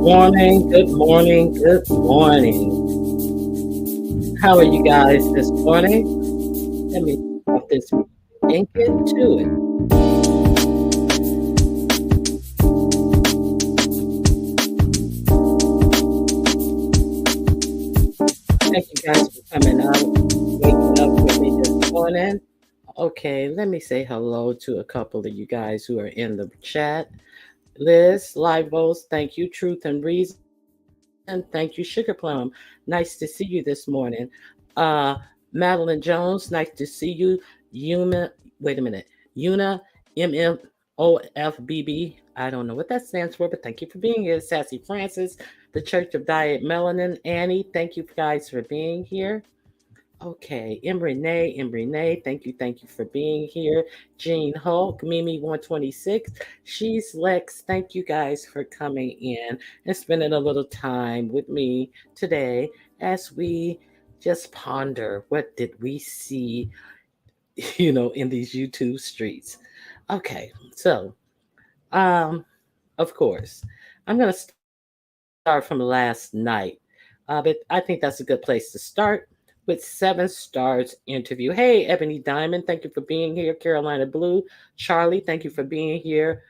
Morning, good morning, good morning. How are you guys this morning? Let me off this and get to it. Thank you guys for coming out, waking up with me this morning. Okay, let me say hello to a couple of you guys who are in the chat. Liz, Live Votes, thank you. Truth and Reason, thank you. Sugar Plum, nice to see you this morning. Uh, Madeline Jones, nice to see you. Yuma, wait a minute. Una, MMOFBB, I don't know what that stands for, but thank you for being here. Sassy Francis, the Church of Diet Melanin, Annie, thank you guys for being here. Okay, Renee, thank you for being here. Jean Hulk, Mimi 126, she's Lex. Thank you guys for coming in and spending a little time with me today as we just ponder what did we see, in these YouTube streets. Okay, so of course, I'm gonna start from last night. But I think that's a good place to start with Seven Stars interview. Hey, Ebony Diamond, thank you for being here. Carolina Blue, Charlie, thank you for being here.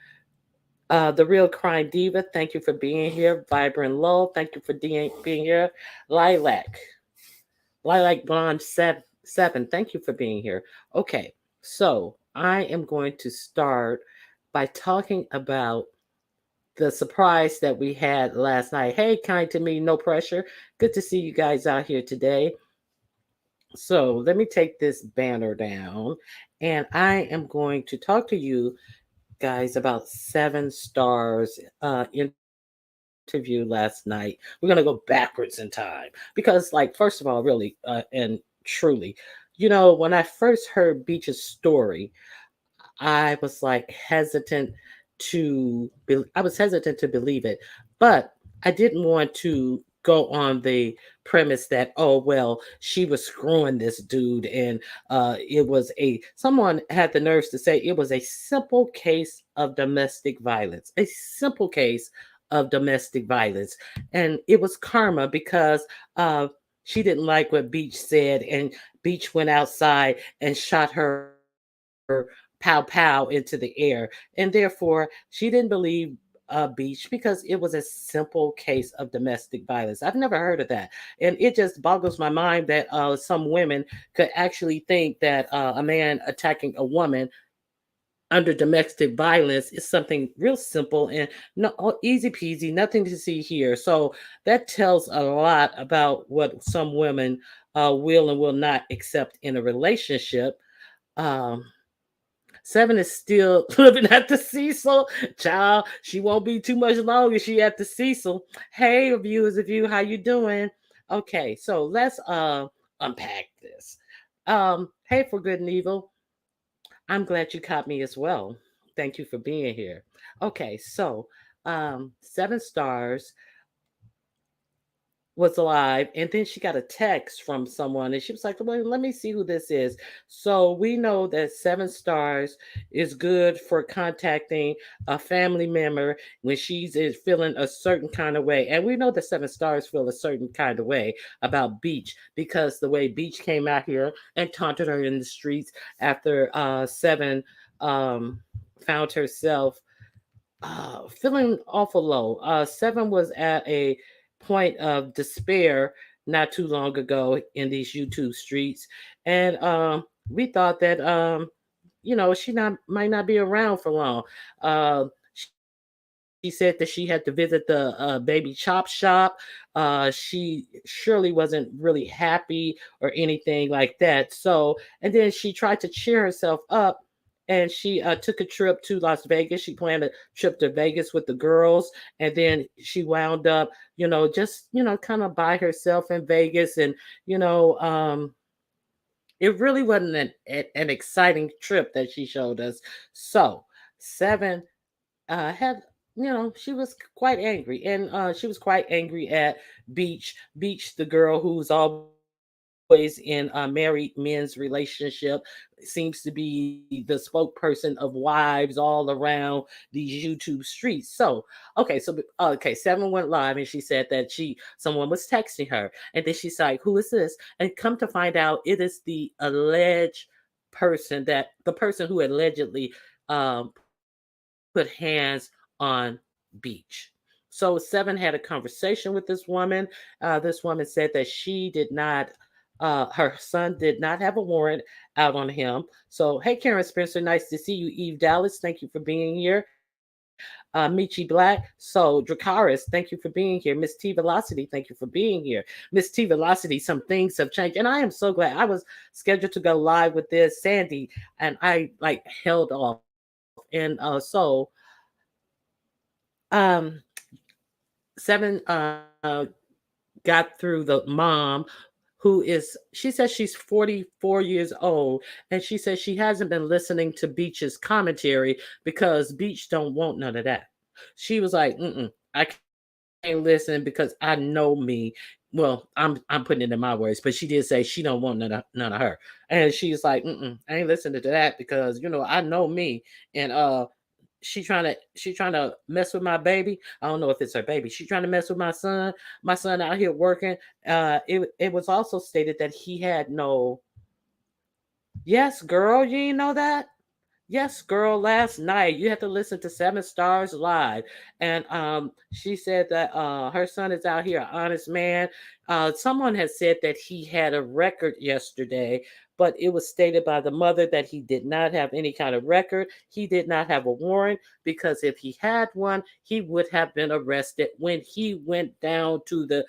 The Real Crime Diva, thank you for being here. Vibrant Lull, thank you for being here. Lilac Blonde 7, thank you for being here. Okay, so I am going to start by talking about the surprise that we had last night. Hey, Kind to Me, no pressure. Good to see you guys out here today. So let me take this banner down, and I am going to talk to you guys about Seven Stars interview last night. We're gonna go backwards in time because, like, first of all, really and truly, when I first heard Beach's story, I was like hesitant I was hesitant to believe it, but I didn't want to go on the premise that, oh well, she was screwing this dude, and it was a someone had the nerves to say it was a simple case of domestic violence, a simple case of domestic violence, and it was karma because she didn't like what Beach said, and Beach went outside and shot her pow pow into the air. And therefore, she didn't believe Beach because it was a simple case of domestic violence. I've never heard of that. And it just boggles my mind that some women could actually think that a man attacking a woman under domestic violence is something real simple and no easy peasy, nothing to see here. So that tells a lot about what some women will and will not accept in a relationship. Um, Seven is still living at the Cecil. Child, she won't be too much longer. She at the Cecil. Hey, viewers of you, how you doing? Okay, so let's unpack this. Hey, for good and evil. I'm glad you caught me as well. Thank you for being here. Okay, so Seven Stars was alive, and then she got a text from someone, and she was like, well, let me see who this is. So we know that Seven Stars is good for contacting a family member when she's is feeling a certain kind of way, and we know that Seven Stars feel a certain kind of way about Beach because the way Beach came out here and taunted her in the streets after Seven found herself feeling awful low. Seven was at a point of despair not too long ago in these YouTube streets, and we thought that she not might not be around for long. she said that she had to visit the baby chop shop. She surely wasn't really happy or anything like that. So, and then she tried to cheer herself up, and she took a trip to Las Vegas. She planned a trip to Vegas with the girls, and then she wound up, just kind of by herself in Vegas, and you know, it really wasn't an exciting trip that she showed us. So, Seven had she was quite angry, and she was quite angry at Beach, the girl who's always in a married men's relationship, seems to be the spokesperson of wives all around these YouTube streets. So okay, Seven went live, and she said that someone was texting her, and then she's like, "Who is this?" And come to find out, it is the alleged the person who allegedly put hands on Beach. So Seven had a conversation with this woman. This woman said that she did not, her son did not have a warrant out on him. So, hey, Karen Spencer, nice to see you. Eve Dallas, thank you for being here. Michi Black, so Dracaris, thank you for being here. Miss T Velocity, thank you for being here. Miss T Velocity, some things have changed, and I am so glad. I was scheduled to go live with this Sandy, and I like held off, and um Seven got through the mom, who is, she says she's 44 years old, and she says she hasn't been listening to Beach's commentary because Beach don't want none of that. She was like, I can't listen because I know me. Well, I'm putting it in my words, but she did say she don't want none of her. And she's like, I ain't listening to that because I know me. And she trying to mess with my baby. I don't know if it's her baby. She trying to mess with my son. My son out here working. It was also stated that he had no. Yes, girl, you didn't know that. Yes, girl, last night you had to listen to Seven Stars Live. And she said that her son is out here, an honest man. Someone had said that he had a record yesterday, but it was stated by the mother that he did not have any kind of record. He did not have a warrant, because if he had one, he would have been arrested when he went down to the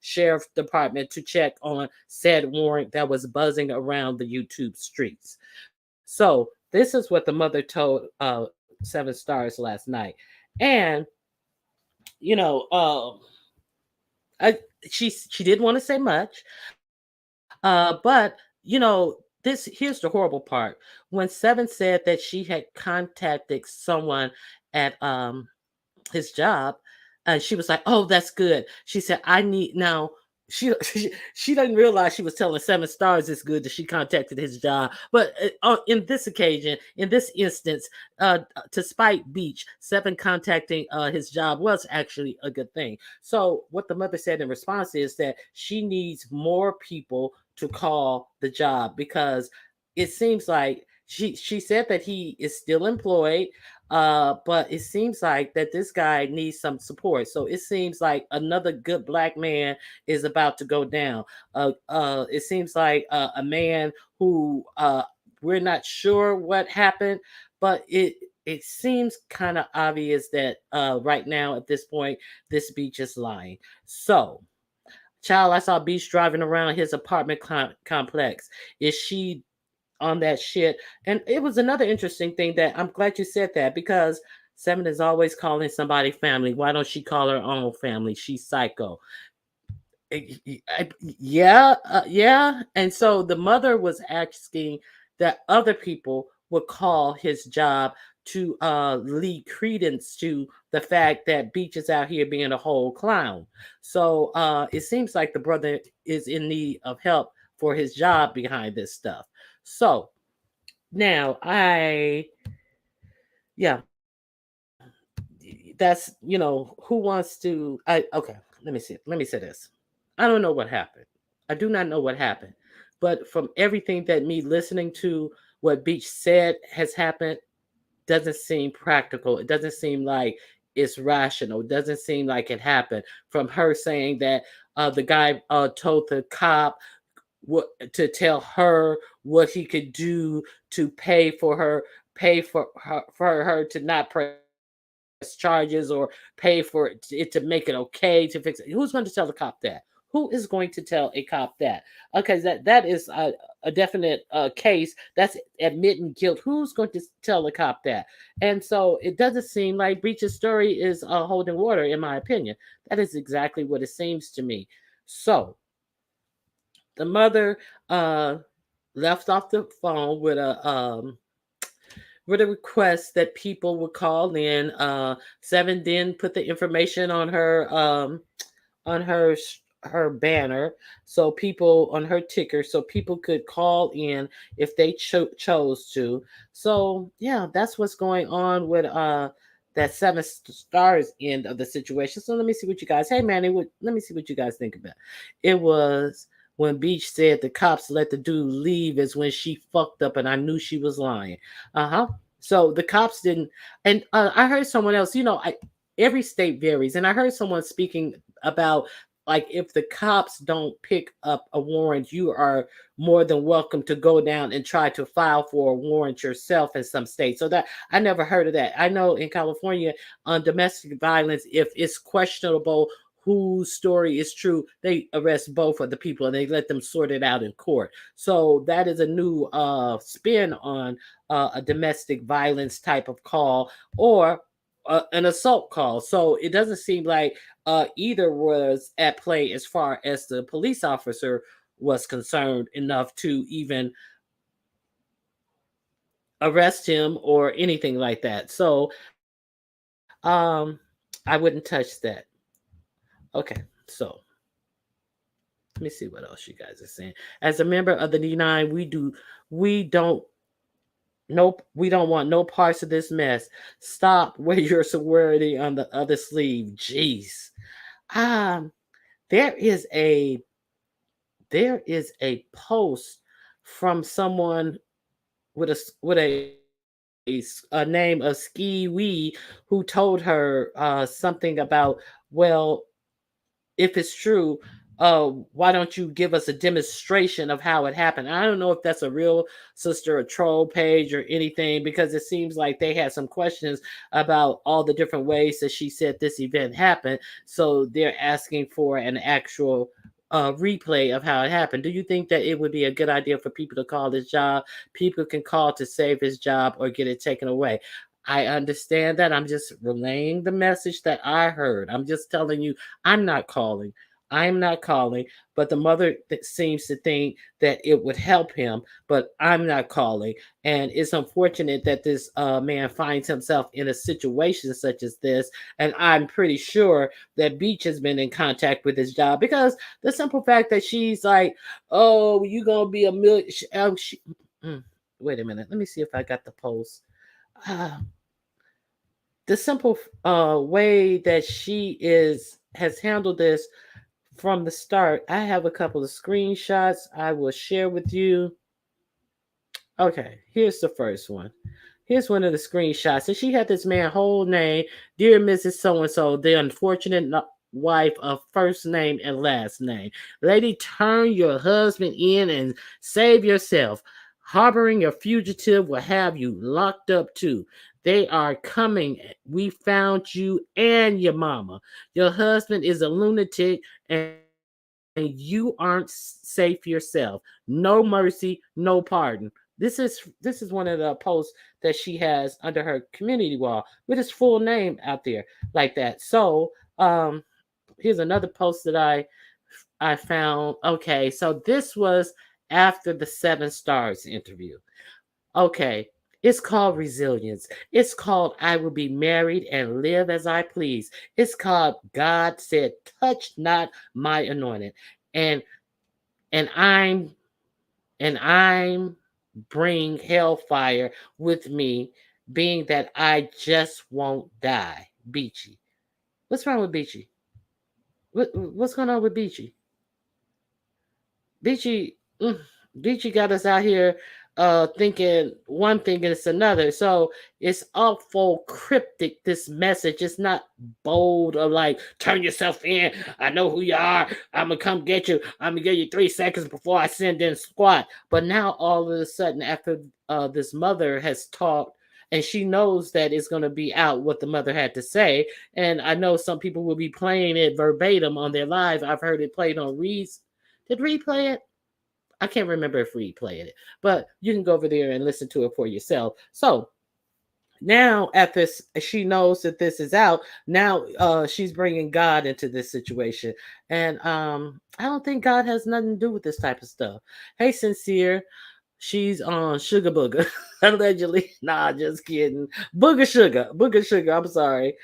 sheriff department to check on said warrant that was buzzing around the YouTube streets. So this is what the mother told Seven Stars last night. And you know, she didn't want to say much, but here's the horrible part. When Seven said that she had contacted someone at his job, and she was like, "Oh, that's good." She said, "I need now." She doesn't realize she was telling Seven Stars it's good that she contacted his job, but in this occasion, in this instance, to spite Beach, Seven contacting his job was actually a good thing. So what the mother said in response is that she needs more people to call the job, because it seems like she said that he is still employed, but it seems like that this guy needs some support. So it seems like another good black man is about to go down. It seems like a man who, we're not sure what happened, but it seems kind of obvious that right now at this point, this Beach is lying. So, child, I saw Beach driving around his apartment complex. Is she on that shit? And it was another interesting thing that I'm glad you said that, because Seven is always calling somebody family. Why don't she call her own family? She's psycho. Yeah, yeah. And so the mother was asking that other people would call his job to lead credence to the fact that Beach is out here being a whole clown. So it seems like the brother is in need of help for his job behind this stuff. So now yeah, that's, who wants to, okay, let me say this. I don't know what happened. I do not know what happened. But from everything that me listening to what Beach said has happened, doesn't seem practical. It doesn't seem like it's rational. It doesn't seem like it happened. From her saying that the guy told the cop what to tell her what he could do to pay for her to not press charges. charges or pay for it to make it okay to fix it. Who's going to tell the cop that? Who is going to tell a cop that? Okay, that is a definite case. That's admitting guilt. Who's going to tell a cop that? And so it doesn't seem like Breach's story is holding water, in my opinion. That is exactly what it seems to me. So the mother uh, left off the phone with a request that people would call in. Seven then put the information on her banner, so people on her ticker, so people could call in if they chose to. So yeah, that's what's going on with that seven stars end of the situation. So let me see what you guys. Hey Manny, let me see what you guys think about. It was when Beach said the cops let the dude leave is when she fucked up and I knew she was lying. Uh-huh. So the cops didn't, and I heard someone else. Every state varies, and I heard someone speaking about like if the cops don't pick up a warrant, you are more than welcome to go down and try to file for a warrant yourself in some states. So that I never heard of that. I know in California on domestic violence, if it's questionable whose story is true, they arrest both of the people and they let them sort it out in court. So that is a new spin on a domestic violence type of call or an assault call. So it doesn't seem like either was at play as far as the police officer was concerned enough to even arrest him or anything like that. So I wouldn't touch that. Okay, so let me see what else you guys are saying. As a member of the D9, we don't nope, we don't want no parts of this mess. Stop wear your sorority on the other sleeve. Jeez. Um, there is a post from someone with a name of Ski Wee who told her something about, well, if it's true, why don't you give us a demonstration of how it happened? I don't know if that's a real sister, a troll page, or anything, because it seems like they had some questions about all the different ways that she said this event happened. So they're asking for an actual replay of how it happened. Do you think that it would be a good idea for people to call this job? People can call to save his job or get it taken away. I understand that. I'm just relaying the message that I heard. I'm just telling you, I'm not calling. I'm not calling, but the mother seems to think that it would help him, but I'm not calling. And it's unfortunate that this man finds himself in a situation such as this. And I'm pretty sure that Beach has been in contact with his job because the simple fact that she's like, oh, you going to be a million. Wait a minute. Let me see if I got the post. Uh, the simple way that she has handled this from the start. I have a couple of screenshots I will share with you. Okay, here's the first one. Here's one of the screenshots. And she had this man whole name, dear Mrs. So and so, the unfortunate wife of first name and last name. Lady, turn your husband in and save yourself. Harboring a fugitive will have you locked up too. They are coming. We found you and your mama. Your husband is a lunatic and you aren't safe yourself. No mercy, no pardon. This is one of the posts that she has under her community wall with his full name out there like that. So here's another post that I found. Okay, so this was after the Seven Stars interview. Okay, it's called resilience. It's called I will be married and live as I please. It's called God said, touch not my anointed. And and I'm bring hellfire with me, being that I just won't die. Beachy. What's wrong with Beachy? What's going on with Beachy? Beachy, Beachy got us out here thinking one thing and it's another. So it's awful cryptic, this message. It's not bold or like, turn yourself in. I know who you are. I'm going to come get you. I'm going to give you 3 seconds before I send in squad. But now all of a sudden, after this mother has talked and she knows that it's going to be out what the mother had to say. And I know some people will be playing it verbatim on their live. I've heard it played on Reed's. Did Reed play it? I can't remember if Reed played it, but you can go over there and listen to it for yourself. So now at this, she knows that this is out. Now she's bringing God into this situation, and I don't think God has nothing to do with this type of stuff. Hey, Sincere, she's on Sugar Booger, allegedly. Nah, just kidding. Booger Sugar. I'm sorry.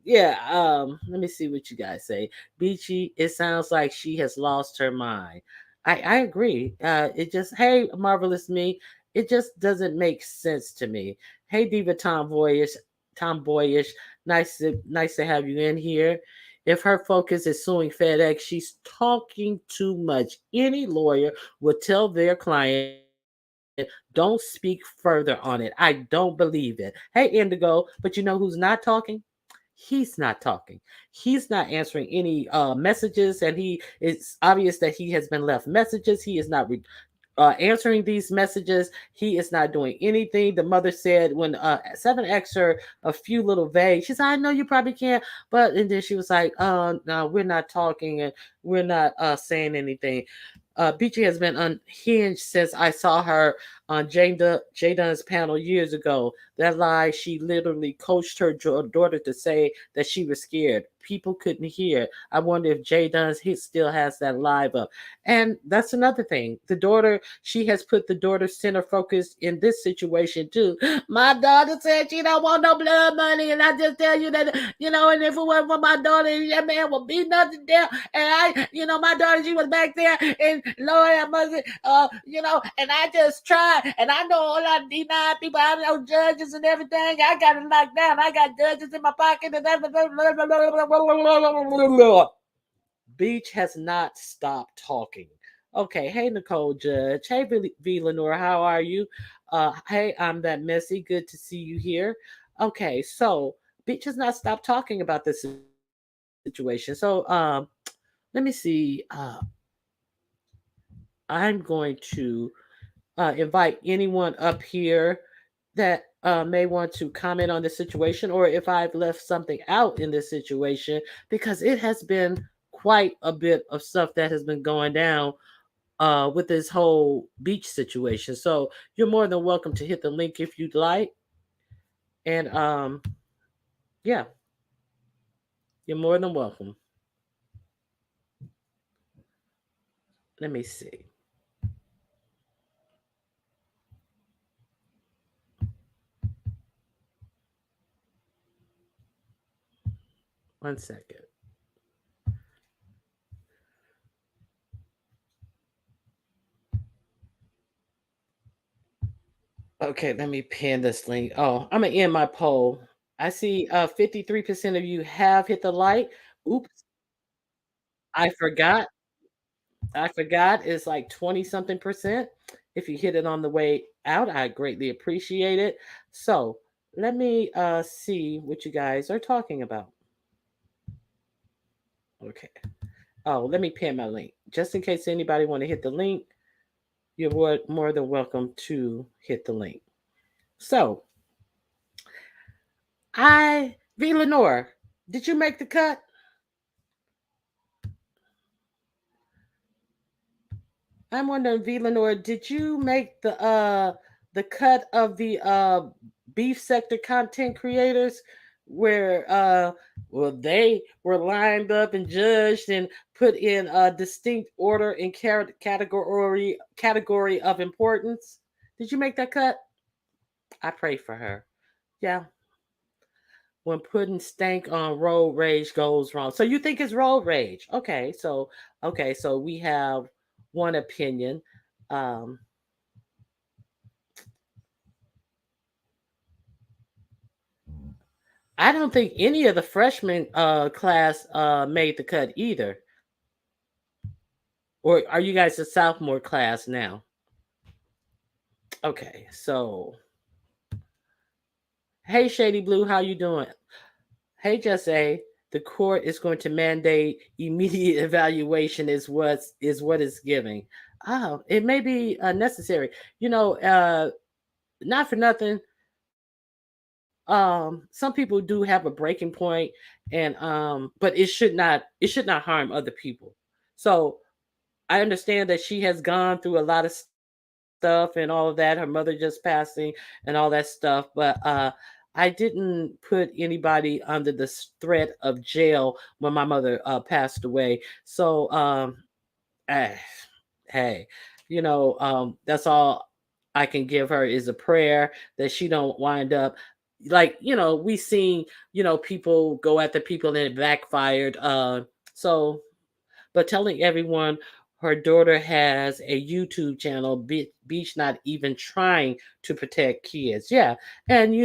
Yeah. Let me see what you guys say. Beachy, it sounds like she has lost her mind. I agree. It just, hey, marvelous me. It just doesn't make sense to me. Hey, Diva Tomboyish. Nice to have you in here. If her focus is suing FedEx, she's talking too much. Any lawyer would tell their client, don't speak further on it. I don't believe it. Hey, Indigo, but you know who's not talking? He's not talking. He's not answering any messages, and it's obvious that he has been left messages. He is not answering these messages. He is not doing anything. The mother said when Seven asked her a few little vague, she said, "I know you probably can't," but and then she was like, no, we're not talking, and we're not saying anything." Beachy has been unhinged since I saw her on Jay Dunn's panel years ago. That lie, she literally coached her daughter to say that she was scared. People couldn't hear. I wonder if Jay Dunn still has that live up. And that's another thing. The daughter, she has put the daughter center focus in this situation too. My daughter said she don't want no blood money, and I just tell you that, and if it wasn't for my daughter, that man would be nothing there. And my daughter, she was back there, and Lord have mercy, and I just tried, and I know all I D9 people, I know judges and everything. I got it locked down. I got judges in my pocket, and Beach has not stopped talking. Okay, hey Nicole Judge. Hey V Lenore, how are you? Hey, I'm that messy. Good to see you here. Okay, so Beach has not stopped talking about this situation. So let me see. I'm going to invite anyone up here that may want to comment on the situation, or if I've left something out in this situation, because it has been quite a bit of stuff that has been going down with this whole beach situation. So you're more than welcome to hit the link if you'd like. And yeah, you're more than welcome. Let me see. One second. Okay, let me pin this link. Oh, I'm gonna end my poll. I see 53% of you have hit the like. Oops, I forgot. I forgot. It's like 20 something percent. If you hit it on the way out, I greatly appreciate it. So let me see what you guys are talking about. Okay. Oh, let me pin my link. Just in case anybody want to hit the link, you're more than welcome to hit the link. So V Lenore, did you make the cut? I'm wondering, V Lenore, did you make the cut of the beef sector content creators where well they were lined up and judged and put in a distinct order and category of importance? Did you make that cut? I pray for her. Yeah. When putting stank on road rage goes wrong. So you think it's road rage? Okay, so we have one opinion. Um, I don't think any of the freshman class made the cut either. Or are you guys a sophomore class now? Okay, so hey Shady Blue, how you doing? Hey Jesse, the court is going to mandate immediate evaluation is what is giving. Oh, it may be necessary. Not for nothing. some people do have a breaking point, and but it should not harm other people. So I understand that she has gone through a lot of stuff and all of that. Her mother just passing and all that stuff, but I didn't put anybody under the threat of jail when my mother passed away. So eh, hey, that's all I can give her is a prayer that she don't wind up like we seen people go after people and it backfired. So but telling everyone her daughter has a YouTube channel, Beach not even trying to protect kids. Yeah. And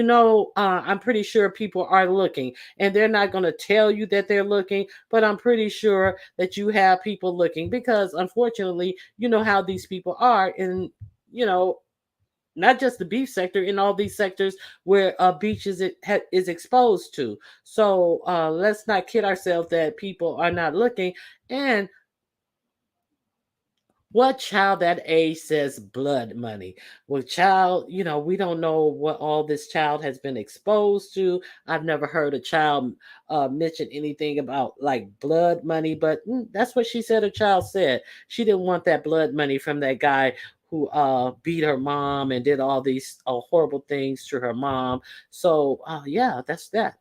I'm pretty sure people are looking, and they're not going to tell you that they're looking, but I'm pretty sure that you have people looking because unfortunately, you know how these people are in, you know, not just the beef sector, in all these sectors where beach is exposed to. So let's not kid ourselves that people are not looking. And what child that age says blood money? Well, child, we don't know what all this child has been exposed to. I've never heard a child mention anything about like blood money, but that's what she said her child said. She didn't want that blood money from that guy who beat her mom and did all these horrible things to her mom. So, yeah, that's that.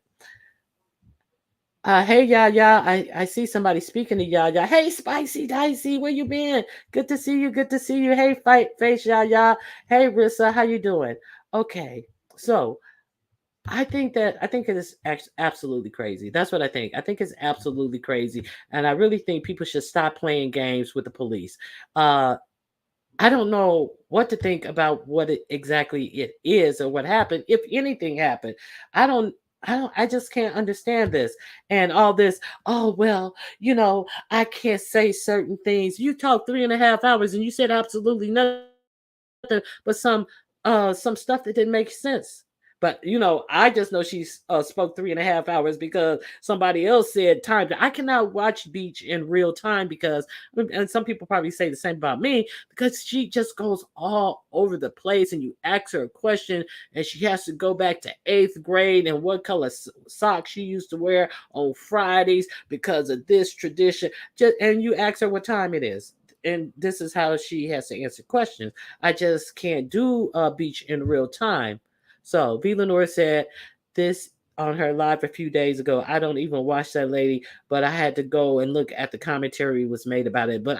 Hey, Yaya. I see somebody speaking to Yaya. Hey, Spicy Dicey, where you been? Good to see you. Good to see you. Hey, Fight Face Yaya. Hey, Rissa, how you doing? Okay, so I think it is absolutely crazy. That's what I think. I think it's absolutely crazy, and I really think people should stop playing games with the police. Uh, I don't know what to think about what exactly it is or what happened, if anything happened. I don't. I just can't understand this and all this. Oh well, I can't say certain things. You talked 3.5 hours and you said absolutely nothing but some stuff that didn't make sense. But I just know she spoke 3.5 hours because somebody else said time. I cannot watch Beach in real time because, and some people probably say the same about me, because she just goes all over the place, and you ask her a question, and she has to go back to eighth grade and what color socks she used to wear on Fridays because of this tradition. And you ask her what time it is. And this is how she has to answer questions. I just can't do Beach in real time. So V. Lenore said this on her live a few days ago. I don't even watch that lady, but I had to go and look at the commentary was made about it. But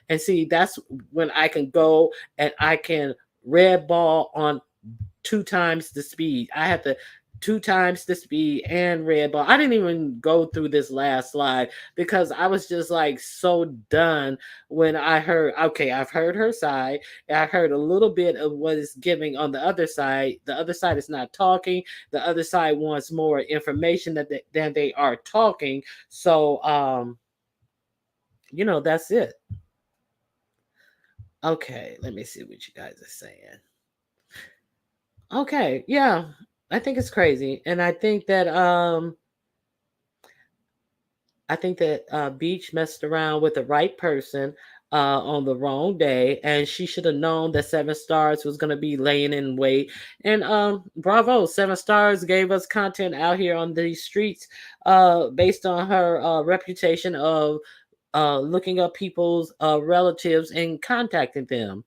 and see, that's when I can go and I can red ball on 2 times the speed. I had to 2 times the speed and red ball. I didn't even go through this last slide because I was just like so done when I heard, okay, I've heard her side. I heard a little bit of what is giving on the other side. The other side is not talking. The other side wants more information than they are talking. So, that's it. Okay, let me see what you guys are saying. Okay, yeah, I think it's crazy, and I think that Beach messed around with the right person on the wrong day, and she should have known that Seven Stars was going to be laying in wait. And bravo, Seven Stars gave us content out here on these streets based on her reputation of looking up people's relatives and contacting them.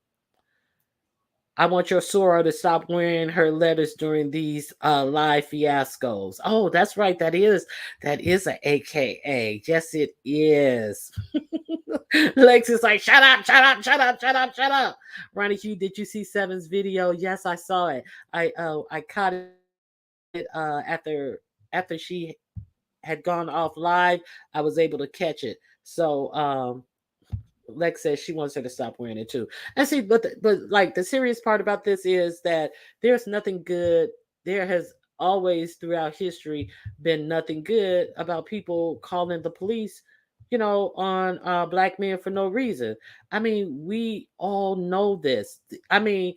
I want your Sora to stop wearing her letters during these live fiascos. Oh, that's right. That is a AKA. Yes, it is. Lex is like, shut up, shut up, shut up, shut up, shut up. Ronnie Hugh, did you see Seven's video? Yes, I saw it. I caught it after she had gone off live. I was able to catch it. So Lex says she wants her to stop wearing it too. And see, but like the serious part about this is that there's nothing good. There has always throughout history been nothing good about people calling the police, on black men for no reason. I mean, we all know this. I mean,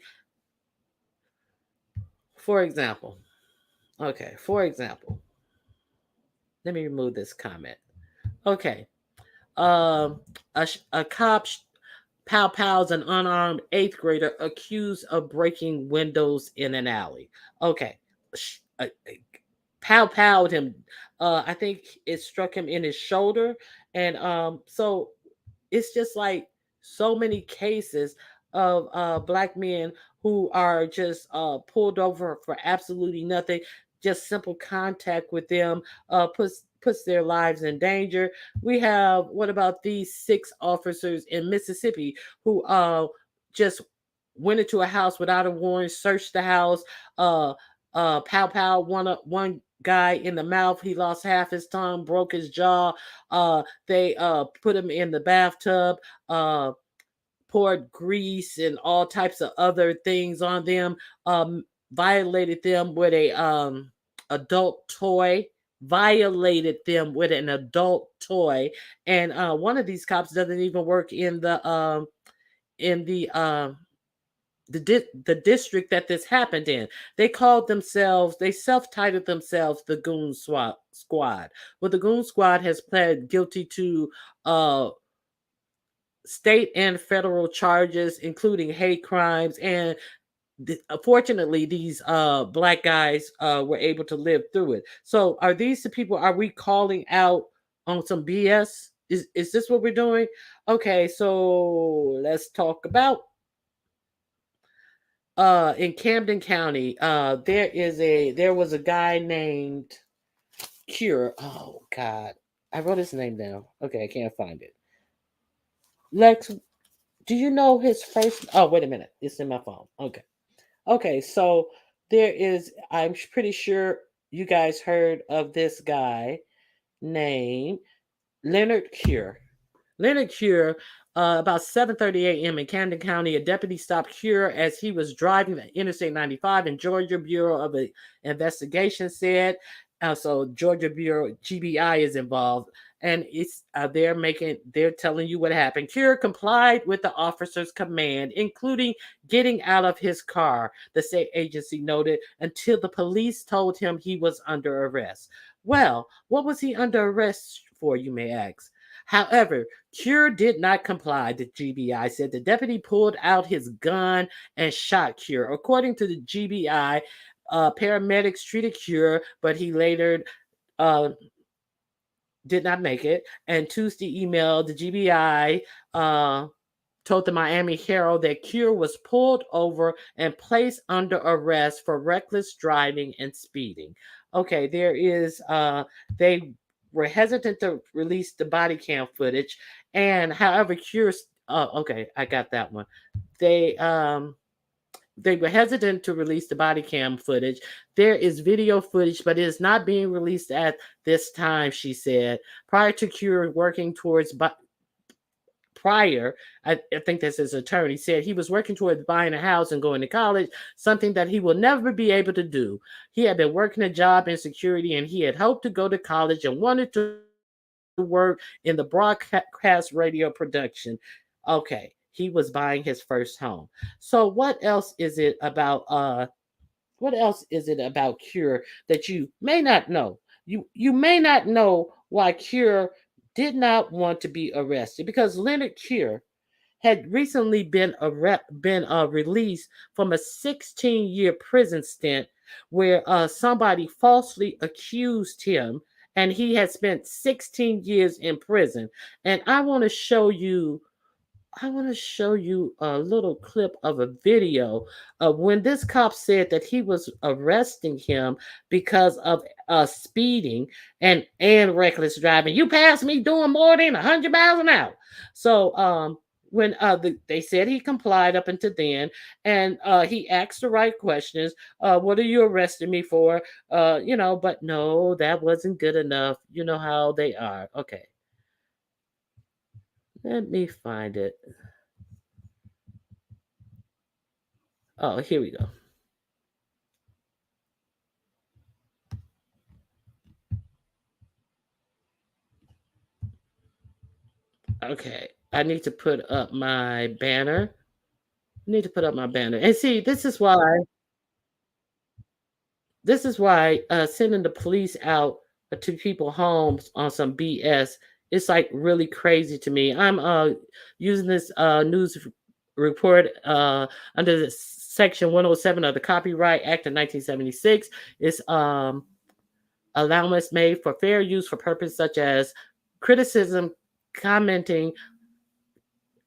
for example, okay, for example, let me remove this comment. Okay, um, a cop pow pows an unarmed eighth grader accused of breaking windows in an alley. Okay. pow him. I think it struck him in his shoulder, and so it's just like so many cases of black men who are just pulled over for absolutely nothing. Just simple contact with them puts their lives in danger. We have, what about these 6 officers in Mississippi who just went into a house without a warrant, searched the house, uh pow one guy in the mouth. He lost half his tongue, broke his jaw. They put him in the bathtub, uh poured grease and all types of other things on them, violated them with a adult toy, violated them with an adult toy. And one of these cops doesn't even work in the district that this happened in. They self-titled themselves the Squad. Well, the Goon Squad has pled guilty to uh state and federal charges, including hate crimes. And fortunately, these black guys were able to live through it. So are these the people, are we calling out on some BS? Is this what we're doing? Okay, so let's talk about in Camden County. There was a guy named Cure. Oh God, I wrote his name down. Okay, I can't find it. Lex, do you know his first? Oh, wait a minute, it's in my phone. Okay, so I'm pretty sure you guys heard of this guy named Leonard Cure. Leonard Cure, about 7:30 a.m. in Camden County, a deputy stopped Cure as he was driving the Interstate 95, and Georgia Bureau of Investigation said. So Georgia Bureau GBI is involved, and they're telling you what happened. Cure complied with the officer's command, including getting out of his car. The state agency noted, until the police told him he was under arrest. Well, what was he under arrest for, you may ask? However, Cure did not comply, the GBI said. The deputy pulled out his gun and shot Cure. According to the GBI, paramedics treated Cure, but he later uh, did not make it. And Tuesday emailed the GBI, told the Miami Herald that Cure was pulled over and placed under arrest for reckless driving and speeding. Okay, they were hesitant to release the body cam footage, and however, Cure. Okay, I got that one. They um they were hesitant to release the body cam footage. There is video footage, but it is not being released at this time, she said. Prior to Cure working towards I think that's his attorney, said he was working towards buying a house and going to college, something that he will never be able to do. He had been working a job in security, and he had hoped to go to college and wanted to work in the broadcast radio production. Okay, he was buying his first home. So what else is it about Cure that you may not know? You may not know why Cure did not want to be arrested, because Leonard Cure had recently been released from a 16-year prison stint where somebody falsely accused him, and he had spent 16 years in prison. And I want to show you a little clip of a video of when this cop said that he was arresting him because of speeding and reckless driving. You passed me doing more than 100 miles an hour. So when they said he complied up until then, and he asked the right questions. What are you arresting me for? But no, that wasn't good enough. You know how they are. Okay, let me find it. Oh, here we go. Okay, I need to put up my banner. I need to put up my banner. And see, this is why sending the police out to people homes on some BS, it's like really crazy to me. I'm using this news report under the Section 107 of the Copyright Act of 1976 is allowance made for fair use for purposes such as criticism, commenting,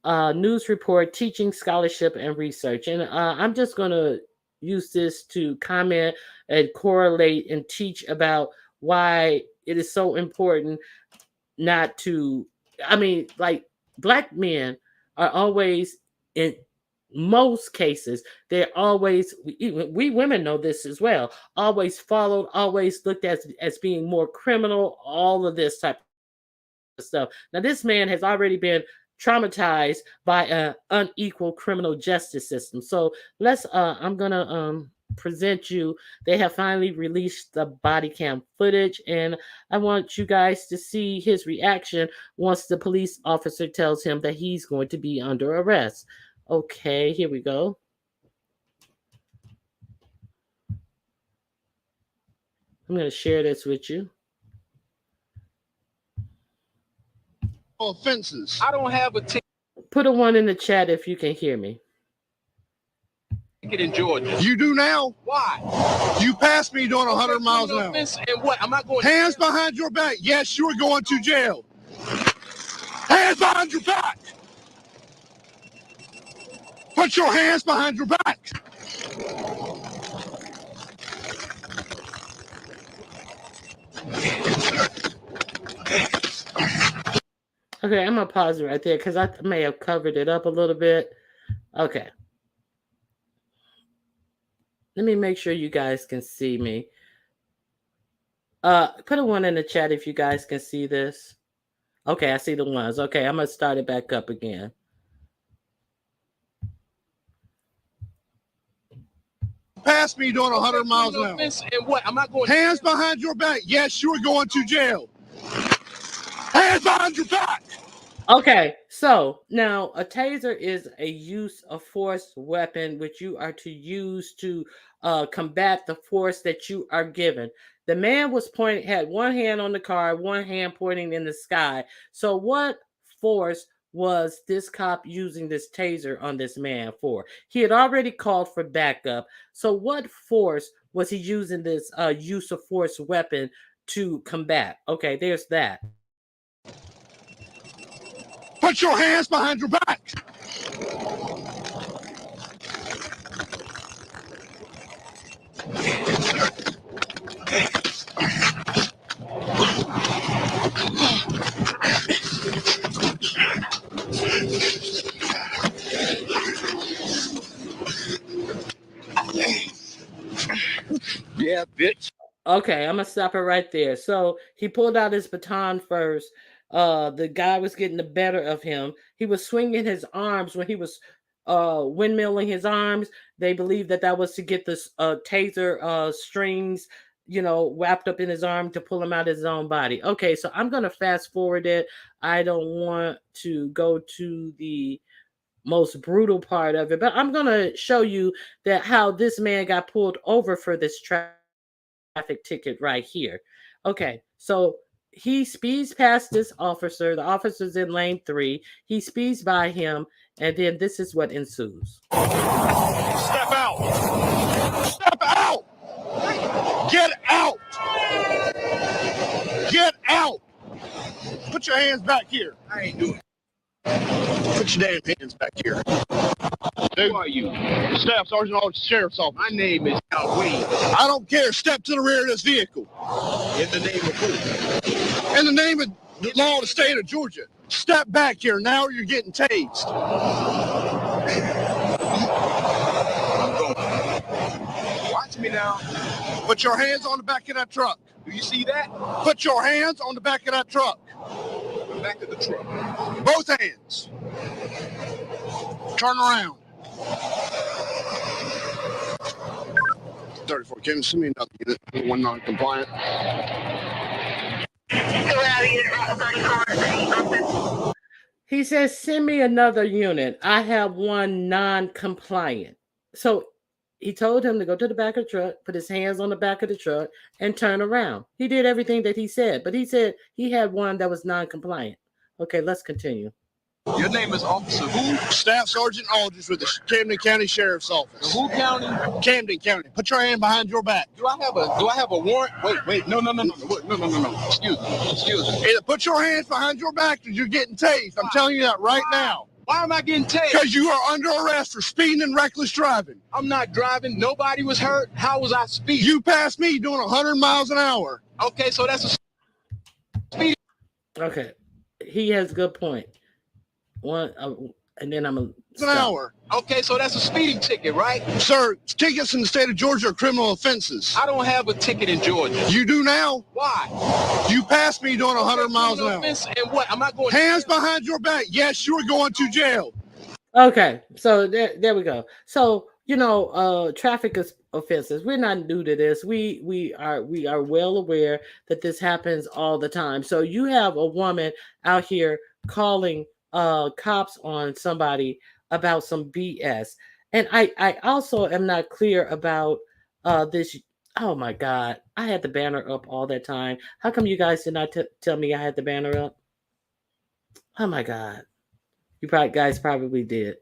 news report, teaching, scholarship, and research. And I'm just going to use this to comment and correlate and teach about why it is so important not to, like Black men are always, in most cases, they're always, even we women know this as well, always followed, always looked at as being more criminal, all of this type of stuff. Now, this man has already been traumatized by an unequal criminal justice system. So I'm gonna present you. They have finally released the body cam footage, and I want you guys to see his reaction once the police officer tells him that he's going to be under arrest. Okay, here we go. I'm going to share this with you. Offenses. I don't have a ticket. Put a 1 in the chat if you can hear me. In Georgia. You do now? Why? You passed me doing 100 miles an hour. And what? I'm not going. Hands behind your back. Yes, you're going to jail. Hands behind your back. Put your hands behind your back. Okay, I'm going to pause it right there because I may have covered it up a little bit. Okay. Let me make sure you guys can see me. Put a 1 in the chat if you guys can see this. Okay, I see the ones. Okay, I'm going to start it back up again. Pass me doing 100 miles an hour. And what? I'm not going. Hands behind your back. Yes, you're going to jail. Hands behind your back. Okay, so now a taser is a use of force weapon which you are to use to combat the force that you are given. The man was had one hand on the car, one hand pointing in the sky. So what force was this cop using this taser on this man for? He had already called for backup. So what force was he using this use of force weapon to combat? Okay, there's that. Put your hands behind your back. Yeah, bitch. Okay, I'm gonna stop it right there. So he pulled out his baton first. The guy was getting the better of him. He was swinging his arms when he was windmilling his arms. They believed that was to get the taser strings, wrapped up in his arm to pull him out of his own body. Okay, so I'm gonna fast forward it. I don't want to go to the most brutal part of it, but I'm gonna show you that how this man got pulled over for this traffic ticket right here. Okay, so he speeds past this officer. The officer's in lane 3. He speeds by him, and then this is what ensues. Step out! Step out! Get out! Get out! Put your hands back here. I ain't doing it. Put your damn hands back here. Who are you? Staff Sergeant Officer Sheriff's Office. My name is Al Wade. I don't care. Step to the rear of this vehicle. In the name of who? In the name of the law of the state of Georgia. Step back here. Now or you're getting tased. I'm going. Watch me now. Put your hands on the back of that truck. Do you see that? Put your hands on the back of that truck. The back of the truck. Both hands. Turn around. 34. Can you send me another unit? One non-compliant. He says, send me another unit. I have one non-compliant. So he told him to go to the back of the truck, put his hands on the back of the truck, and turn around. He did everything that he said, but he said he had one that was non-compliant. Okay, let's continue. Your name is Officer who? Staff Sergeant Aldridge with the Camden County Sheriff's Office. Who county? Camden County. Put your hand behind your back. Do I have a warrant? Wait. No. Excuse me. Either put your hands behind your back or you're getting tased. I'm telling you that right now. Why am I getting tased? Because you are under arrest for speeding and reckless driving. I'm not driving. Nobody was hurt. How was I speeding? You passed me doing 100 miles an hour. Okay, so that's a speed. Okay, he has a good point. And then I'm an hour. Okay, so that's a speeding ticket, right? Sir, tickets in the state of Georgia are criminal offenses. I don't have a ticket in Georgia. You do now? Why? You passed me doing 100 miles an hour. And what? Am I going? Hands behind your back. Yes, you're going to jail. Okay, so there we go. So traffic offenses. We're not new to this. We are well aware that this happens all the time. So you have a woman out here calling cops on somebody about some BS, and I also am not clear about this. Oh my God, I had the banner up all that time. How come you guys did not tell me I had the banner up? Oh my God, you guys probably did.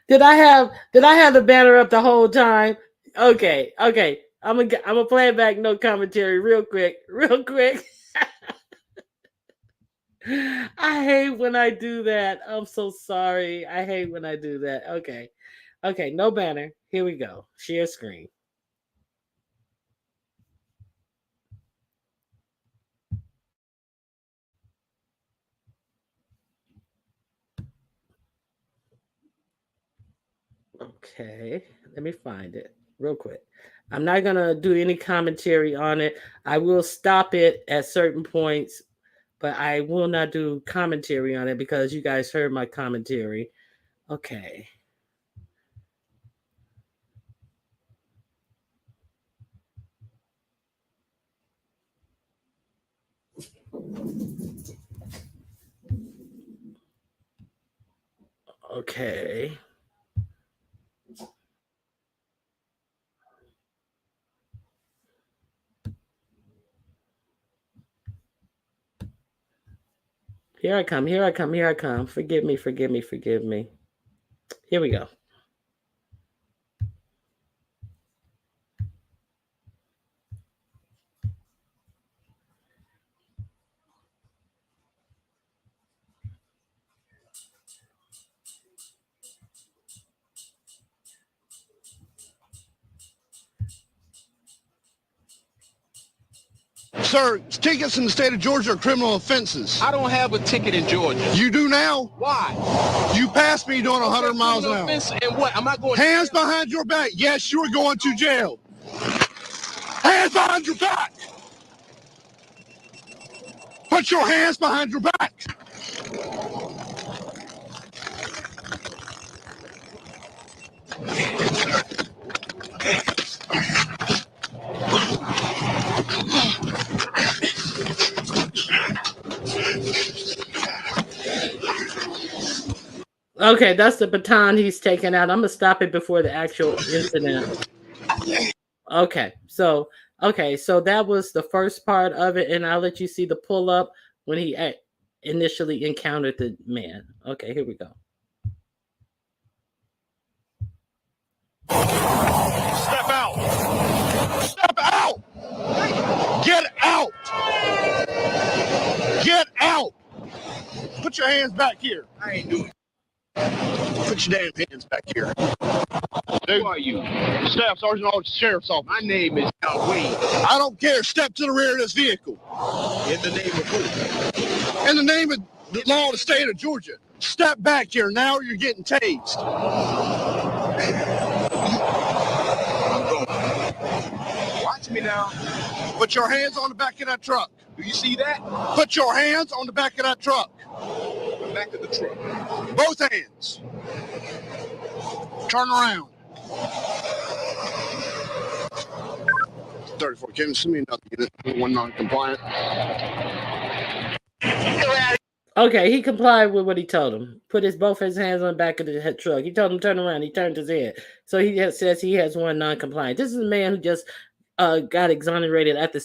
Did I have the banner up the whole time? Okay. I'm gonna play it back. No commentary, real quick. I hate when I do that. I'm so sorry. I hate when I do that. Okay. No banner. Here we go. Share screen. Okay, let me find it real quick. I'm not going to do any commentary on it. I will stop it at certain points, but I will not do commentary on it because you guys heard my commentary. Okay. Okay. Here I come. Forgive me. Here we go. Sir, tickets in the state of Georgia are criminal offenses. I don't have a ticket in Georgia. You do now? Why? You passed me doing 100 miles an hour. And what? Am I going? Hands behind your back. Yes, you're going to jail. Hands behind your back. Put your hands behind your back. Okay, that's the baton he's taking out. I'm gonna stop it before the actual incident. Okay, so that was the first part of it, and I'll let you see the pull up when he initially encountered the man. Okay, here we go. Step out! Step out! Get out! Get out! Put your hands back here. I ain't doing it. Put your damn hands back here. Who are you? Staff Sergeant Aldridge, Sheriff's Office. My name is Wade. I don't care. Step to the rear of this vehicle. In the name of who? In the name of the law of the state of Georgia. Step back here now or you're getting tased. I'm going. Watch me now. Put your hands on the back of that truck. Do you see that? Put your hands on the back of that truck. The back of the truck. Both hands. Turn around. 34. Kevin, send me another unit. One non-compliant. Okay, he complied with what he told him. Put both his hands on the back of the truck. He told him turn around. He turned his head. So he says he has one non-compliant. This is a man who just got exonerated after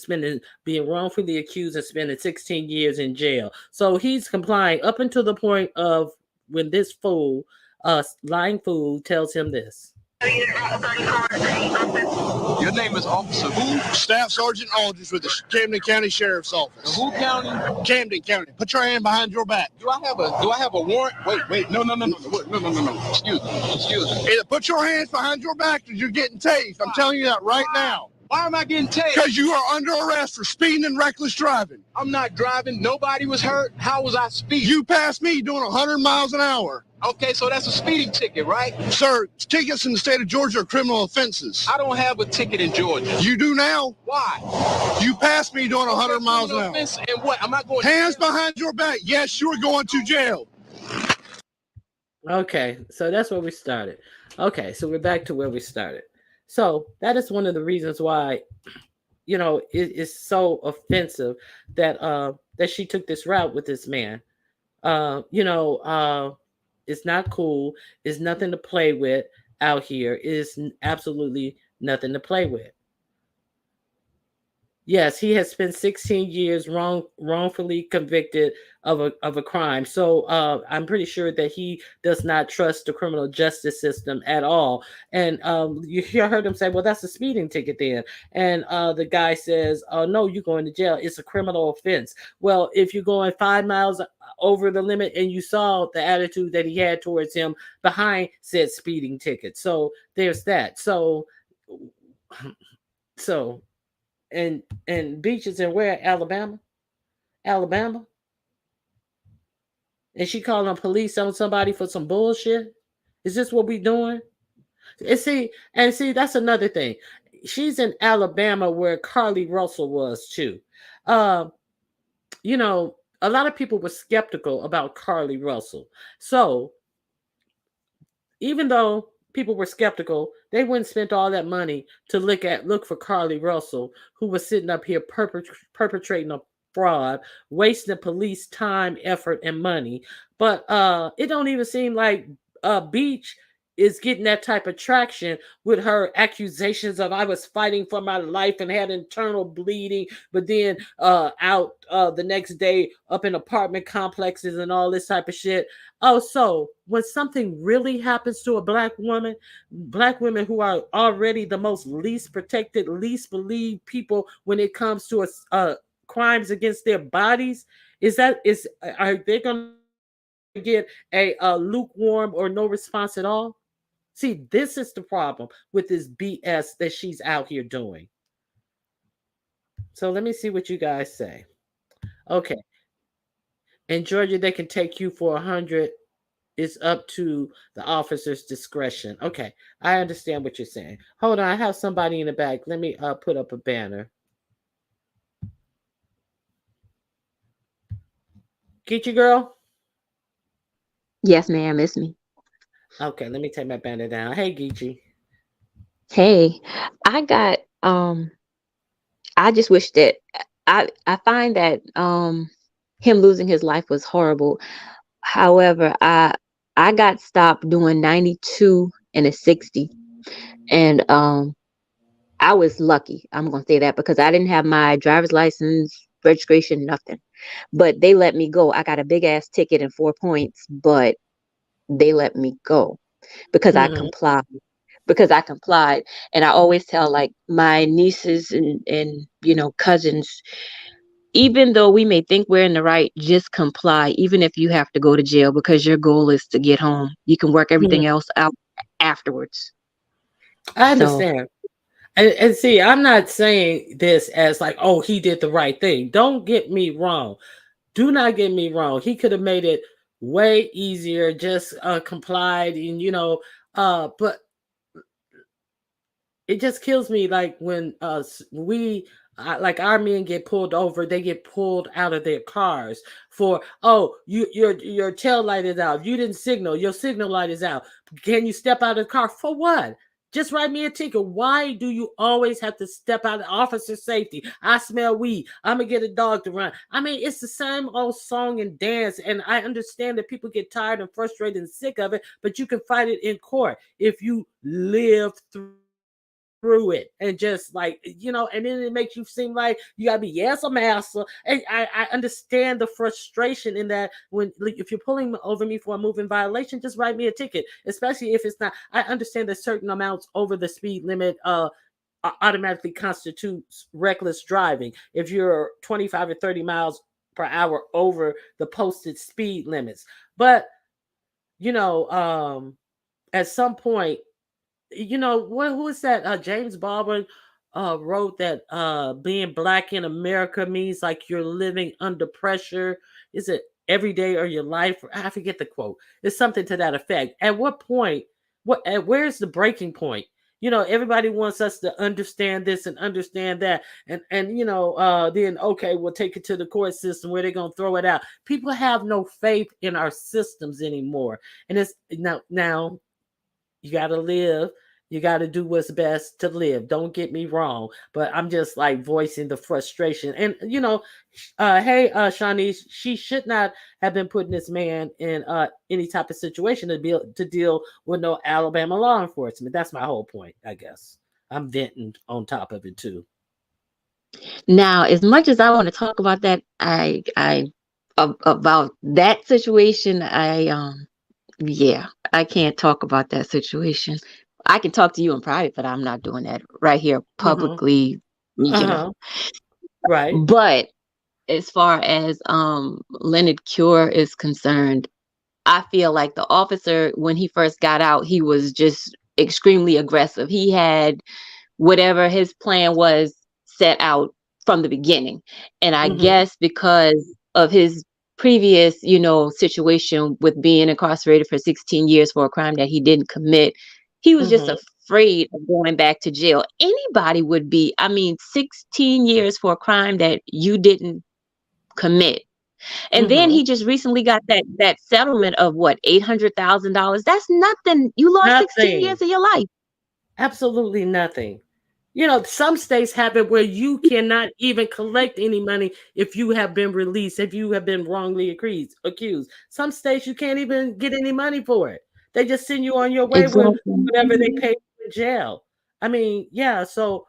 being wrongfully accused and spending 16 years in jail. So he's complying up until the point of when this fool, lying fool, tells him this. Your name is Officer who? Staff Sergeant Aldridge with the Camden County Sheriff's Office. Who county? Camden County. Put your hand behind your back. Do I have a warrant? Wait. No. Excuse me. Either put your hands behind your back or you're getting tased. I'm telling you that right now. Why am I getting tased? Because you are under arrest for speeding and reckless driving. I'm not driving. Nobody was hurt. How was I speeding? You passed me doing 100 miles an hour. Okay, so that's a speeding ticket, right? Sir, tickets in the state of Georgia are criminal offenses. I don't have a ticket in Georgia. You do now. Why? You passed me doing 100 miles an hour. Offense and what? I'm not going hands behind your back. Yes, you're going to jail. Okay, so that's where we started. Okay, so we're back to where we started. So that is one of the reasons why, it is so offensive that that she took this route with this man. It's not cool. It's nothing to play with out here. It's absolutely nothing to play with. Yes, he has spent 16 years wrongfully convicted of a crime. So I'm pretty sure that he does not trust the criminal justice system at all. And you heard him say, "Well, that's a speeding ticket then." And the guy says, "Oh no, you're going to jail. It's a criminal offense." Well, if you're going 5 miles over the limit, and you saw the attitude that he had towards him behind said speeding ticket, so there's that. So. And beaches in where? Alabama. And she calling police on somebody for some bullshit. Is this what we doing? And see, that's another thing. She's in Alabama where Carly Russell was too. Uh, a lot of people were skeptical about Carly Russell. So even though people were skeptical, they wouldn't spend all that money to look for Carly Russell, who was sitting up here perpetrating a fraud, wasting police time, effort, and money. But it don't even seem like Beach is getting that type of traction with her accusations of I was fighting for my life and had internal bleeding, but then out the next day up in apartment complexes and all this type of shit. Oh, so when something really happens to a black woman, black women who are already the most least protected, least believed people when it comes to crimes against their bodies, are they going to get a lukewarm or no response at all? See, this is the problem with this BS that she's out here doing. So let me see what you guys say. Okay. In Georgia, they can take you for 100. It's up to the officer's discretion. Okay, I understand what you're saying. Hold on, I have somebody in the back. Let me put up a banner. Get you, girl? Yes, ma'am, it's me. Okay, let me take my banner down. Hey, Geechee. Hey, I got I just wish that I find that him losing his life was horrible. However, I got stopped doing 92 and a 60, and I was lucky. I'm gonna say that because I didn't have my driver's license, registration, nothing. But they let me go. I got a big ass ticket and 4 points, but they let me go because I Mm-hmm. complied. And I always tell like my nieces and cousins, even though we may think we're in the right, just comply, even if you have to go to jail, because your goal is to get home. You can work everything else out afterwards. I So understand. And see, I'm not saying this as like, oh, he did the right thing. Don't get me wrong. Do not get me wrong. He could have made it way easier, just complied, and but it just kills me like when like our men get pulled over, they get pulled out of their cars for, oh, your tail light is out, you didn't signal, your signal light is out, can you step out of the car? For what? Just write me a ticket. Why do you always have to step out of officer safety? I smell weed, I'm gonna get a dog to run. I mean, it's the same old song and dance, and I understand that people get tired and frustrated and sick of it, but you can fight it in court if you live through through it and just like, and then it makes you seem like you gotta be, yes, a master. And I understand the frustration in that when, like, if you're pulling over me for a moving violation, just write me a ticket, especially if it's not. I understand that certain amounts over the speed limit automatically constitutes reckless driving if you're 25 or 30 miles per hour over the posted speed limits. But at some point, who is that? James Baldwin wrote that being black in America means like you're living under pressure. Is it every day or your life? I forget the quote. It's something to that effect. At what point? Where's the breaking point? Everybody wants us to understand this and understand that, and then okay, we'll take it to the court system where they're gonna throw it out. People have no faith in our systems anymore, and it's now you got to live. You got to do what's best to live. Don't get me wrong, but I'm just like voicing the frustration. And hey, Shanice, she should not have been putting this man in any type of situation to deal with no Alabama law enforcement. That's my whole point, I guess. I'm venting on top of it too. Now, as much as I want to talk about that, about that situation, yeah, I can't talk about that situation. I can talk to you in private, but I'm not doing that right here publicly, Right. But as far as Leonard Cure is concerned, I feel like the officer, when he first got out, he was just extremely aggressive. He had whatever his plan was set out from the beginning. And I guess because of his previous, situation with being incarcerated for 16 years for a crime that he didn't commit, he was just afraid of going back to jail. Anybody would be. I mean, 16 years for a crime that you didn't commit. And then he just recently got that settlement of what, $800,000. That's nothing. You lost 16 years of your life. Absolutely nothing. Some states have it where you cannot even collect any money if you have been released, if you have been wrongly accused. Some states you can't even get any money for it. They just send you on your way with whatever they pay in jail. I mean, yeah, so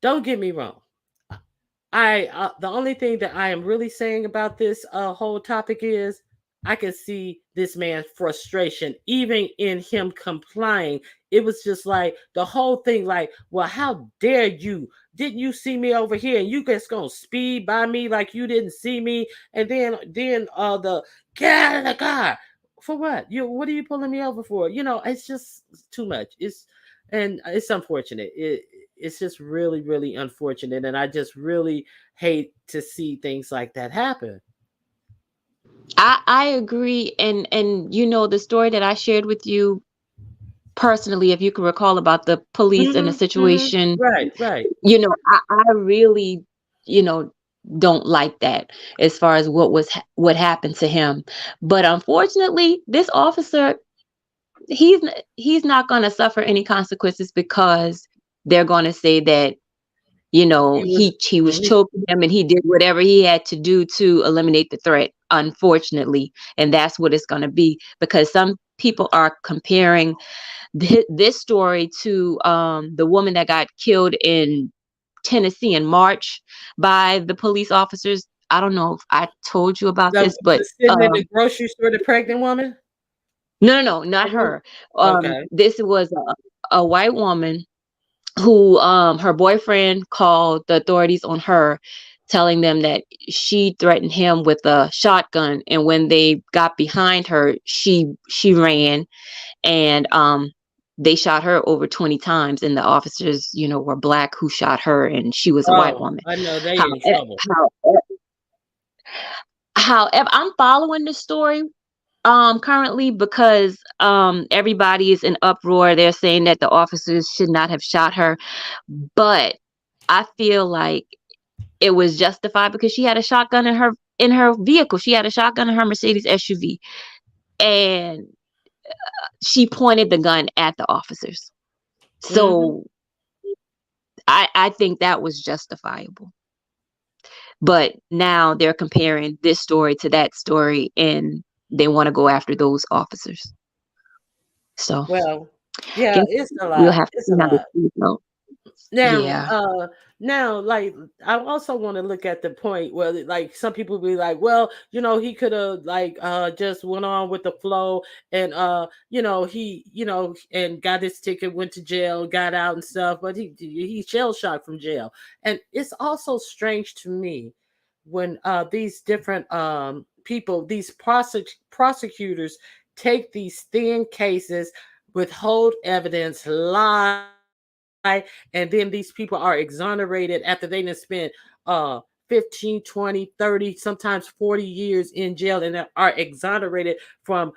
don't get me wrong. The only thing that I am really saying about this whole topic is I can see this man's frustration, even in him complying. It was just like the whole thing, like, well, how dare you? Didn't you see me over here? And you just gonna speed by me like you didn't see me? And then the get out of the car for what? What are you pulling me over for? It's just too much. It's unfortunate. It's just really, really unfortunate, and I just really hate to see things like that happen. I agree, and the story that I shared with you personally, if you can recall, about the police and the situation, right. I really, don't like that as far as what happened to him. But unfortunately, this officer, he's not going to suffer any consequences because they're going to say that he was choking him and he did whatever he had to do to eliminate the threat, unfortunately. And that's what it's going to be, because some people are comparing this story to the woman that got killed in Tennessee in March by the police officers. I don't know if I told you about this, but sitting in the grocery store, the pregnant woman? No, not her. Okay. This was a white woman who her boyfriend called the authorities on her, telling them that she threatened him with a shotgun, and when they got behind her, she ran, and they shot her over 20 times, and the officers were black who shot her, and she was a white woman. I know they in trouble. However, I'm following the story currently because everybody is in uproar. They're saying that the officers should not have shot her, but I feel like it was justified because she had a shotgun in her vehicle. She had a shotgun in her Mercedes SUV, and she pointed the gun at the officers. So I think that was justifiable. But now they're comparing this story to that story, and they want to go after those officers. So, well, Yeah, Guess it's a we'll lot. have to It's see a how this lot. plays out. Now, Yeah. like I also want to look at the point where like some people be like, well, he could have like just went on with the flow and and got his ticket, went to jail, got out and stuff, but he's shell shocked from jail. And it's also strange to me when these different people, these prosecutors take these thin cases, withhold evidence, lie, and then these people are exonerated after they done spent uh 15, 20, 30, sometimes 40 years in jail, and are exonerated from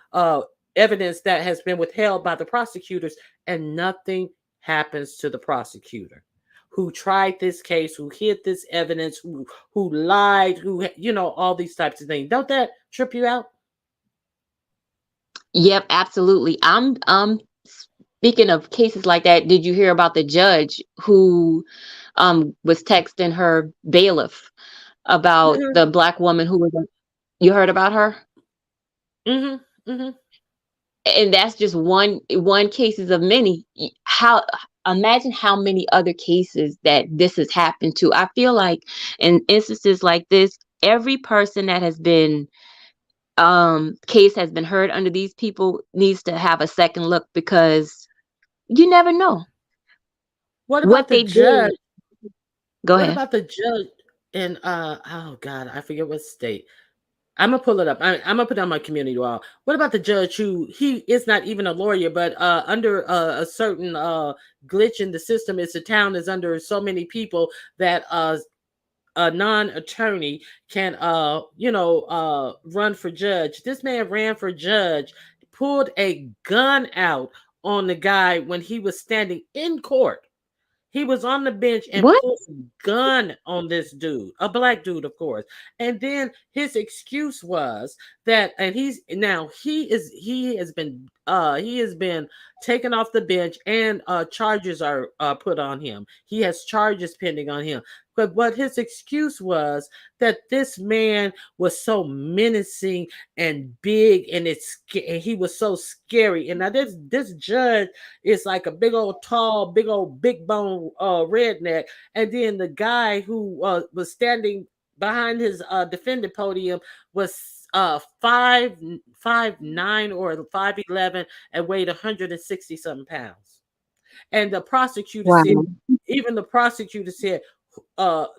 evidence that has been withheld by the prosecutors, and nothing happens to the prosecutor who tried this case, who hid this evidence, who lied, who all these types of things. Don't that trip you out? Yep, absolutely. I'm speaking of cases like that. Did you hear about the judge who was texting her bailiff about Mm-hmm. the black woman who was you heard about her? Mm-hmm. Mm-hmm. And that's just one cases of many. How imagine how many other cases that this has happened to. I feel like in instances like this, every person that has been case has been heard under these people needs to have a second look, because you never know What what about the they judge? did. Go What ahead. about the judge in oh god, I forget what state. I'm gonna pull it up. I'm gonna put it on my community wall. What about the judge who he is not even a lawyer, but under a certain glitch in the system, is the town is under so many people that a non-attorney can run for judge. This man ran for judge, pulled a gun out on the guy when he was standing in court. He was on the bench and What? pulled a gun on this dude, a black dude, of course. And then his excuse was that, and he has been taken off the bench, and charges are put on him. He has charges pending on him. But what his excuse was that this man was so menacing and big, and and he was so scary. And now this judge is like a big old tall, big old big bone redneck. And then the guy who was standing behind his defendant podium was 5'9" or 5'11" and weighed 160 something pounds. And the prosecutor said, Wow. even the prosecutor said,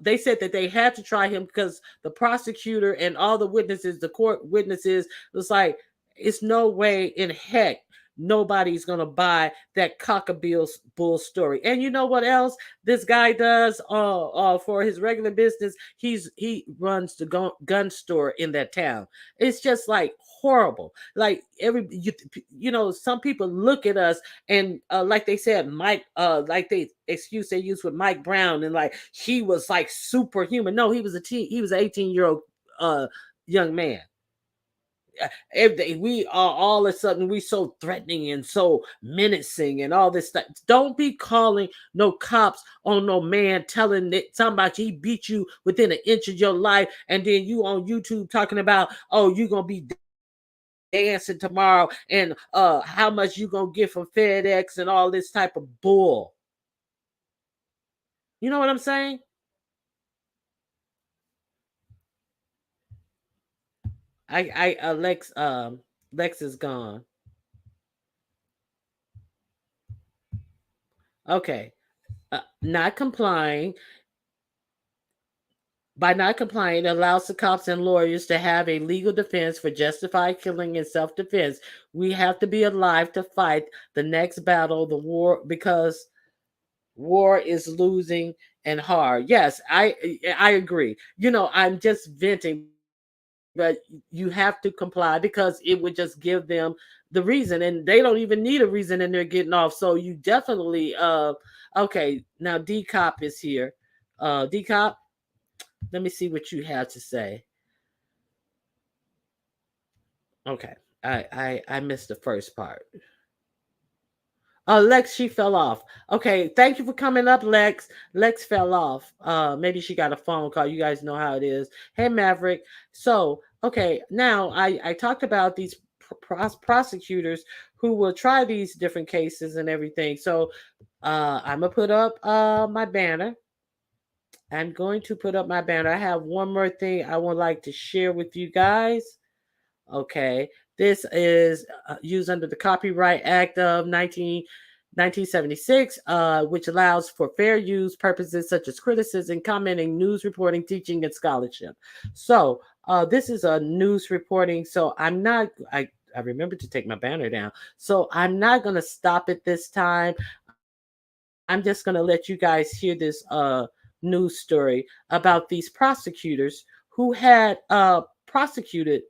they said that they had to try him because the prosecutor and all the witnesses, the court witnesses, was like, it's no way in heck nobody's gonna buy that cockabill bull story. And you know what else this guy does for his regular business? He runs the gun store in that town. It's just like horrible. Like some people look at us and like they said, Mike, like they excuse they use with Mike Brown, and like he was like superhuman. No, he was an 18-year-old young man. Everything we are all of a sudden we so threatening and so menacing and all this stuff. Don't be calling no cops on no man telling that somebody he beat you within an inch of your life, and then you on YouTube talking about, oh, you gonna be dancing tomorrow, and how much you gonna get from FedEx and all this type of bull. You know what I'm saying? Lex is gone. Okay. Not complying. By not complying, it allows the cops and lawyers to have a legal defense for justified killing and self-defense. We have to be alive to fight the next battle, the war, because war is losing and hard. Yes, I agree. I'm just venting, but you have to comply because it would just give them the reason, and they don't even need a reason, and they're getting off. So you definitely okay. Now D Cop is here. D Cop, let me see what you have to say. Okay. I missed the first part. Lex, she fell off. Okay, thank you for coming up, Lex. Lex fell off. Maybe she got a phone call. You guys know how it is. Hey, Maverick. So, okay, now I talked about these prosecutors who will try these different cases and everything. So I'm gonna put up my banner. I'm going to put up my banner. I have one more thing I would like to share with you guys. Okay, this is used under the Copyright Act of 1976, which allows for fair use purposes such as criticism, commenting, news reporting, teaching, and scholarship. So this is a news reporting. So I remember to take my banner down. So I'm not going to stop it this time. I'm just going to let you guys hear this news story about these prosecutors who had prosecuted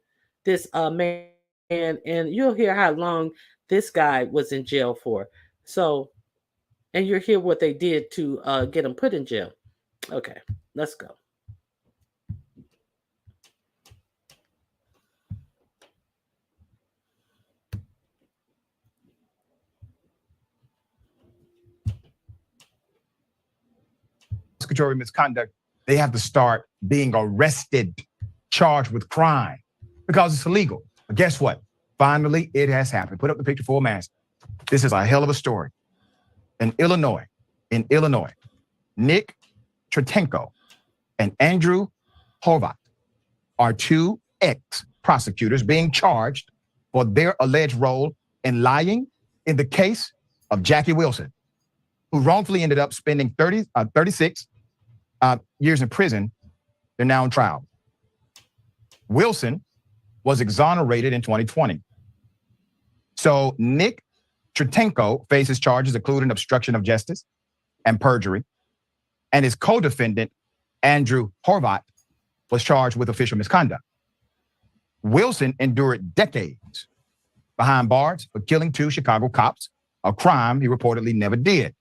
this man, and you'll hear how long this guy was in jail for. So, and you'll hear what they did to get him put in jail. Okay, let's go. Prosecutorial misconduct, they have to start being arrested, charged with crime because it's illegal. But guess what? Finally, it has happened. Put up the picture for a mask. This is a hell of a story. In Illinois, Nick Tretenko and Andrew Horvath are two ex-prosecutors being charged for their alleged role in lying in the case of Jackie Wilson, who wrongfully ended up spending 36 years in prison. They're now on trial. Wilson was exonerated in 2020. So Nick Tretenko faces charges including obstruction of justice and perjury. And his co-defendant, Andrew Horvath, was charged with official misconduct. Wilson endured decades behind bars for killing 2 Chicago cops, a crime he reportedly never did.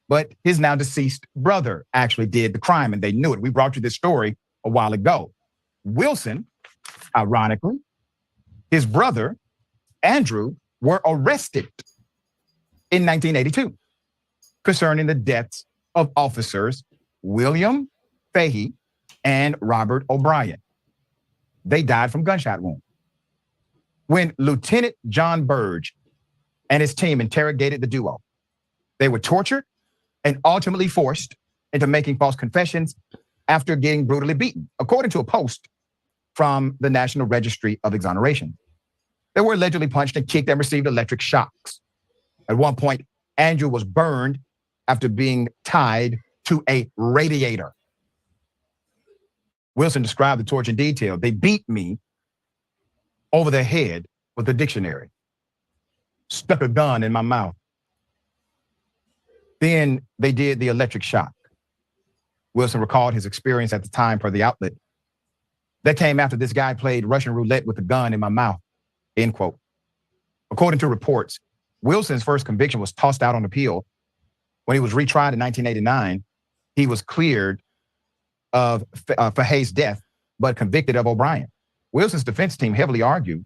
But his now deceased brother actually did the crime, and they knew it. We brought you this story a while ago. Wilson, ironically, his brother, Andrew, were arrested in 1982 concerning the deaths of officers William Fahey and Robert O'Brien. They died from gunshot wounds. When Lieutenant John Burge and his team interrogated the duo, they were tortured and ultimately forced into making false confessions after getting brutally beaten, according to a post from the National Registry of Exoneration. They were allegedly punched and kicked and received electric shocks. At one point, Andrew was burned after being tied to a radiator. Wilson described the torture in detail. They beat me over the head with a dictionary, stuck a gun in my mouth. Then they did the electric shock. Wilson recalled his experience at the time per the outlet. That came after this guy played Russian roulette with a gun in my mouth, end quote. According to reports, Wilson's first conviction was tossed out on appeal. When he was retried in 1989, he was cleared of Fahey's death, but convicted of O'Brien. Wilson's defense team heavily argued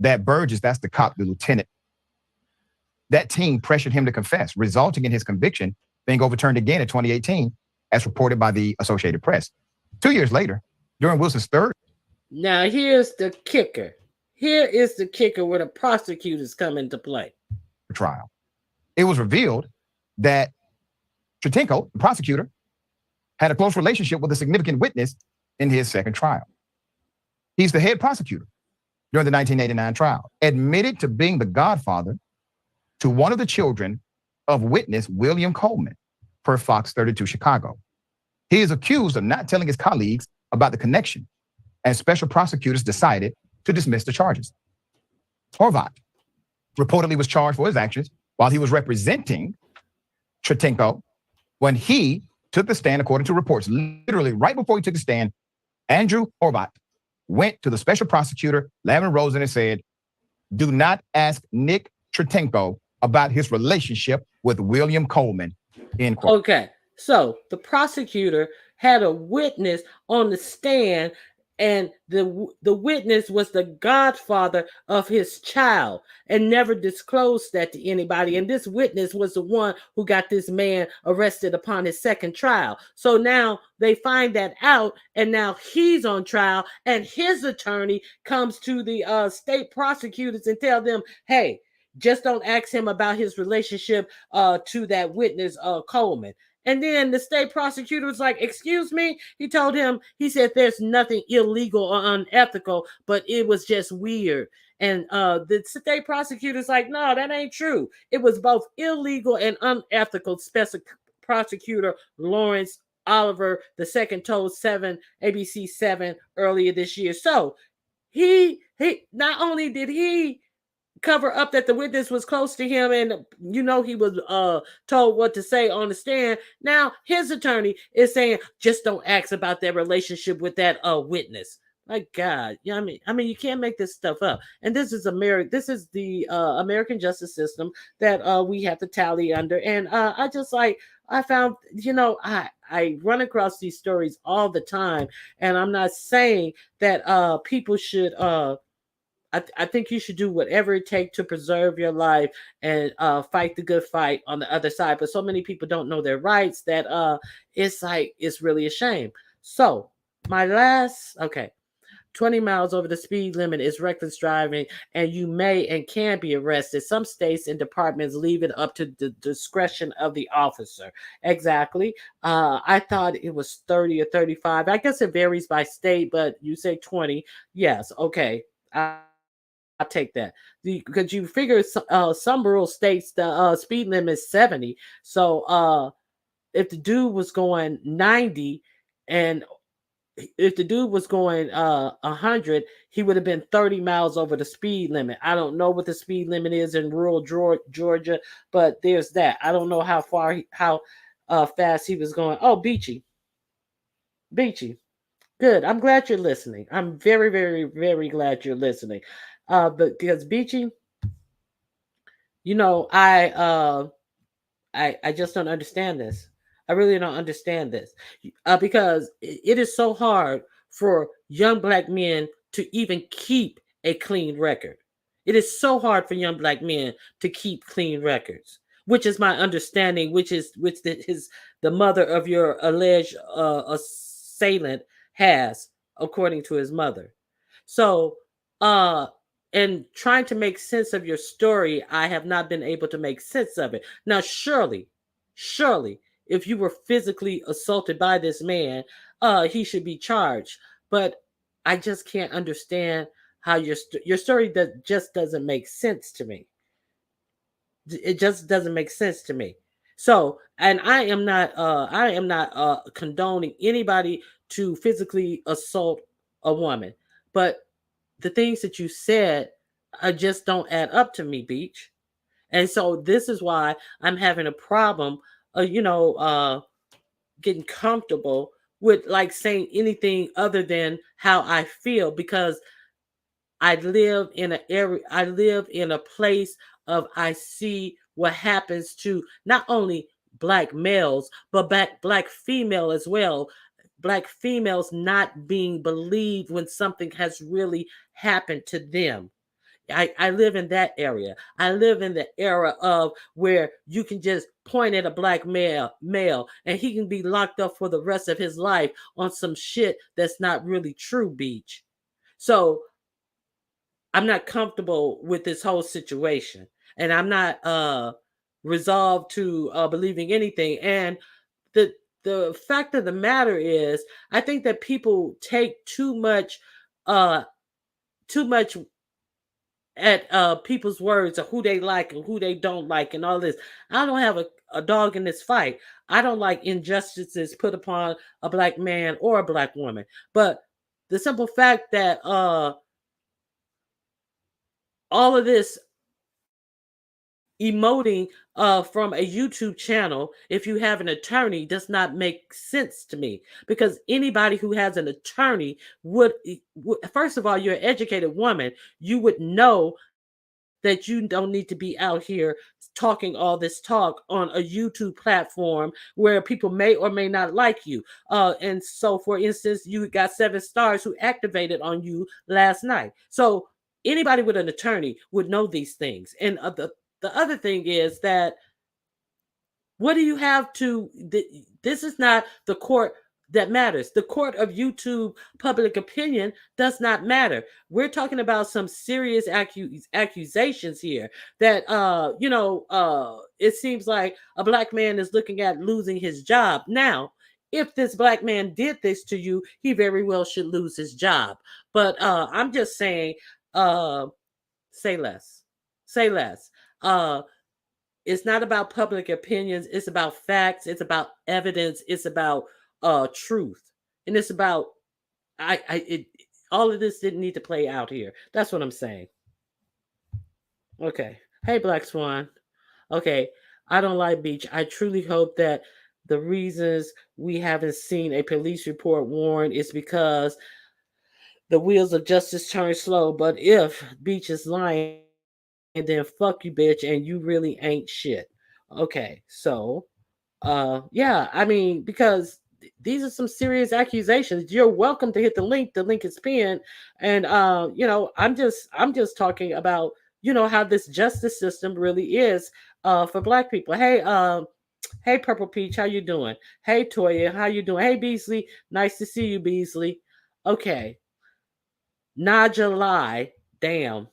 that Burgess, that's the cop, the lieutenant, that team pressured him to confess, resulting in his conviction being overturned again in 2018, as reported by the Associated Press. 2 years later, during Wilson's third. Now here's the kicker. Here is the kicker where the prosecutors come into play. Trial. It was revealed that Tretenko, the prosecutor, had a close relationship with a significant witness in his second trial. He's the head prosecutor during the 1989 trial, admitted to being the godfather to one of the children of witness William Coleman, per Fox 32 Chicago. He is accused of not telling his colleagues about the connection, and special prosecutors decided to dismiss the charges. Horvath reportedly was charged for his actions while he was representing Tretenko when he took the stand, according to reports. Literally right before he took the stand, Andrew Horvath went to the special prosecutor, Lavin Rosen, and said, "Do not ask Nick Tretenko about his relationship with William Coleman," end quote. Okay, so the prosecutor had a witness on the stand and the witness was the godfather of his child and never disclosed that to anybody. And this witness was the one who got this man arrested upon his second trial. So now they find that out, and now he's on trial, and his attorney comes to the state prosecutors and tell them, hey, just don't ask him about his relationship to that witness, Coleman. And then the state prosecutor was like, excuse me? He told him, he said, there's nothing illegal or unethical, but it was just weird. And the state prosecutor's like, no, that ain't true. It was both illegal and unethical. Special prosecutor Lawrence Oliver II told ABC 7 earlier this year. So he not only did he cover up that the witness was close to him and he was told what to say on the stand, now his attorney is saying just don't ask about their relationship with that witness. My God, yeah, I mean you can't make this stuff up. And this is the American justice system that we have to tally under. And I found, I run across these stories all the time, and I'm not saying that people should I think you should do whatever it takes to preserve your life and fight the good fight on the other side. But so many people don't know their rights that it's really a shame. So my last, 20 miles over the speed limit is reckless driving, and you may and can be arrested. Some states and departments leave it up to the discretion of the officer. Exactly. I thought it was 30 or 35. I guess it varies by state, but you say 20. Yes. Okay. I'll take that. Because you figure some rural states, the speed limit is 70. So if the dude was going 90 and if the dude was going 100, he would have been 30 miles over the speed limit. I don't know what the speed limit is in rural Georgia, but there's that. I don't know how fast he was going. Oh, Beachy. Good. I'm glad you're listening. I'm very, very, very glad you're listening. But because Beachy, I just don't understand this. I really don't understand this because it is so hard for young black men to even keep a clean record. It is so hard for young black men to keep clean records, which is my understanding, which is the mother of your alleged assailant has, according to his mother. So, and trying to make sense of your story, I have not been able to make sense of it. Now, surely, if you were physically assaulted by this man, he should be charged. But I just can't understand how your story just doesn't make sense to me. It just doesn't make sense to me. So, and I am not condoning anybody to physically assault a woman, but the things that you said just don't add up to me, Beach. And so this is why I'm having a problem, getting comfortable with like saying anything other than how I feel, because I live in a place of I see what happens to not only black males, but black female as well. Black females not being believed when something has really happened to them. I live in that area. I live in the era of where you can just point at a black male and he can be locked up for the rest of his life on some shit that's not really true, Beach. So I'm not comfortable with this whole situation, and I'm not resolved to believing anything. And the fact of the matter is, I think that people take too much at people's words of who they like and who they don't like and all this. I don't have a dog in this fight. I don't like injustices put upon a black man or a black woman. But the simple fact that all of this emoting from a YouTube channel, if you have an attorney, does not make sense to me, because anybody who has an attorney would first of all, you're an educated woman, you would know that you don't need to be out here talking all this talk on a YouTube platform where people may or may not like you. And so, for instance, you got 7 stars who activated on you last night. So anybody with an attorney would know these things. And the other thing is that what do you have to? This is not the court that matters. The court of YouTube public opinion does not matter. We're talking about some serious accusations here that it seems like a black man is looking at losing his job. Now, if this black man did this to you, he very well should lose his job. But I'm just saying, say less. Say less. It's not about public opinions. It's about facts. It's about evidence. It's about truth, and it's about all of this didn't need to play out here. That's what I'm saying. Okay. Hey, Black Swan. Okay. I don't like Beach. I truly hope that the reasons we haven't seen a police report, Warren, is because the wheels of justice turn slow. But if Beach is lying, then fuck you, bitch, and you really ain't shit. Okay, so yeah, I mean, because these are some serious accusations. You're welcome to hit the link. The link is pinned. And I'm just talking about, how this justice system really is for black people. Hey, Purple Peach, how you doing? Hey, Toya, how you doing? Hey, Beasley, nice to see you, Beasley. Okay. Naja lie. Damn.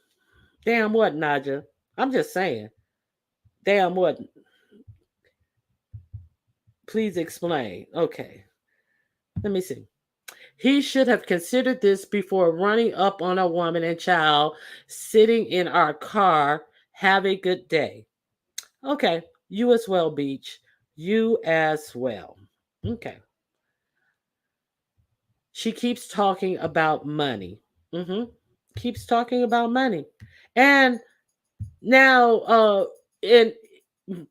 Damn what, Naja? I'm just saying. Damn what? Please explain. Okay. Let me see. He should have considered this before running up on a woman and child sitting in our car. Have a good day. Okay. You as well, Beach. You as well. Okay. She keeps talking about money. Keeps talking about money. And now, and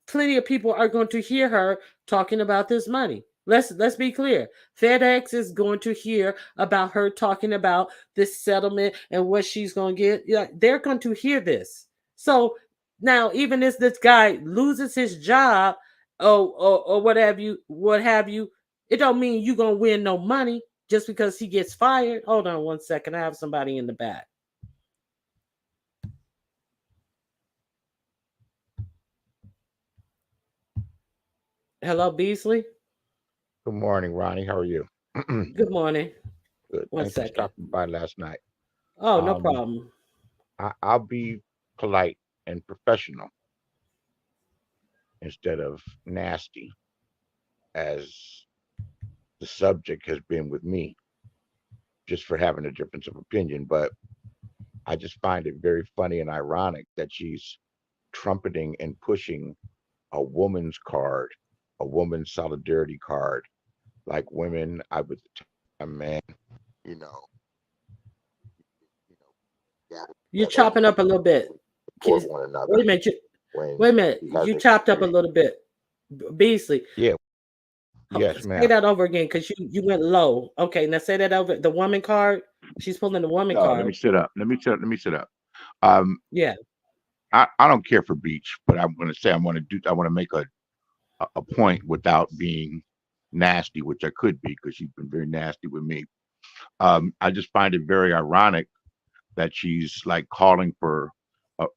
plenty of people are going to hear her talking about this money. Let's be clear. FedEx is going to hear about her talking about this settlement and what she's going to get. Yeah, they're going to hear this. So now, even if this guy loses his job, or what have you, it don't mean you're gonna win no money just because he gets fired. Hold on one second. I have somebody in the back. Hello, Beasley. Good morning, Ronnie. How are you? Good morning. Good. One Thanks for second. stopping by last night. Oh, no problem. I'll be polite and professional instead of nasty, as the subject has been with me, just for having a difference of opinion. But I just find it very funny and ironic that she's trumpeting and pushing a woman's card, a woman's solidarity card, like women. I would tell a man, you know, You're chopping up a little bit. support one another. Wait a minute. When Wait a minute. he has You chopped up a experience. little bit. Beasley. Yeah. Yes, Say ma'am. that over again because you went low. Okay, now say that over. The woman card. She's pulling the woman No, card. let me sit up. Let me sit up. Yeah. I don't care for Beach, but I'm going to say I want to make a point without being nasty, which I could be because she's been very nasty with me. I just find it very ironic that she's like calling for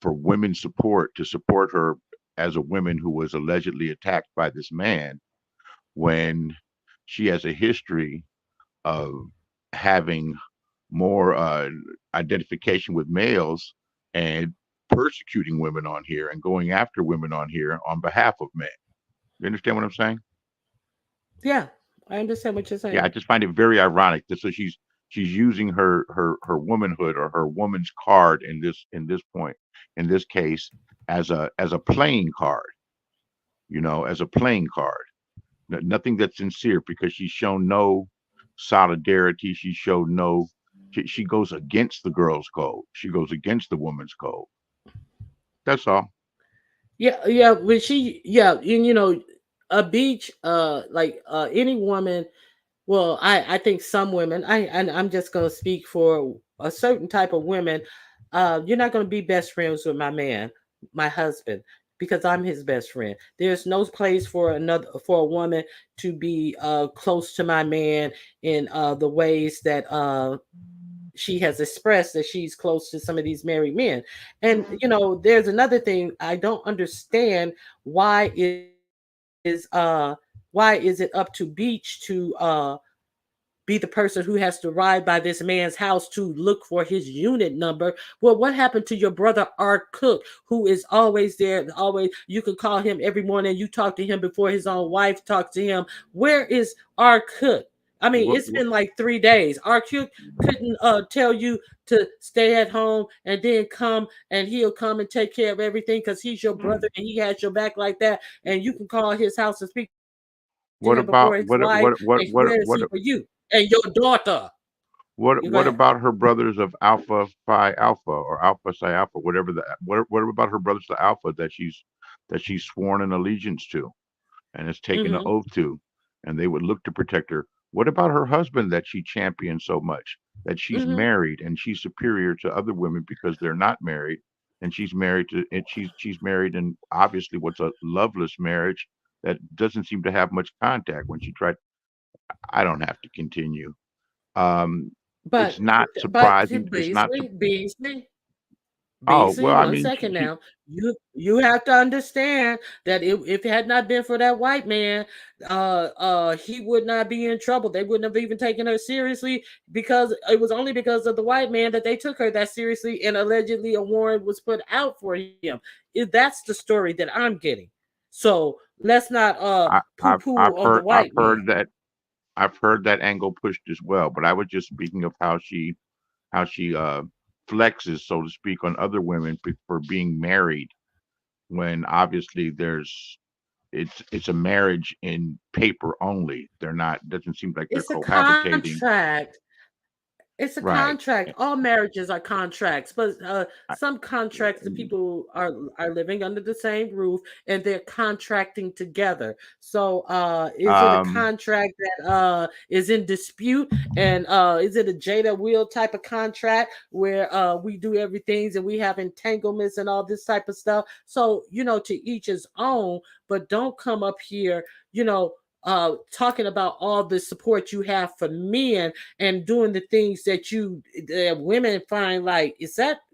women's support to support her as a woman who was allegedly attacked by this man, when she has a history of having more identification with males and persecuting women on here and going after women on here on behalf of men. You understand what I'm saying? Yeah, I understand what you're saying. Yeah, I just find it very ironic that so she's using her womanhood or her woman's card in this case as a playing card, as a playing card. Nothing that's sincere, because she's shown no solidarity. She goes against the girl's code. She goes against the woman's code. That's all. Yeah, but and a Beach, like any woman. Well, I think some women. I'm just gonna speak for a certain type of women. You're not going to be best friends with my man, my husband, because I'm his best friend. There's no place for a woman to be close to my man in the ways that she has expressed that she's close to some of these married men. And there's another thing I don't understand. Why why is it up to Beach to be the person who has to ride by this man's house to look for his unit number? Well, what happened to your brother Art Cook, who is always there? Always, you can call him every morning. You talk to him before his own wife talks to him. Where is Art Cook? I mean, What, it's been like 3 days. Art Cook couldn't tell you to stay at home and then come, and he'll come and take care of everything because he's your brother and he has your back like that. And you can call his house and speak to him before his wife. what And about where is he for you and your daughter? You go ahead. what about her brothers of Alpha Phi Alpha or Alpha Psi Alpha, whatever the what about her brothers of Alpha that she's sworn an allegiance to and has taken an Mm-hmm. oath to, and they would look to protect her? What about her husband that she champions so much? That she's Mm-hmm. married and she's superior to other women because they're not married, and she's married in obviously what's a loveless marriage that doesn't seem to have much contact when she tried. I don't have to continue. Um, it's But not but surprising. It's not. Oh Beasley, well, I one mean, second now. You have to understand that if it had not been for that white man, he would not be in trouble. They wouldn't have even taken her seriously because it was only because of the white man that they took her that seriously, and allegedly a warrant was put out for him. That's the story that I'm getting. So let's not poo poo on the I've white man. heard that I've heard that angle pushed as well. But I was just speaking of how she flexes, so to speak, on other women for being married when obviously it's a marriage in paper only. They're not. Doesn't seem like they're It's a cohabitating. contract. It's a Right. contract. All marriages are contracts, but I- some contracts the people are living under the same roof and they're contracting together. So is it a Um, contract that is in dispute? And is it a Jada Will type of contract where we do everything and we have entanglements and all this type of stuff? So, to each his own, but don't come up here, you know, talking about all the support you have for men and doing the things that women find like,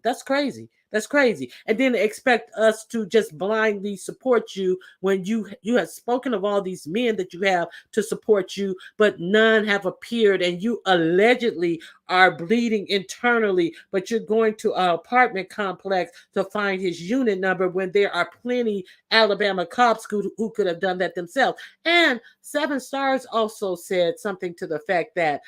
that's crazy. That's crazy. And then expect us to just blindly support you when you have spoken of all these men that you have to support you, but none have appeared, and you allegedly are bleeding internally, but you're going to an apartment complex to find his unit number when there are plenty Alabama cops who could have done that themselves. And Seven Stars also said something to the fact that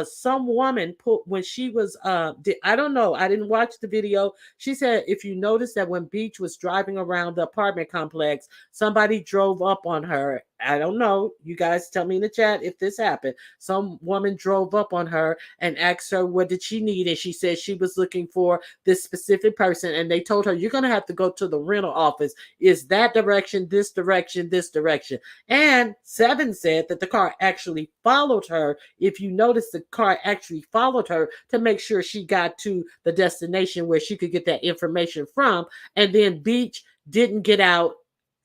some woman put when she was I don't know, I didn't watch the video. She said if you notice that when Beach was driving around the apartment complex, somebody drove up on her. I don't know, you guys tell me in the chat if this happened. Some woman drove up on her and asked her what did she need, and she said she was looking for this specific person, and they told her you're going to have to go to the rental office. Is that direction, this direction, this direction? And Seven said that the car actually followed her. If you notice, the car actually followed her to make sure she got to the destination where she could get that information from. And then Beach didn't get out,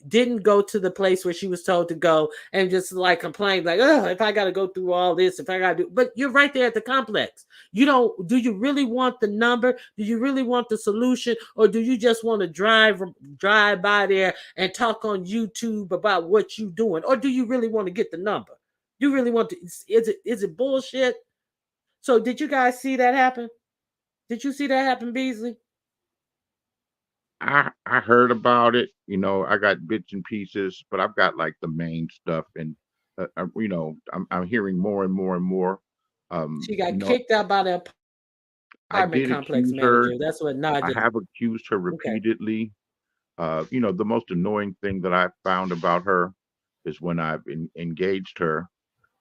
didn't go to the place where she was told to go, and just like complained, like, oh, if I got to go through all this, if I got to do, but you're right there at the complex. Do you really want the number? Do you really want the solution? Or do you just want to drive by there and talk on YouTube about what you doing? Or do you really want to get the number? You really want to, is it bullshit? So did you guys see that happen? Did you see that happen, Beasley? I heard about it. I got bits and pieces, but I've got like the main stuff, and I'm hearing more and more and more. She got kicked out by the I apartment did complex accuse her. manager. That's what I Naja. have accused her Okay. repeatedly. The most annoying thing that I found about her is when I've engaged her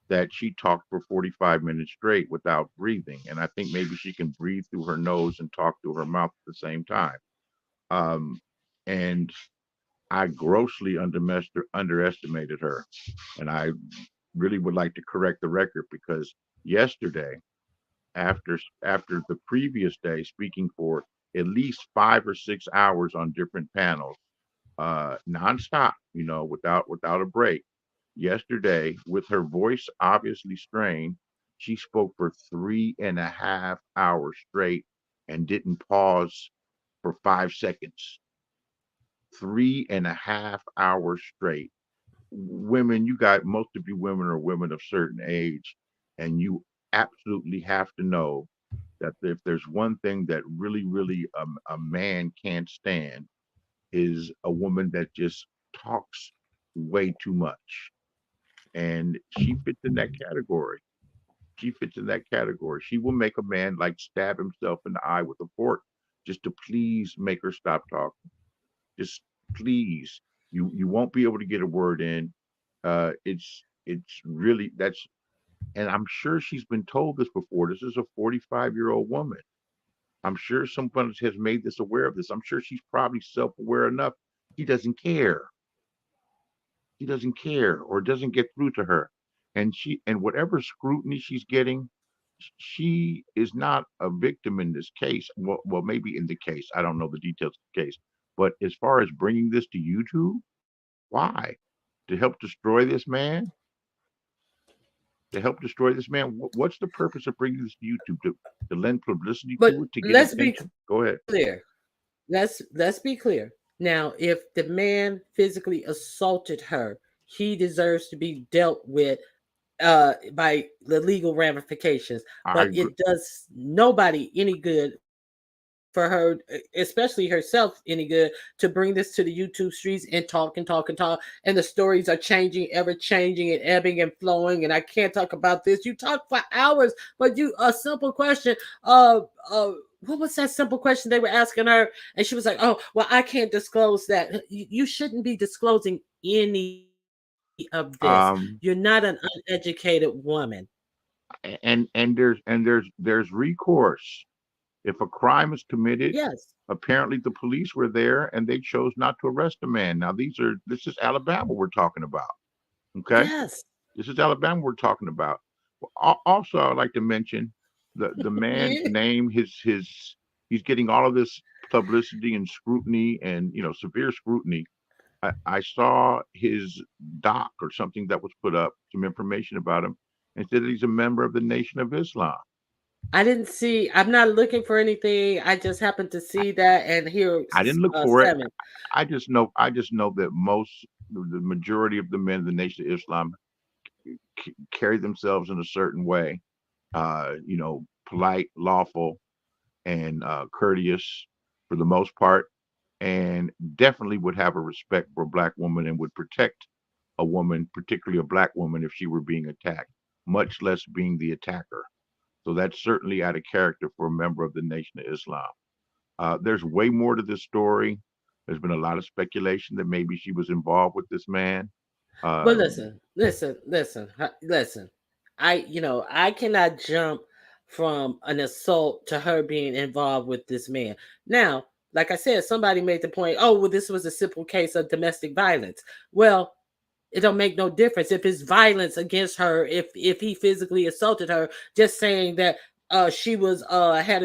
that she talked for 45 minutes straight without breathing. And I think maybe she can breathe through her nose and talk through her mouth at the same time. Um, and I grossly underestimated her. And I really would like to correct the record because yesterday, after the previous day, speaking for at least 5 or 6 hours on different panels, nonstop, without a break. Yesterday, with her voice obviously strained, she spoke for 3.5 hours straight and didn't pause for 5 seconds. 3.5 hours straight. Women, most of you women are women of certain age, and you absolutely have to know that if there's one thing that really, really a man can't stand is a woman that just talks way too much. And she fits in that category. She fits in that category. She will make a man like stab himself in the eye with a fork just to please make her stop talking. Just please. You won't be able to get a word in. It's really that's and I'm sure she's been told this before. This is a 45-year-old woman. I'm sure someone has made this aware of this. I'm sure she's probably self-aware enough. He doesn't care. He doesn't care or doesn't get through to her. And whatever scrutiny she's getting, she is not a victim in this case. Well, maybe in the case. I don't know the details of the case. But as far as bringing this to YouTube, why? To help destroy this man? To help destroy this man? What's the purpose of bringing this to YouTube? To lend publicity But to it, to get let's be attention? Go ahead. clear. Let's be clear. Now, if the man physically assaulted her, he deserves to be dealt with by the legal ramifications. I But agree. it does nobody any good for her, especially herself, any good to bring this to the YouTube streets and talk and talk and talk. And the stories are changing, ever changing and ebbing and flowing. And I can't talk about this. You talk for hours, but a simple question. What was that simple question they were asking her? And she was like, "Oh, well, I can't disclose that." You shouldn't be disclosing any of this. Um, You're not an uneducated woman. and there's recourse. If a crime is committed, Yes, apparently the police were there and they chose not to arrest the man. Now this is Alabama we're talking about. Okay? yes. This is Alabama we're talking about. Also, I'd like to mention the man's name, his he's getting all of this publicity and scrutiny and severe scrutiny. I saw his doc or something that was put up, some information about him, and said that he's a member of the Nation of Islam. I didn't see. I'm not looking for anything. I just happened to see that and hear I didn't look for it. seven. I just know that the majority of the men of the Nation of Islam carry themselves in a certain way, polite, lawful, and courteous for the most part, and definitely would have a respect for a black woman and would protect a woman, particularly a black woman, if she were being attacked, much less being the attacker. So that's certainly out of character for a member of the Nation of Islam. There's way more to this story. There's been a lot of speculation that maybe she was involved with this man. But Uh, listen. I cannot jump from an assault to her being involved with this man. Now, like I said, somebody made the point. Oh, well, this was a simple case of domestic violence. Well, it don't make no difference if it's violence against her. If he physically assaulted her, just saying that she was had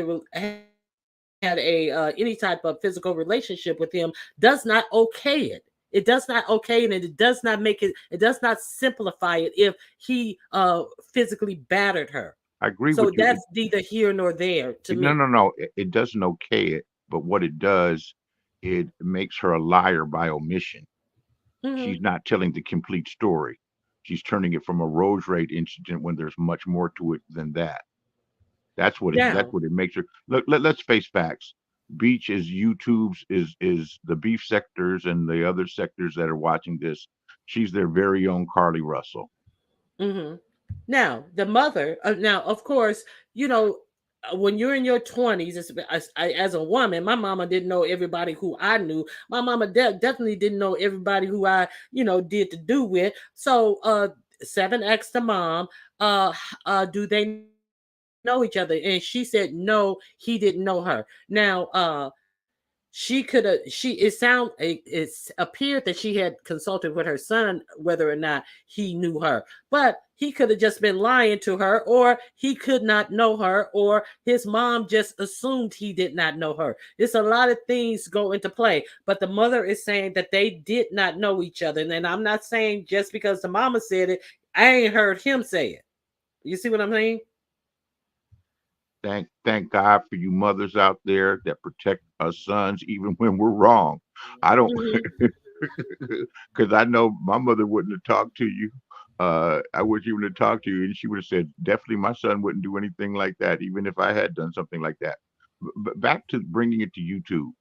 a any type of physical relationship with him does not okay it. It does not okay it, and it does not make it. It does not simplify it if he physically battered her. I agree So with you. that's neither here nor there to No, me. no, no. It doesn't okay it, but what it does, it makes her a liar by omission. Hmm. She's not telling the complete story. She's turning it from a Rose rate incident when there's much more to it than that. That's Now, what it makes her look. Let's face facts. Beach is YouTube's is the beef sectors and the other sectors that are watching this. She's their very own Carly Russell. hmm now the mother. Now, of course, when you're in your 20s, as a woman, my mama didn't know everybody who I knew. My mama definitely didn't know everybody who I, did to do with. So, Seven asked the mom, do they know each other? And she said, no, he didn't know her. Now, she could have it's appeared that she had consulted with her son whether or not he knew her, but he could have just been lying to her, or he could not know her, or his mom just assumed he did not know her. It's a lot of things go into play, but the mother is saying that they did not know each other. And I'm not saying just because the mama said it, I ain't heard him say it. You see what I'm saying? Thank God for you mothers out there that protect our sons even when we're wrong. I don't, Mhm. because I know my mother wouldn't have talked to you. I wish she would have talked to you, and she would have said, definitely my son wouldn't do anything like that, even if I had done something like that. But back to bringing it to YouTube.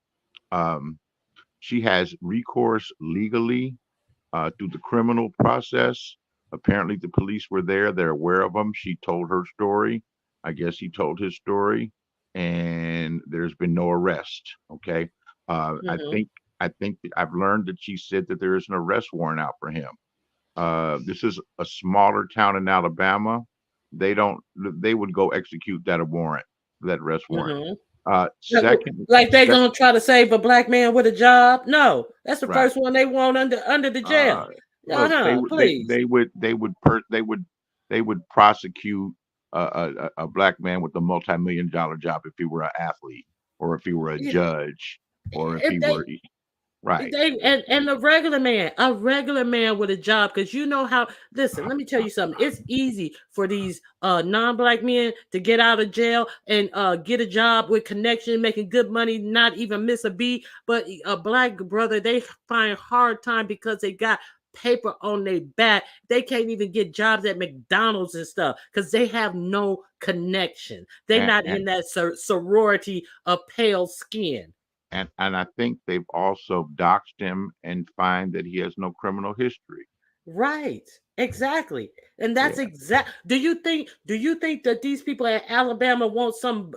Um, she has recourse legally through the criminal process. Apparently, the police were there. They're aware of him. She told her story. I guess he told his story, and there's been no arrest. Okay, uh, I Mhm. think I think I've learned that she said that there is an arrest warrant out for him. This is a smaller town in Alabama. They don't. They would go execute that warrant, that arrest warrant. Mhm. Second, Like they sec, gonna try to save a black man with a job? No, that's the right. first one they want under the Uh, jail. Look, Please. they would prosecute a black man with a multi-million-dollar job if he were an athlete, or if he were a Yeah, judge, or if he if were right. they and a regular man with a job, because you know how. Listen, let me tell you something. It's easy for these non-black men to get out of jail and get a job with connection, making good money, not even miss a beat. But a black brother, they find hard time because they got paper on their back. They can't even get jobs at McDonald's and stuff because they have no connection. They're And not and in that sorority of pale skin. and I think they've also doxed him and find that he has no criminal history. Right. Exactly. And that's Yeah. exact. Do you think that these people in Alabama want some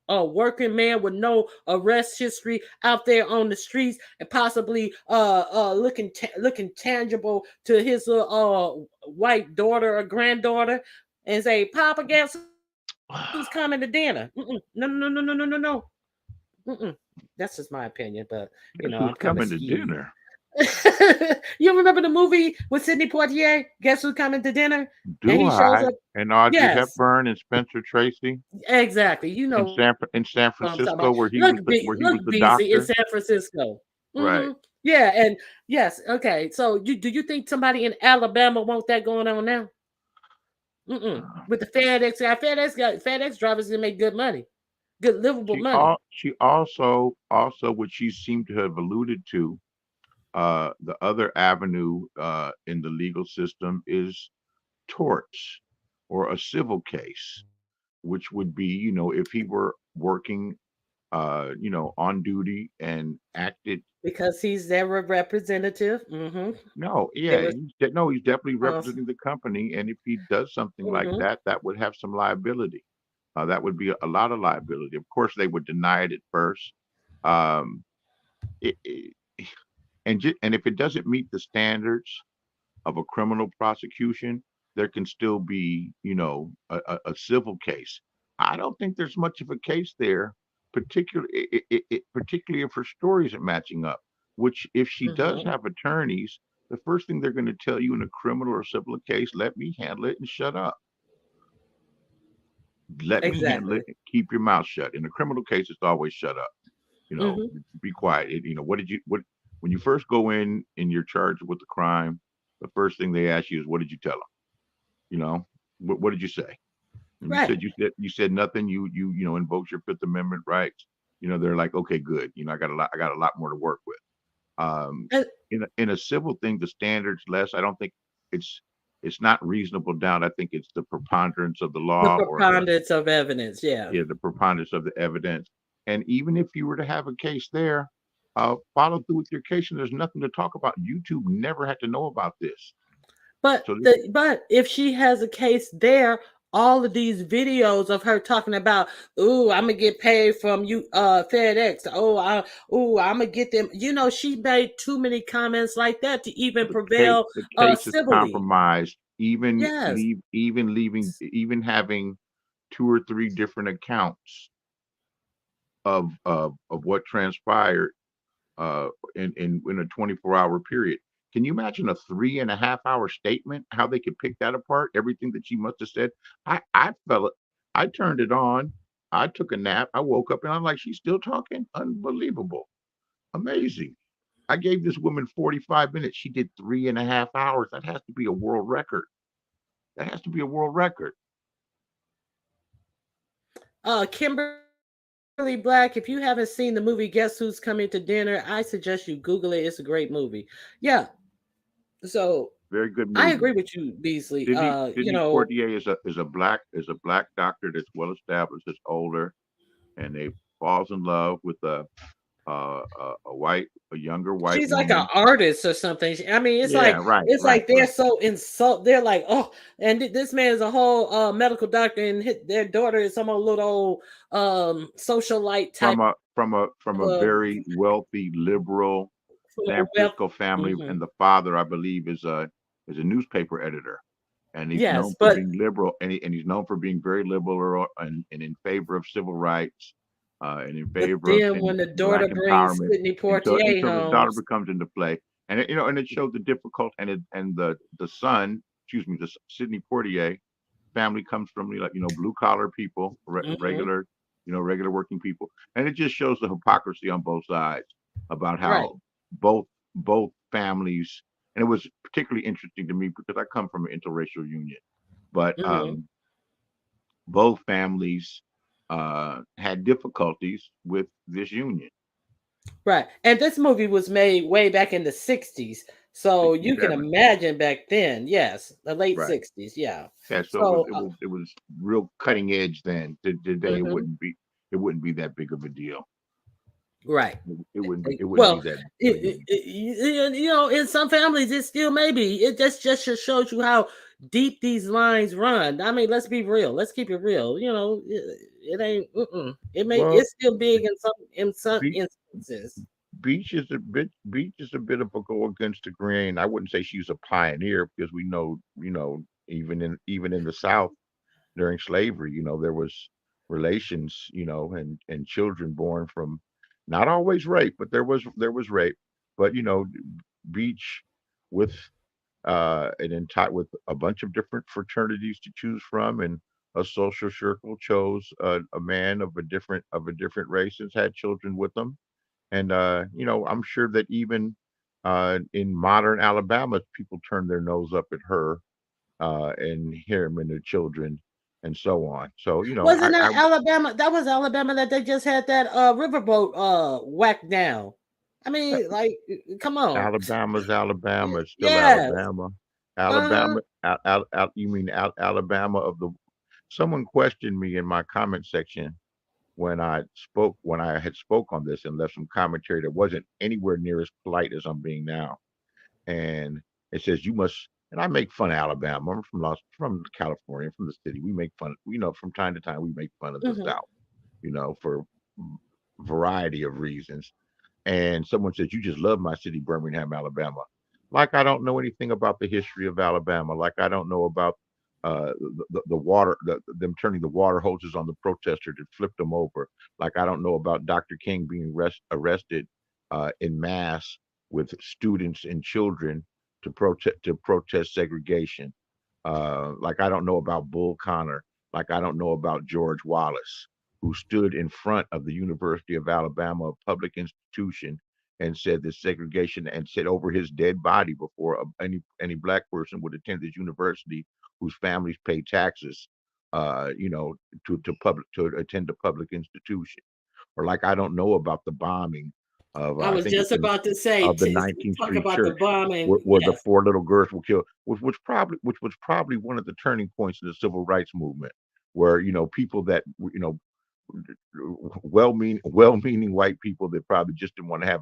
working man with no arrest history out there on the streets and possibly looking tangible to his white daughter or granddaughter and say, "Papa, guess who's coming to dinner?" Mm-mm. No, no, no, no, no, no, no. Mm-mm. That's just my opinion, but Guess I'm who's kind of coming to skeeved. dinner? You remember the movie with Sidney Poitier? Guess who's coming to dinner? And Do he shows I? up. And Audrey Yes, Hepburn and Spencer Tracy exactly. You know in San what I'm talking about. Francisco, where he was where he was Look, the BC in doctor. San Francisco. Right. Yeah, and yes, okay. So do you think somebody in Alabama want that going on now? With the FedEx drivers that make good money, good livable money. She also what she seemed to have alluded to, the other avenue in the legal system is torts or a civil case, which would be, if he were working on duty and acted. Because he's their representative. No, They yeah, were. no, he's definitely Uh, representing the company, and if he does something like mhm. that, that would have some liability. That would be a lot of liability. Of course, they would deny it at first. Um, it, it, and if it doesn't meet the standards of a criminal prosecution, there can still be, a civil case. I don't think there's much of a case there, particularly if her stories are matching up. Which, if she does Mhm. have attorneys, the first thing they're going to tell you in a criminal or civil case, let me handle it and shut up. Let me handle it Exactly. and keep your mouth shut. In a criminal case, it's always shut up. Mhm. Be quiet. What did you what when you first go and you're charged with the crime, the first thing they ask you is, what did you tell them? What did you say? And Right. you said nothing. You invoked your Fifth Amendment rights. They're like, okay, good. I got a lot more to work with. Um, And in a civil thing, the standards less. I don't think it's it's not reasonable doubt. I think it's the preponderance of the the law, or preponderance of evidence. Yeah. the preponderance of the evidence. And even if you were to have a case there, follow through with your case, and there's nothing to talk about. YouTube never had to know about this. But So but if she has a case there, all of these videos of her talking about, "Ooh, I'm gonna get paid from you, FedEx. I'm gonna get them." She made too many comments like that to even prevail the case is civilly. compromised. Yes. Even having two or three different accounts of what transpired in a 24-hour period. Can you imagine a 3.5 hour statement? How they could pick that apart? Everything that she must have said. I felt it. I turned it on. I took a nap. I woke up and I'm like, she's still talking. Unbelievable, amazing. I gave this woman 45 minutes. She did 3.5 hours. That has to be a world record. That has to be a world record. Kimberly Black, if you haven't seen the movie Guess Who's Coming to Dinner, I suggest you Google it. It's a great movie. Yeah. So Very good I movie. agree with you, Beasley. Sidney Poitier is a black doctor that's well established, that's older, and they falls in love with a younger white she's like an woman. artist or something. I mean, Yeah, right, it's right, like they're right. so insult. They're like, oh, and this man is a whole medical doctor, and their daughter is some old little socialite type From a of very wealthy liberal San wealth. Francisco family, Hmm. and the father, I believe, is a newspaper editor, and he's Yes, known for but being liberal, and he's known for being very liberal and in favor of civil rights, and in favor of then and when the black daughter brings empowerment Sidney until Poitier until the daughter home, becomes into play, and it showed the difficult and the son, excuse me, the Sidney Poitier family comes from, like, blue collar people, hmm regular, regular working people, and it just shows the hypocrisy on both sides about right? how both both families, and it was particularly interesting to me because I come from an interracial union, but Hmm. both families had difficulties with this union. Right. And this movie was made way back in the 60s. So you can 67, imagine back then, yes, the late right? 60s, yeah. Yeah, so it was So it was it was real cutting edge then. Today mhm, it wouldn't be that big of a deal. right. It wouldn't be Well, that big of a deal. in some families, it still may be. It just shows you how deep these lines run. I mean, let's be real. Let's keep it real. It ain't. Well, It's still big in some Be- instances. Beach is a bit of a go against the grain. I wouldn't say she's a pioneer because we know, even in the South during slavery, there was relations, and children born from, not always rape, but there was rape. But Beach, with with a bunch of different fraternities to choose from, and a social circle, chose a man of a different race and had children with them. And I'm sure that even in modern Alabama, people turn their nose up at her, and him and their children, and so on. So Wasn't that Alabama? That was Alabama that they just had that riverboat whacked down. I mean, like, come on. Alabama's Alabama. It's still Yes. Alabama. Uh-huh. You mean Alabama of the? Someone questioned me in my comment section when I had spoke on this and left some commentary that wasn't anywhere near as polite as I'm being now. And it says you must. And I make fun of Alabama. I'm from California, from the city. We make fun. From time to time, we make fun of the Hmm. South. For variety of reasons. And someone says, "You just love my city, Birmingham, Alabama." Like I don't know anything about the history of Alabama. Like I don't know about the water, them turning the water hoses on the protester that flipped them over. Like I don't know about Dr. King being arrested in mass with students and children to protest segregation. Like I don't know about Bull Connor. Like I don't know about George Wallace, who stood in front of the University of Alabama, a public institution, and said that segregation, and said over his dead body before any black person would attend this university, whose families pay taxes, to attend a public institution. Or like I don't know about the bombing of I I was think just it's in about to say, of the 19th talk Street about the Church, bombing. where the Yes. four little girls were killed, which was probably one of the turning points in the civil rights movement, where people that well-meaning white people that probably just didn't want to have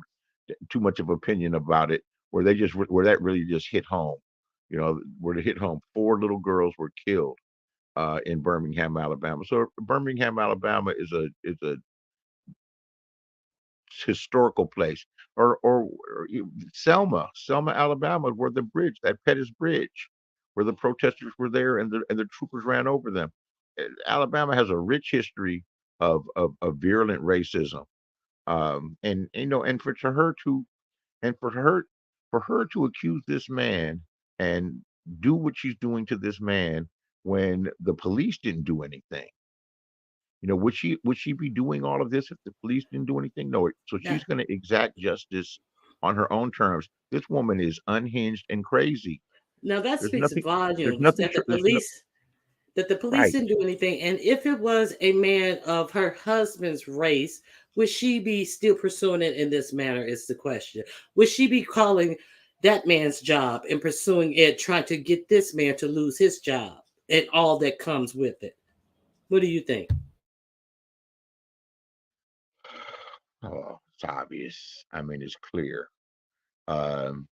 too much of opinion about it, where that really just hit home. Where it hit home, four little girls were killed in Birmingham, Alabama. So Birmingham, Alabama is a historical place. Or Selma, Alabama, where the bridge, that Pettus Bridge, where the protesters were there and the troopers ran over them. Alabama has a rich history of virulent racism. And and for her to and for her to accuse this man and do what she's doing to this man when the police didn't do anything. Would she be doing all of this if the police didn't do anything? No. So Now, she's going to exact justice on her own terms. This woman is unhinged and crazy. now that There's speaks nothing. There's volumes nothing. There's no that the police right. didn't do anything. And if it was a man of her husband's race, would she be still pursuing it in this manner? Is the question. Would she be calling that man's job and pursuing it, trying to get this man to lose his job and all that comes with it? What do you think? Oh, it's obvious. I mean, it's clear. Um,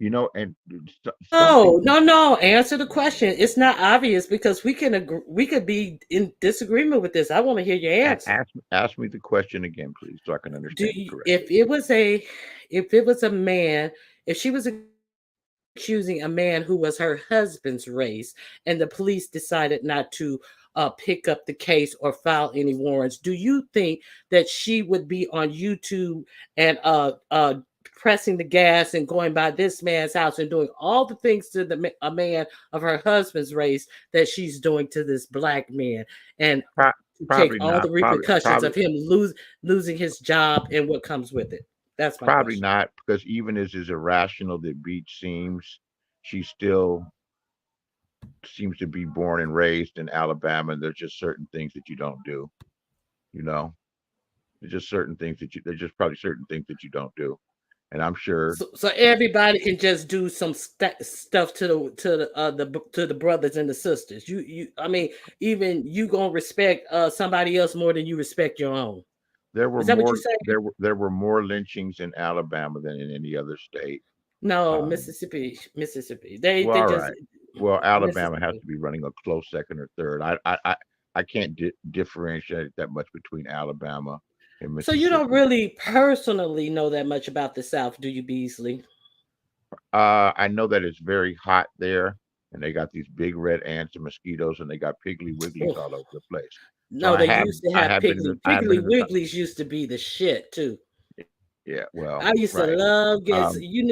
and something. No, no, no. Answer the question. It's not obvious because we can agree, we could be in disagreement with this. I want to hear your answer. Ask me the question again, please, so I can Do understand it you, correctly. if it was a man, if she was accusing a man who was her husband's race, and the police decided not to pick up the case or file any warrants, do you think that she would be on YouTube and pressing the gas and going by this man's house and doing all the things to a man of her husband's race that she's doing to this black man, and Pro- to take Probably all the not. repercussions of him losing his job and what comes with it? That's my Probably question. not, because even as irrational that Beach seems, she still seems to be born and raised in Alabama. And there's just certain things that you don't do. You know, there's just certain things that you. There's just probably certain things that you don't do. And I'm sure So everybody can just do some stuff to the brothers and the sisters. I mean, even you gonna respect somebody else more than you respect your own. there were Is that what you more. say? There were more lynchings in Alabama than in any other state. No, Um, Mississippi. They well, all just right. Well, Alabama has Mississippi. to be running a close second or third. I can't differentiate that much between Alabama and So you don't Mississippi. really personally know that much about the South, do you, Beasley? I know that it's very hot there, and they got these big red ants and mosquitoes, and they got piggly wigglies Oh, all over the place. So no, they used to I have have been in the, I have been Piggly in the south. Wigglies used to be the shit too. Yeah, well, I used to right. love guess Um, you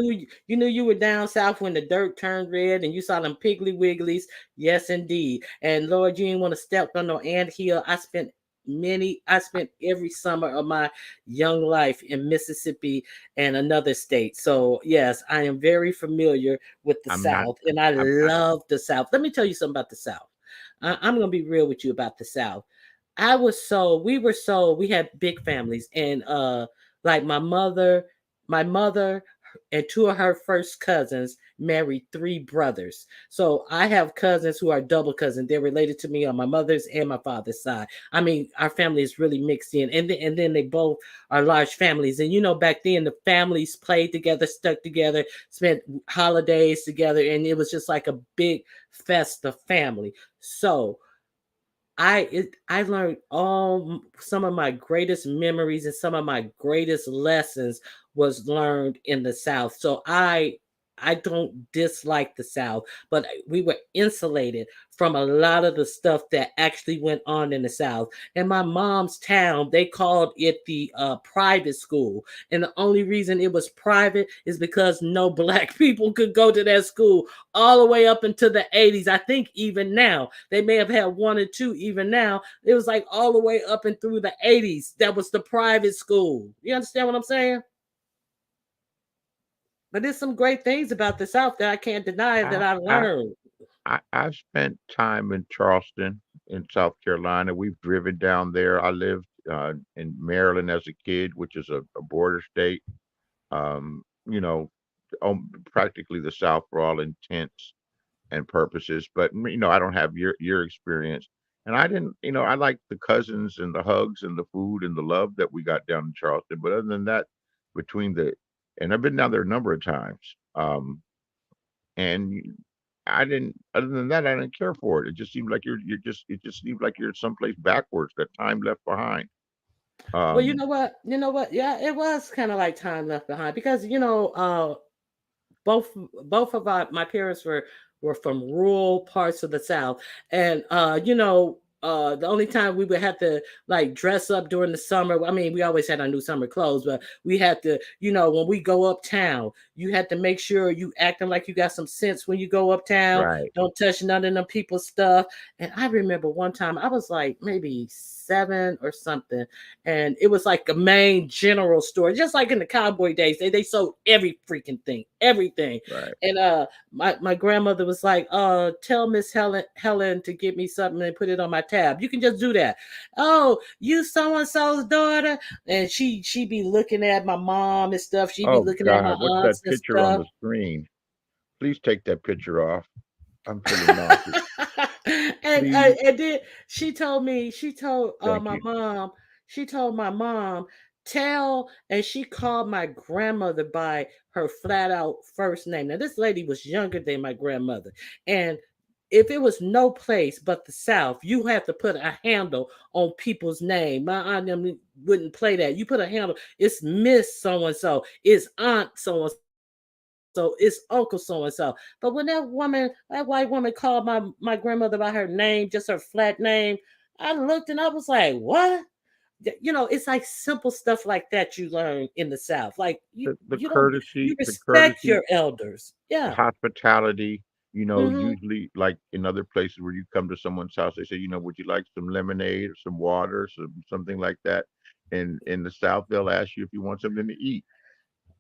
knew you were down south when the dirt turned red and you saw them piggly wigglies. Yes, indeed. And Lord, you didn't want to step on no ant hill. I spent every summer of my young life in Mississippi and another state. So yes, I am very familiar with the I'm not. South and I I, love the South. Let me tell you something about the South. I'm gonna be real with you about the South. We had big families and like my mother and two of her first cousins married three brothers. So I have cousins who are double cousins. They're related to me on my mother's and my father's side. I mean, our family is really mixed in. And then they both are large families. And back then the families played together, stuck together, spent holidays together, and it was just like a big fest of family. So I learned all some of my greatest memories and some of my greatest lessons was learned in the South. So I don't dislike the South, but we were insulated from a lot of the stuff that actually went on in the South. In my mom's town, they called it the private school, and the only reason it was private is because no black people could go to that school all the way up into the 80s. I think even now, they may have had one or two even now. It was like all the way up and through the 80s. That was the private school. You understand what I'm saying? But there's some great things about the South that I can't deny that I, I I, learned. I've spent time in Charleston, in South Carolina. We've driven down there. I lived in Maryland as a kid, which is a border state. Um, you know, Practically the South for all intents and purposes. But I don't have your experience. And I didn't, I like the cousins and the hugs and the food and the love that we got down in Charleston. But other than that, between the and I've been down there a number of times. And I didn't. Other than that, I didn't care for it. It just seemed like It just seemed like you're someplace backwards. That time left behind. Well, you Um, know what? You know what? Yeah, it was kind of like time left behind because both both of my parents were from rural parts of the South, and the only time we would have to like dress up during the summer. I mean, we always had our new summer clothes, but we had to, when we go uptown, you had to make sure you acting like you got some sense when you go uptown. Right. Don't touch none of them people's stuff. And I remember one time I was like maybe 7 or something, and it was like a main general store, just like in the cowboy days. They sold every freaking thing, everything. Right. And my grandmother was like, tell Miss Helen to get me something and put it on my tab. You can just do that. Oh, you so and so's daughter, and she be looking at my mom and stuff. She be Oh looking at my God, what's that aunts and picture on stuff. the screen? Please take that picture off. I'm feeling nauseous. and, Please. and then she told Thank my you. mom, she told my mom, and she called my grandmother by her flat out first name. Now, this lady was younger than my grandmother. And if it was no place but the South, you have to put a handle on people's name. My aunt them wouldn't play that. You put a handle. It's Miss so and so. It's Aunt so and so, it's Uncle so and so. But when that white woman called my grandmother by her name, just her flat name, I looked and I was like, what? It's like simple stuff like that you learn in the South. Like The you courtesy, the respect courtesy, your elders. the Yeah. hospitality, Hmm. usually like in other places where you come to someone's house, they say, would you like some lemonade or some water, something like that. And in the South, they'll ask you if you want something to eat.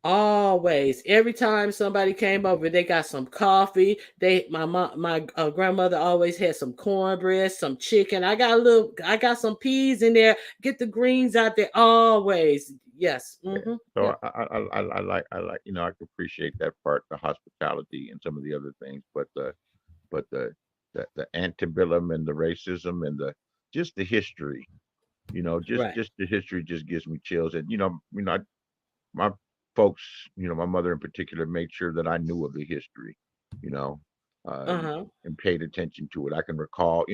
Always, every time somebody came over, they got some coffee. My grandmother always had some cornbread, some chicken. I got some peas in there. Get the greens out there. Always, yes. Yeah. Mm-hmm. So Yeah. I like, I can appreciate that part, the hospitality and some of the other things, but the antebellum and the racism and just the history, Right. just the history just gives me chills. And my folks, my mother in particular, made sure that I knew of the history, you know, uh, Uh-huh. and paid attention to it. I can recall,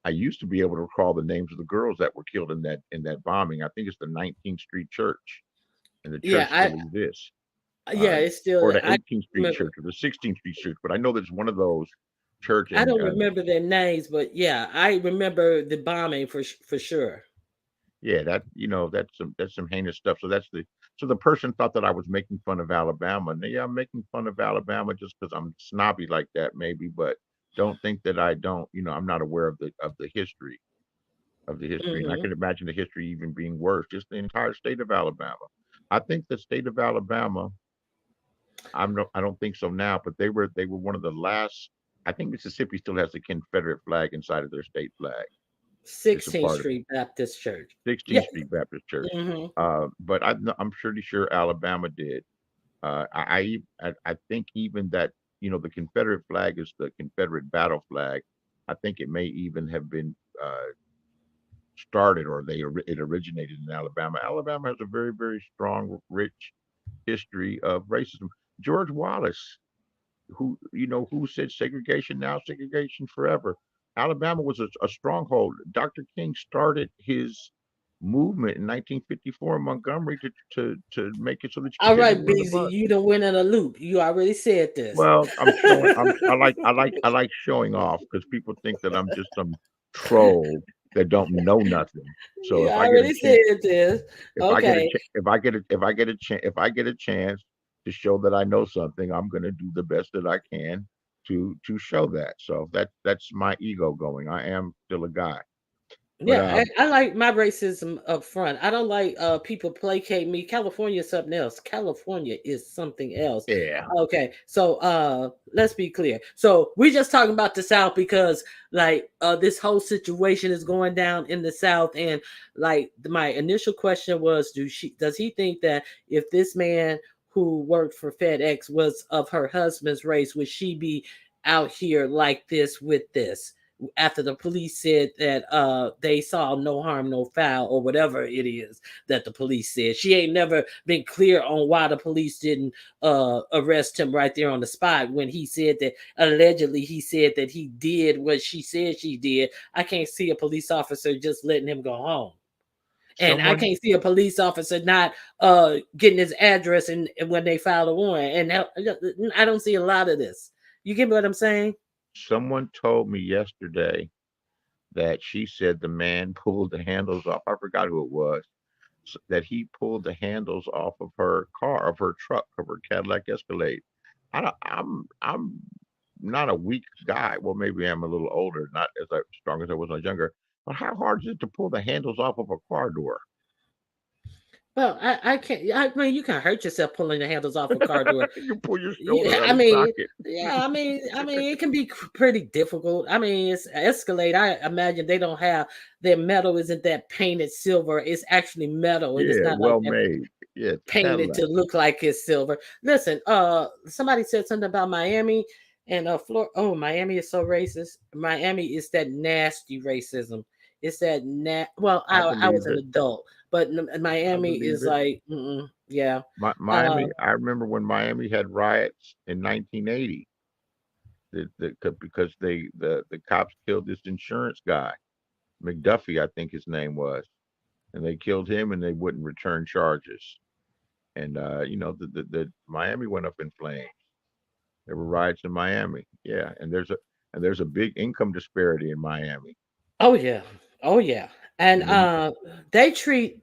I used to be able to recall the names of the girls that were killed in that bombing. I think it's the 19th Street Church, and the Yeah. church still exists, Yeah. uh, It's still or there. the 18th Street Remember. Church or the 16th Street Church. But I know there's one of those church, I and don't remember their names, but yeah, I remember the bombing for sure. yeah, that's some heinous stuff. So the person thought that I was making fun of Alabama. And yeah, I'm making fun of Alabama just because I'm snobby like that, maybe, but don't think that I don't, I'm not aware of the history. And I Hmm. can imagine the history even being worse, just the entire state of Alabama. I think the state of Alabama, I don't think so now, but they were one of the last. I think Mississippi still has the Confederate flag inside of their state flag. It's a 16th part of Street Baptist Church. Yeah. 16th Street Baptist Church. Hmm. But I'm pretty sure Alabama did. I think even that the Confederate flag is the Confederate battle flag. I think it may even have been started, or it originated in Alabama. Alabama has a very, very strong, rich history of racism. George Wallace, who said segregation now, segregation forever. Alabama was a stronghold. Dr. King started his movement in 1954 in Montgomery to make it so that you could All get right, anywhere on the BZ, bus. you done went in a loop. You already said this. Well, I'm showing. I like showing off because people think that I'm just some troll that don't know nothing. So You if I get a already chance, said this. if I get a Okay. ch- if I get a chance to show that I know something, I'm going to do the best that I can to show that. So that's my ego going. I am still a guy, but Yeah, I like my racism up front. I don't like people placate me. California is something else. California is something else. yeah, Okay, so let's be clear. So we're just talking about the South because like this whole situation is going down in the South, and like my initial question was, does he think that if this man who worked for FedEx was of her husband's race, would she be out here like this with this? After the police said that they saw no harm, no foul, or whatever it is that the police said. She ain't never been clear on why the police didn't arrest him right there on the spot when he said that allegedly he said that he did what she said she did. I can't see a police officer just letting him go home. And I someone can't see a police officer not getting his address and when they file a warrant. And I don't see a lot of this. You get what I'm saying? someone told me yesterday that she said the man pulled the handles off. I forgot who it was. That he pulled the handles off of her car, of her truck, of her Cadillac Escalade. I'm not a weak guy. Well, maybe I'm a little older, not as strong as I was when I was younger. But how hard is it to pull the handles off of a car door? Well, I can't. I mean, you can hurt yourself pulling the handles off a car door. You pull your shoulder Yeah, out I of mean, socket. yeah, I mean, it can be pretty difficult. I mean, it's Escalade. I imagine they don't have their metal isn't that painted silver. It's actually metal, and it's Yeah, not like well that made. Yeah, it's a painted Cadillac. to look like it's silver. Listen, somebody said something about Miami and Florida. Oh, Miami is so racist. Miami is that nasty racism. It's that well, I I was believe an it. adult, but I Miami believe is it. like, yeah. Uh, Miami. I remember when Miami had riots in 1980. Because the cops killed this insurance guy, McDuffie, I think his name was, and they killed him, and they wouldn't return charges. And the Miami went up in flames. There were riots in Miami. Yeah, and there's a big income disparity in Miami. oh yeah, oh yeah. And And then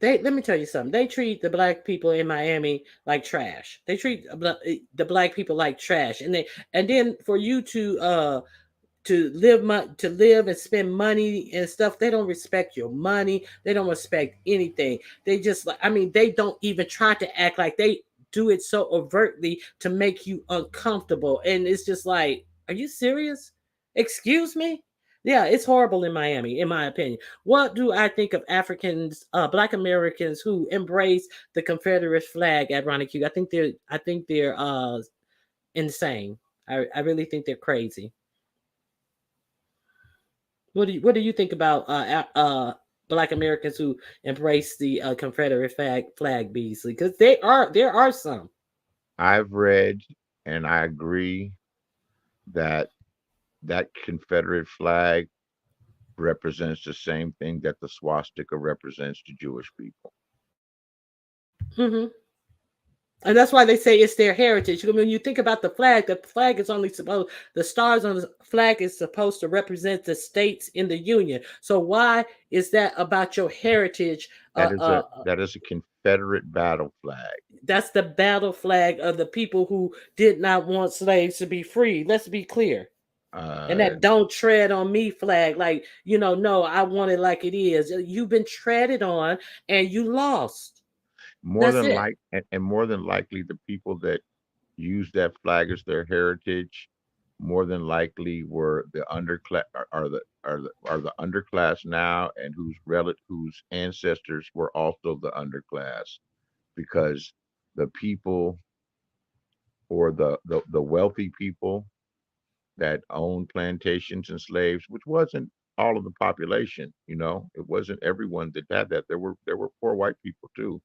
they let me tell you something. They treat the black people in Miami like trash. They treat the black people like trash, and then for you to live and spend money and stuff, they don't respect your money, they don't respect anything. They just like, I mean, they don't even try to act like they do it so overtly to make you uncomfortable, and it's just like, are you serious? Excuse me. Yeah, it's horrible in Miami, in my opinion. What do I think of Africans, black Americans who embrace the Confederate flag at Ronnie Q? I think they're insane. I really think they're crazy. What do you think about Black Americans who embrace the Confederate flag, Beasley? Because there are some. I've read and I agree that that Confederate flag represents the same thing that the swastika represents to Jewish people. Hmm. And that's why they say it's their heritage. When you think about the flag is only supposed, the stars on the flag is supposed to represent the states in the Union. So why is that about your heritage? That is a Confederate battle flag. That's the battle flag of the people who did not want slaves to be free. Let's be clear. And Uh, that "don't tread on me" flag, like, no, I want it like it is. You've been treaded on and you lost. more That's than it. like and more than likely the people that use that flag as their heritage more than likely were the underclass are the underclass now, and whose ancestors were also the underclass, because the people, or the wealthy people that owned plantations and slaves, which wasn't all of the population, it wasn't everyone that had that. There were poor white people too,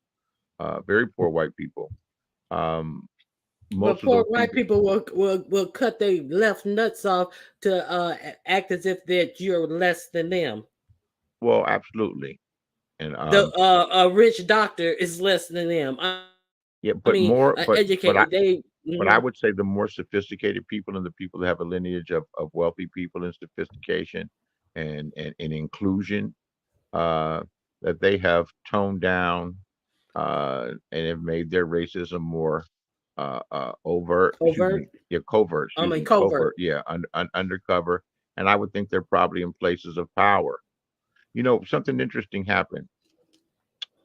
very poor white people. Um, But Most of poor those white people. people will cut their left nuts off to act as if that you're less than them. Well, absolutely. And The a rich doctor is less than them. I mean, yeah, educated. but I would say the more sophisticated people, and the people that have a lineage of wealthy people and sophistication and inclusion, uh, that they have toned down, and have made their racism more overt. Excuse Covert. me, yeah, covert. I Excuse mean me, covert. covert. Yeah, undercover. And I would think they're probably in places of power. Something interesting happened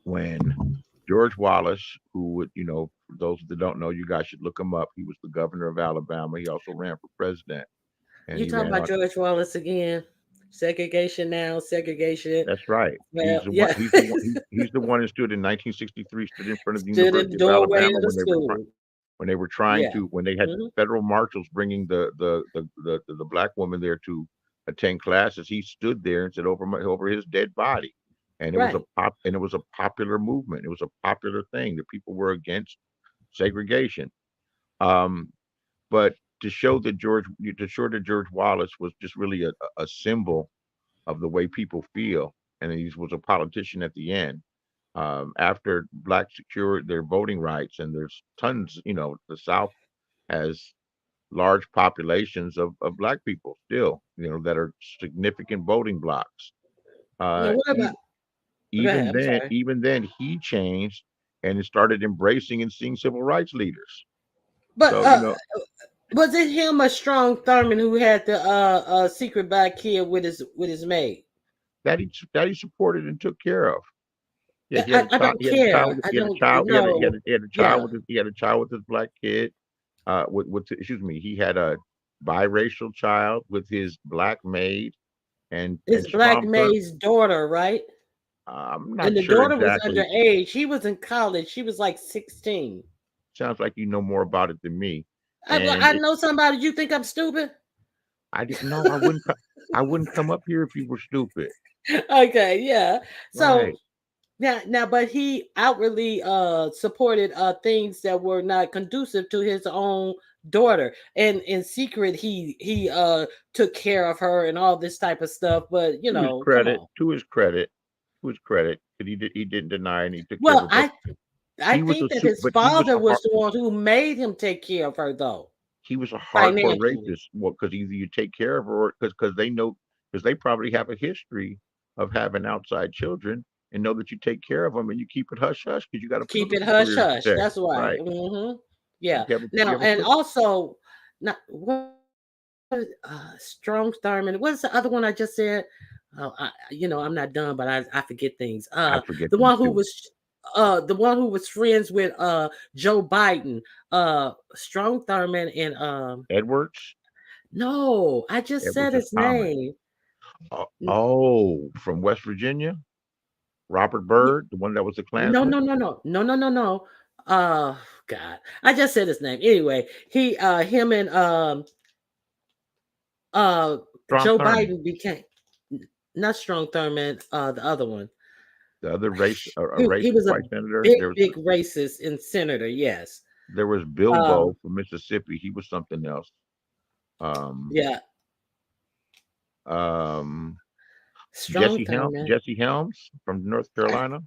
when George Wallace, who would, for those that don't know, you guys should look him up. He was the governor of Alabama. He also ran for president, and You he talking ran about on. George Wallace again? Segregation now, segregation. That's right. He's Well, the one. yeah. He's the one who stood in 1963, stood in front of the Stood in the University of doorway Alabama of the school. when they were trying Yeah. to when they had Hmm. federal marshals bringing the black woman there to attend classes. He stood there and said over his dead body, and Right. it was a popular movement. It was a popular thing. The people were against segregation. Um, but to show that George Wallace was just really a symbol of the way people feel, and he was a politician at the end. After blacks secured their voting rights, and there's tons, the South has large populations of black people still, that are significant voting blocks. Now, Uh, what e- about? Go ahead. even I'm then, sorry. even then, he changed and started embracing and seeing civil rights leaders. But So was it him or Strong Thurman who had the secret black kid with his maid? that he supported and took care of. Yeah, he had a I child. don't care. I He had a don't child. know. He had a child Yeah, with he had a child with his black kid. Excuse me, he had a biracial child with his black maid and his black Strom Thurmond. maid's daughter, right? I'm And not the sure daughter was exactly. underage. He was in college. She was like 16. Sounds like you know more about it than me. I know somebody. You think I'm stupid? I didn't know. I wouldn't come up here if you were stupid. Okay, yeah. So Right. now, but he outwardly supported things that were not conducive to his own daughter, and in secret he took care of her and all this type of stuff. But To his come credit, on. because he didn't deny and he took care of Well, her. But I think that his but he was father a was the one who made him take care of her, though, hardcore financially. racist. Well, because either you take care of her, or because they know, because they probably have a history of having outside children and know that you take care of them and you keep it hush hush because you got a Keep it political hush career to hush. protect. That's right. Right. Yeah. You Now, have a and also, not what Strong Thurman. What's the other one I just said? Oh, I'm not done, but I forget things. I forget The things one who too. was friends with Joe Biden, Strong Thurman, and Edwards, no, I just said Edwards is his Thomas. name. Oh, from West Virginia, Robert N- Byrd, the one that was a No, Klansman. no, no, no, no, no, no, no. God, I just said his name. Anyway, him and uh, Strom Joe Thurmond, Biden became not Strong Thurman, the other one. the other a He racist was a white senator. big, big racist and senator. Yes. There was Um. Bilbo from Mississippi. He was something else. Um, Yeah. um, Strong Thurman. Jesse Helms from North I, Carolina.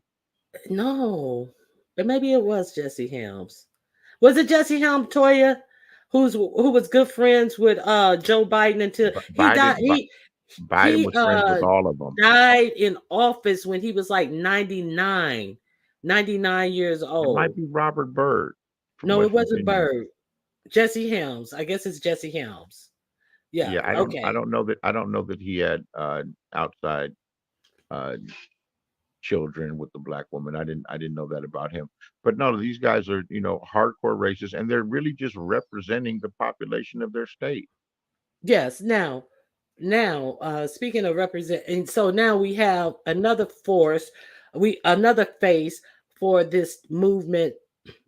no, but maybe it was Jesse Helms. Was it Jesse Helms, Toya, who was good friends with Joe Biden until he died? Biden He was friends with all of them. died in office when he was like 99 years It might old. be Robert Byrd from No, it West wasn't Virginia. Bird. Jesse Helms. I guess it's Jesse Helms. Yeah. Yeah, I Okay. don't know that he had outside uh children with the black woman. I didn't know that about him. But no, these guys are, hardcore racists and they're really just representing the population of their state. Yes. Now, speaking of representing, so now we have another force, another face for this movement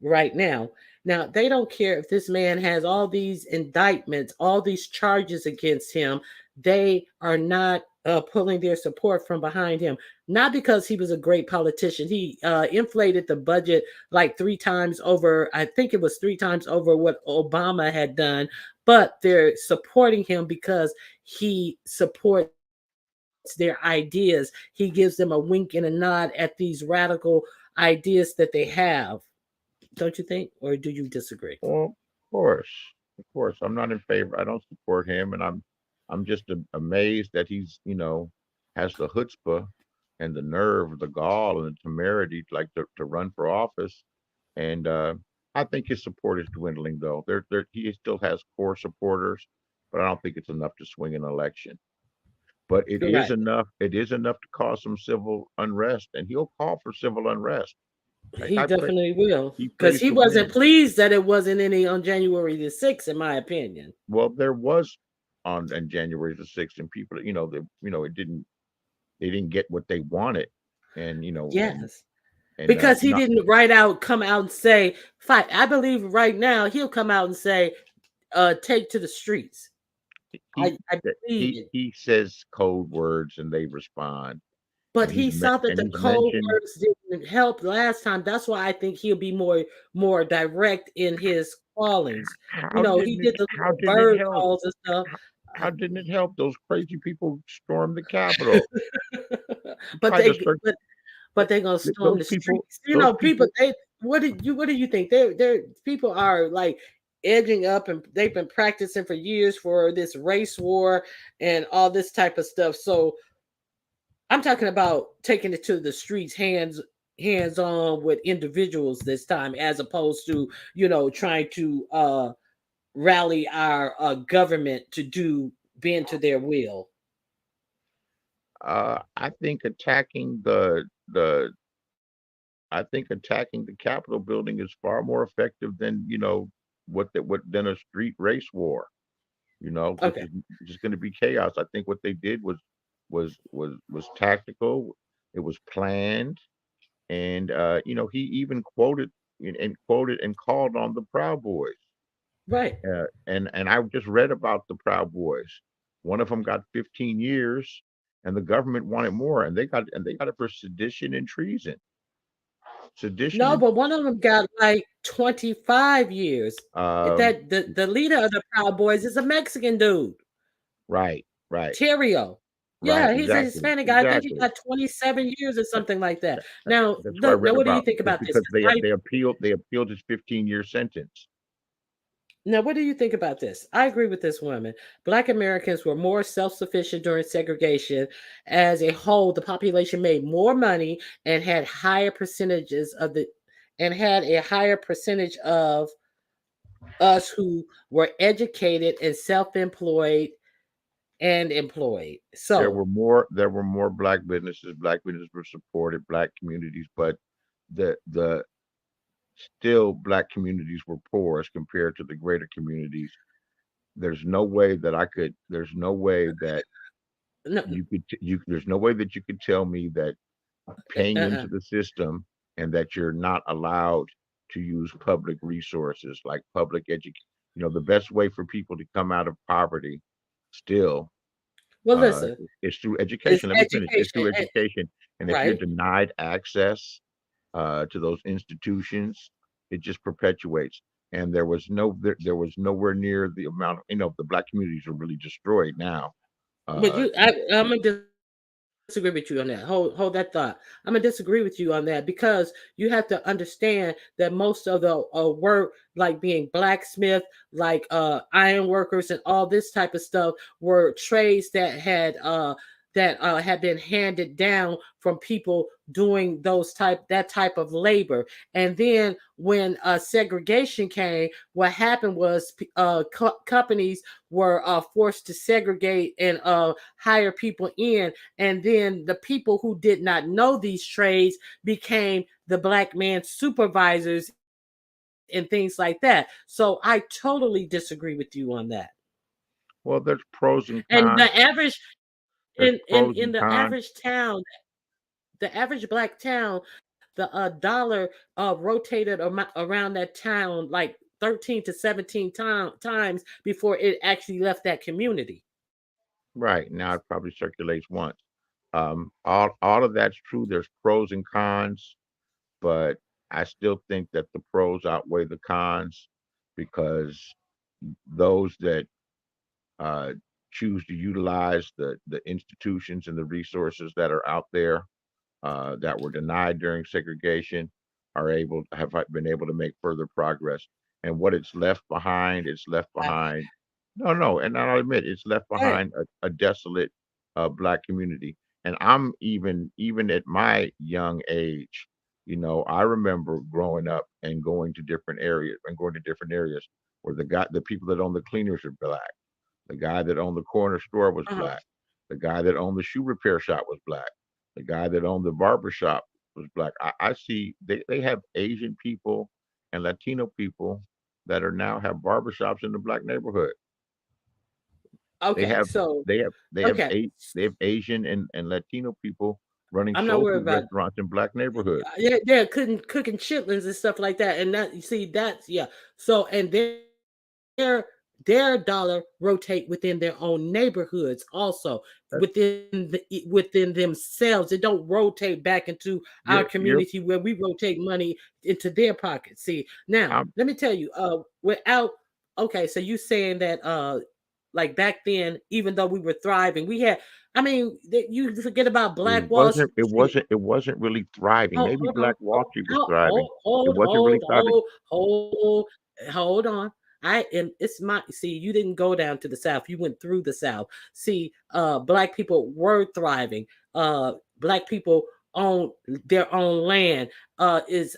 right now. Now they don't care if this man has all these indictments, all these charges against him. They are not pulling their support from behind him. Not because he was a great politician. He inflated the budget like 3 times over. I think it was 3 times over what Obama had done. But they're supporting him because he supports their ideas. He gives them a wink and a nod at these radical ideas that they have. Don't you think? Or do you disagree? Well, of course, I'm not in favor. I don't support him, and I'm just amazed that he's, has the chutzpah and the nerve, the gall, and the temerity to run for office. And I think his support is dwindling, though. He still has core supporters, but I don't think it's enough to swing an election. But it is Right. enough. It is enough to cause some civil unrest, and he'll call for civil unrest. Like He I pray, definitely will. he Because prays he to wasn't win. pleased that it wasn't any on January the 6th, in my opinion. Well, there was on January the 6th, and people, it didn't they didn't get what they wanted, and Yes. and Because he not didn't come out and say, fight. I believe right now he'll come out and say, take to the streets. he I believe it. he says code words and they respond, But he saw that and the he's cold mentioned. words didn't help last time. That's why I think he'll be more direct in his callings. He did the How little didn't it bird help? calls and stuff. How didn't it help? Those crazy people stormed the Capitol, but tried to they start. but they're gonna storm Those the people, streets. those People people. they what do you think? They're people are like edging up, and they've been practicing for years for this race war and all this type of stuff. So I'm talking about taking it to the streets, hands on with individuals this time, as opposed to trying to rally our government to bend to their will. I think attacking the Capitol building is far more effective than what than a street race war. Which Okay. is just going to be chaos. I think what they did was tactical. It was planned, and he even quoted and called on the Proud Boys. Right. And I just read about the Proud Boys. One of them got 15 years, and the government wanted more, and they got it for sedition and treason. Sedition No, and but one of them got like 25 years. um, That the leader of the Proud Boys is a Mexican dude, right, right, Terrio. right, Yeah, he's a exactly, Hispanic guy. I think he exactly. got 27 years or something like that. That, that- Now, that's what I read now what do you about. think It's about this? because 'Cause they appealed his 15-year sentence. Now, what do you think about this? I agree with this woman. Black Americans were more self sufficient during segregation. As a whole, the population made more money and had higher percentages of the and had a higher percentage of us who were educated and self employed and employed. There So, were more black businesses. Black businesses were supported. Black communities, but the still black communities were poor as compared to the greater communities. There's no way that I could. There's no way that no, you could. There's no way that you could tell me that paying uh-uh. into the system and that you're not allowed to use public resources like public education. The best way for people to come out of poverty still Well, uh, listen, is through it's education. Let me finish. It's education, through education. And if you're right? denied access to those institutions, it just perpetuates. And there was nowhere near the amount of, the black communities are really destroyed now. But Uh, I'm gonna disagree with you on that. Hold that thought. I'm gonna disagree with you on that because you have to understand that most of the work, like being blacksmith, like iron workers, and all this type of stuff, were trades that had been handed down from people doing that type of labor. And then when segregation came, what happened was companies were forced to segregate and hire people in, and then the people who did not know these trades became the black man supervisors and things like that. So I totally disagree with you on that. well, there's pros and And cons. the average There's pros in and the cons. average town, the average black town, the dollar rotated around that town like 13 to 17 times before it actually left that community. Right now, it probably circulates once. All of that's true. There's pros and cons, but I still think that the pros outweigh the cons because those that uh, choose to utilize the institutions and the resources that are out there that were denied during segregation have been able to make further progress. And what it's left I, behind. No, no, and I'll admit it's left right. behind a desolate black community. And I'm even at my young age, I remember growing up and going to different areas where the people that own the cleaners are black. The guy that owned the corner store was Uh-huh. black. The guy that owned the shoe repair shop was black. The guy that owned the barber shop was black. I see they have Asian people and Latino people that are now have barbershops in the black neighborhood. They Okay. have So, okay. they have Asian and Latino people running I'm not soul worried food about. restaurants in black neighborhoods. Yeah, they're cooking chitlins and stuff like that. And that, you see, that's, yeah. So, and their their dollar rotate within their own neighborhoods also, That's within themselves. It don't rotate back into our you're community where we rotate money into their pockets. See, now I'm let me tell you, without okay, so you saying that like back then, even though we were thriving, we had, I mean, you forget about Black Wall Street. it wasn't really thriving. Hold, Maybe hold on. Black Wall Street was Hold, thriving. hold, It hold, wasn't really hold, thriving. hold, hold, hold on. I am. It's my. See, you didn't go down to the South. You went through the South. See, black people were thriving. Black people own their own land. Is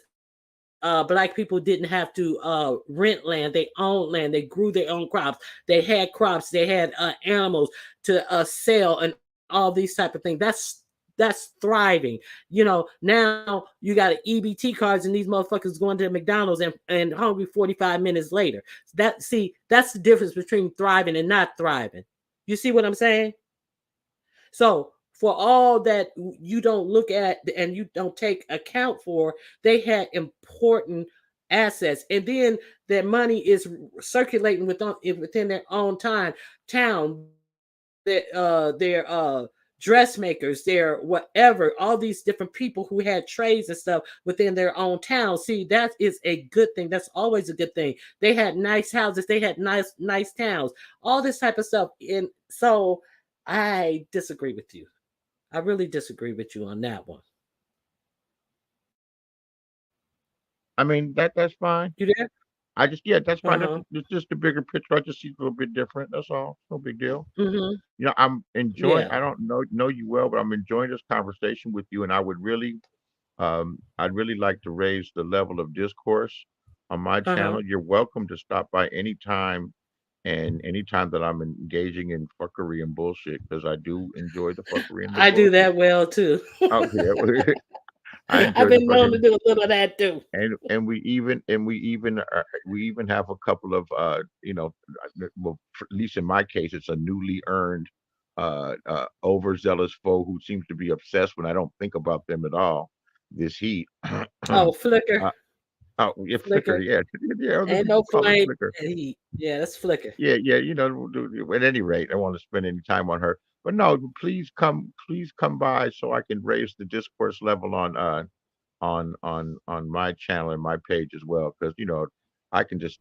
Black people didn't have to rent land. They owned land. They grew their own crops. They had crops. They had animals to sell and all these type of things. That's thriving. Now you got EBT cards and these motherfuckers going to McDonald's and hungry 45 minutes later. That's the difference between thriving and not thriving. You see what I'm saying? So for all that you don't look at and you don't take account for, they had important assets, and then their money is circulating within their own town. Their dressmakers, their whatever, all these different people who had trades and stuff within their own town. See, that is a good thing. That's always a good thing. They had nice houses. They had nice towns. All this type of stuff. And so I disagree with you. I really disagree with you on that one. I mean, that's fine. You there? Yeah, that's fine. Uh-huh. It's just the bigger picture. I just see it a little bit different. That's all. No big deal. Mm-hmm. I'm enjoying. Yeah. I don't know you well, but I'm enjoying this conversation with you, and I'd really like to raise the level of discourse on my Uh-huh. channel. You're welcome to stop by anytime, and anytime that I'm engaging in fuckery and bullshit, because I do enjoy the fuckery and the I do bullshit. that well too. Okay, I I've enjoy the been known to fucking, do a little of that too. and we even have a couple of well, at least in my case, it's a newly earned overzealous foe who seems to be obsessed when I don't think about them at all. This heat. Oh, flicker, uh, oh, yeah, flicker, flicker. yeah, yeah. Other Ain't no people call it flame flicker. and heat. Yeah, that's flicker. Yeah, yeah. At any rate, I don't want to spend any time on her. But no, please come by so I can raise the discourse level on my channel and my page as well, because I can just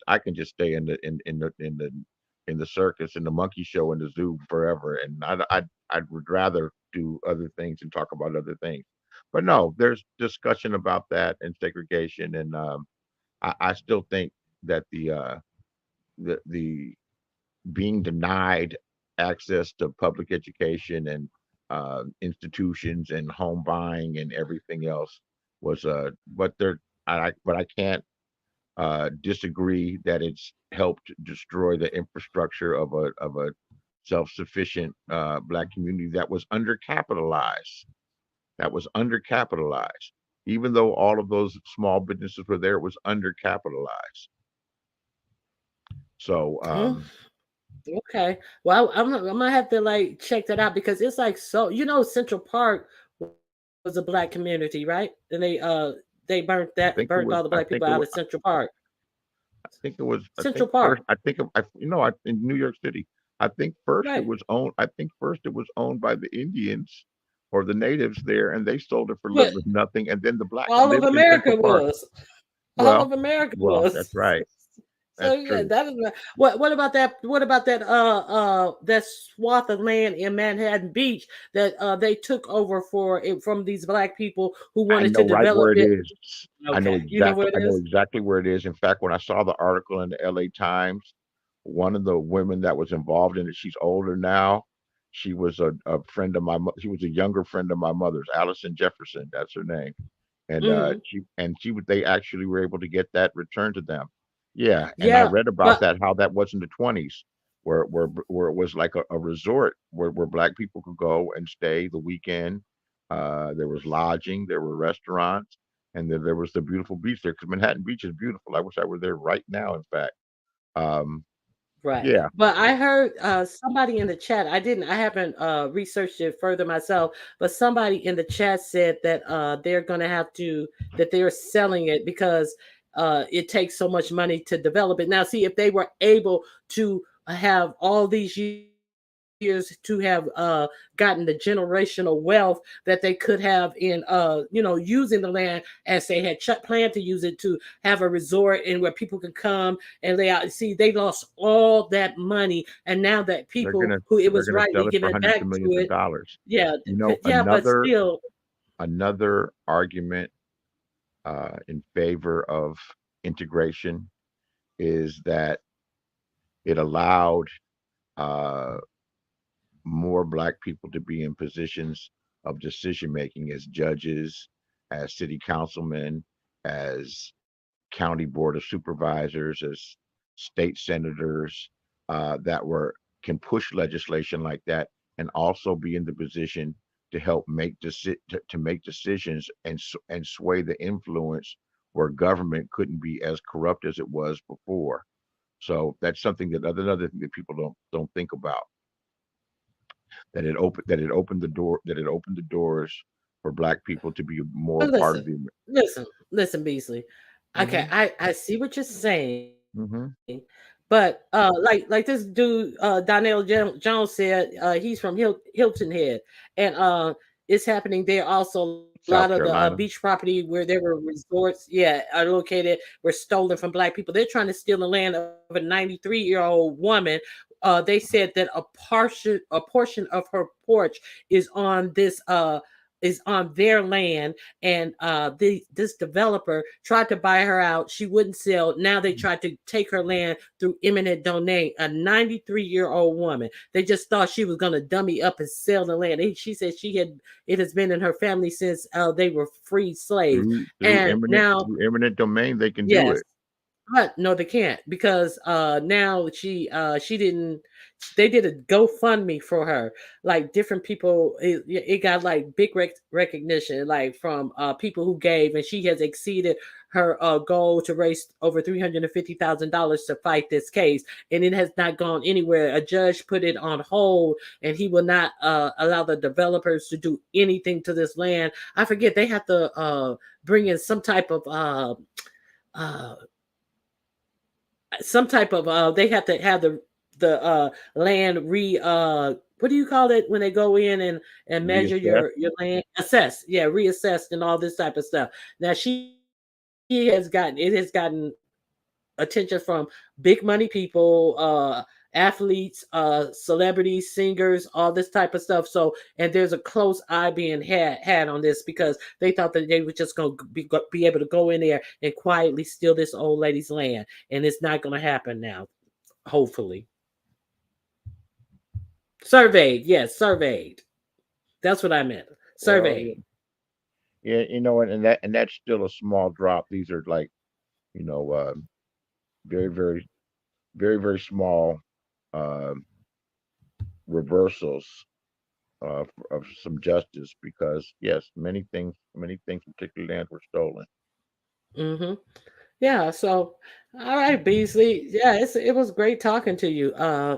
stay in the circus, in the monkey show, in the zoo forever, and I would rather do other things and talk about other things. But no, there's discussion about that and segregation, and I still think that the being denied access to public education and institutions and home buying and everything else was but I can't disagree that it's helped destroy the infrastructure of a self-sufficient black community that was undercapitalized, even though all of those small businesses were there. It was undercapitalized. So Oh, okay. Well, I'm gonna have to like check that out because it's like so. Central Park was a black community, right? And they I think it burnt was all the I black think people it out was of Central Park. I Central think first, Park, I think I no I in New York City. right? I think first it was owned by the Indians or the natives there, and they sold it for But little or nothing, and then the blacks all of lived in Central America Park. was. All Well, of America well, was. that's right. So That's yeah, true. that is what about that? What about that swath of land in Manhattan Beach that they took over from these black people who I wanted to know right develop where it it? is. Okay, you know where it I know is. exactly where it is. In fact, when I saw the article in the LA Times, one of the women that was involved in it, she's older now. She was a friend of she was a younger friend of my mother's, Allison Jefferson, that's her name. And Hmm. they actually were able to get that returned to them. Yeah, and I Yeah, read about but that, how that was in the 20s, where it was like a resort where black people could go and stay the weekend. There was lodging, there were restaurants, and then there was the beautiful beach there, because Manhattan Beach is beautiful. I wish I were there right now, in fact. Um, right. yeah, But I heard somebody in the chat. I haven't researched it further myself, but somebody in the chat said that they're gonna have to that they're selling it because it takes so much money to develop it. Now, see if they were able to have all these years to have gotten the generational wealth that they could have in using the land as they had planned to use it to have a resort and where people could come and lay out. See, they lost all that money, and now that people who it they're was gonna rightly sell it for given hundreds back of to millions of it. dollars. Yeah, yeah, but Another still, argument in favor of integration is that It allowed uh, more Black people to be in positions of decision making as judges, as city councilmen, as county board of supervisors, as state senators that were can push legislation like that, and also be in the position to help to make decisions and and sway the influence where government couldn't be as corrupt as it was before. So that's something that another thing that people don't think about, that it opened the doors for Black people to be more But part of listen, the. listen, Beasley. Okay, Hmm. I see what you're saying, Hmm. but like this dude Donnell Jones said, he's from Hilton Head, and it's happening there also. A lot of the South beach Carolina. property where there were resorts, yeah, are located were stolen from Black people. They're trying to steal the land of a 93-year-old woman. They said that a portion of her porch is on their land, and this developer tried to buy her out. She wouldn't sell. Now they tried to take her land through eminent domain. A 93-year-old woman. They just thought she was going to dummy up and sell the land. And she said it has been in her family since they were freed slaves, and now Through eminent domain, they can do yes. it. But no, they can't, because now she didn't. They did a GoFundMe for her. Like different people, it got like big recognition, like from people who gave, and she has exceeded her goal to raise over $350,000 to fight this case, and it has not gone anywhere. A judge put it on hold, and he will not allow the developers to do anything to this land. I forget, they have to bring in uh, some type of they have to have the land what do you call it when they go in and measure Reassess. your land, assess, yeah, reassessed and all this type of stuff. Now it has gotten attention from big money people, athletes, celebrities, singers, all this type of stuff. So, and there's a close eye being had on this, because they thought that they were just going to be able to go in there and quietly steal this old lady's land, and it's not going to happen now. Hopefully, surveyed. Yes, surveyed. That's what I meant. Well, yeah, Surveyed. yeah, and that's still a small drop. These are like, you know, very, very, very small uh, reversals of some justice, because yes, many things, particularly lands, were stolen. Mm-hmm. Yeah, so all right, Beasley. Yeah, it was great talking to you.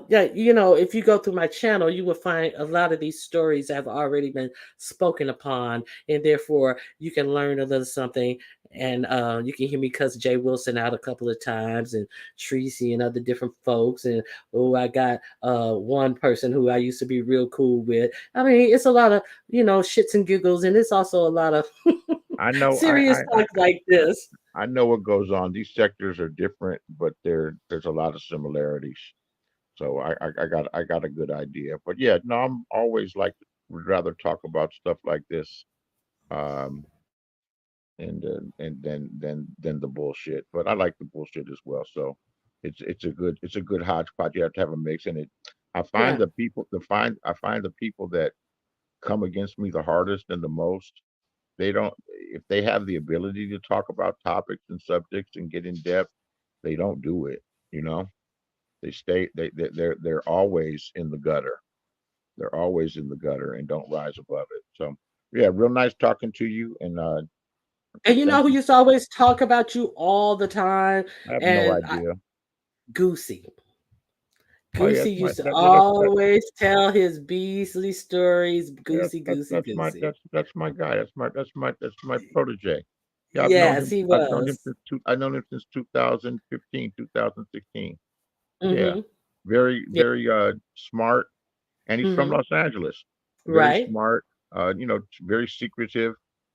Yeah, if you go through my channel, you will find a lot of these stories have already been spoken upon, and therefore you can learn a little something. And you can hear me cuss Jay Wilson out a couple of times, and Tracy and other different folks. And oh, I got one person who I used to be real cool with. I mean, it's a lot of shits and giggles, and it's also a lot of I know, serious talk like this. I know what goes on. These sectors are different, but there's a lot of similarities. So I got a good idea. But yeah, no, I'm always like would rather talk about stuff like this, um, and then the bullshit. But I like the bullshit as well. So it's a good hodgepodge. You have to have a mix in it. Yeah. I find the people that come against me the hardest and the most. They don't, if they have the ability to talk about topics and subjects and get in depth, they don't do it. You know, they stay they're always in the gutter. They're always in the gutter and don't rise above it. So yeah, real nice talking to you, and And you know thank who you. used to always talk about you all the time? I have no And idea. Goosey. Oh yeah, Goosey that's my used to that, always tell his Beasley stories. yeah, Goosey, Goosey, Goosey. that's my guy. That's my protege. Yeah, Yes, he I've known him was. since I've known him since 2015, 2016. Yeah, Mm-hmm. Yeah. very smart, and he's from Mm-hmm. Los Angeles. Very Right. smart, very secretive,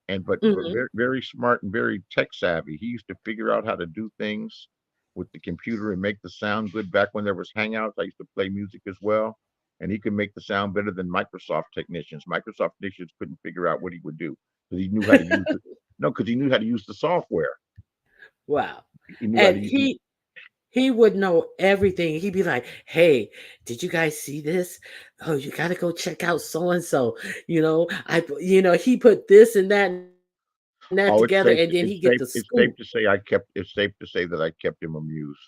and but Mm-hmm. very smart and very tech savvy. He used to figure out how to do things with the computer and make the sound good. Back when there was Hangouts, I used to play music as well, and he could make the sound better than Microsoft technicians. Microsoft technicians couldn't figure out what he would do, because he knew how to use it. No, because he knew how to use the software. Wow. He knew how And to use. he he would know everything. He'd be like, "Hey, did you guys see this? Oh, you got to go check out so and so. He put this and that Oh, together, and then he get the it's safe scoop." to say it's safe to say that I kept him amused.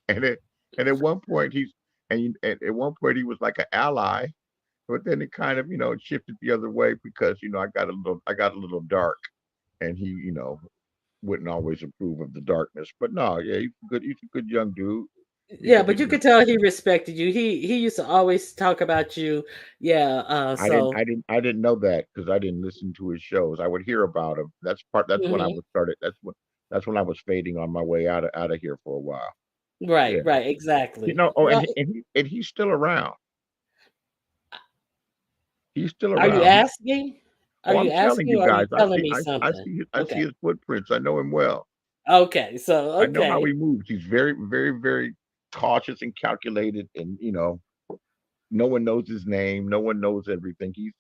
And it and at one point at one point he was like an ally, but then it kind of it shifted the other way because I got a little dark, and he wouldn't always approve of the darkness. But no, yeah, he's a good young dude. He's Yeah, a but good you young. could tell he respected you. He used to always talk about you. Yeah. So. I didn't know that because I didn't listen to his shows. I would hear about him. That's when I Mhm. was started. That's when I was fading on my way out of here for a while. Right. Yeah. Right. Exactly. Oh, Well, and he's still around. He's still are you around. asking? Are Oh, you I'm telling asking, you or are you guys. telling me something? I see Okay. his footprints. I know him well. Okay. So I know how okay. he moves. He's very, very, very cautious and calculated, and no one knows his name. No one knows everything. He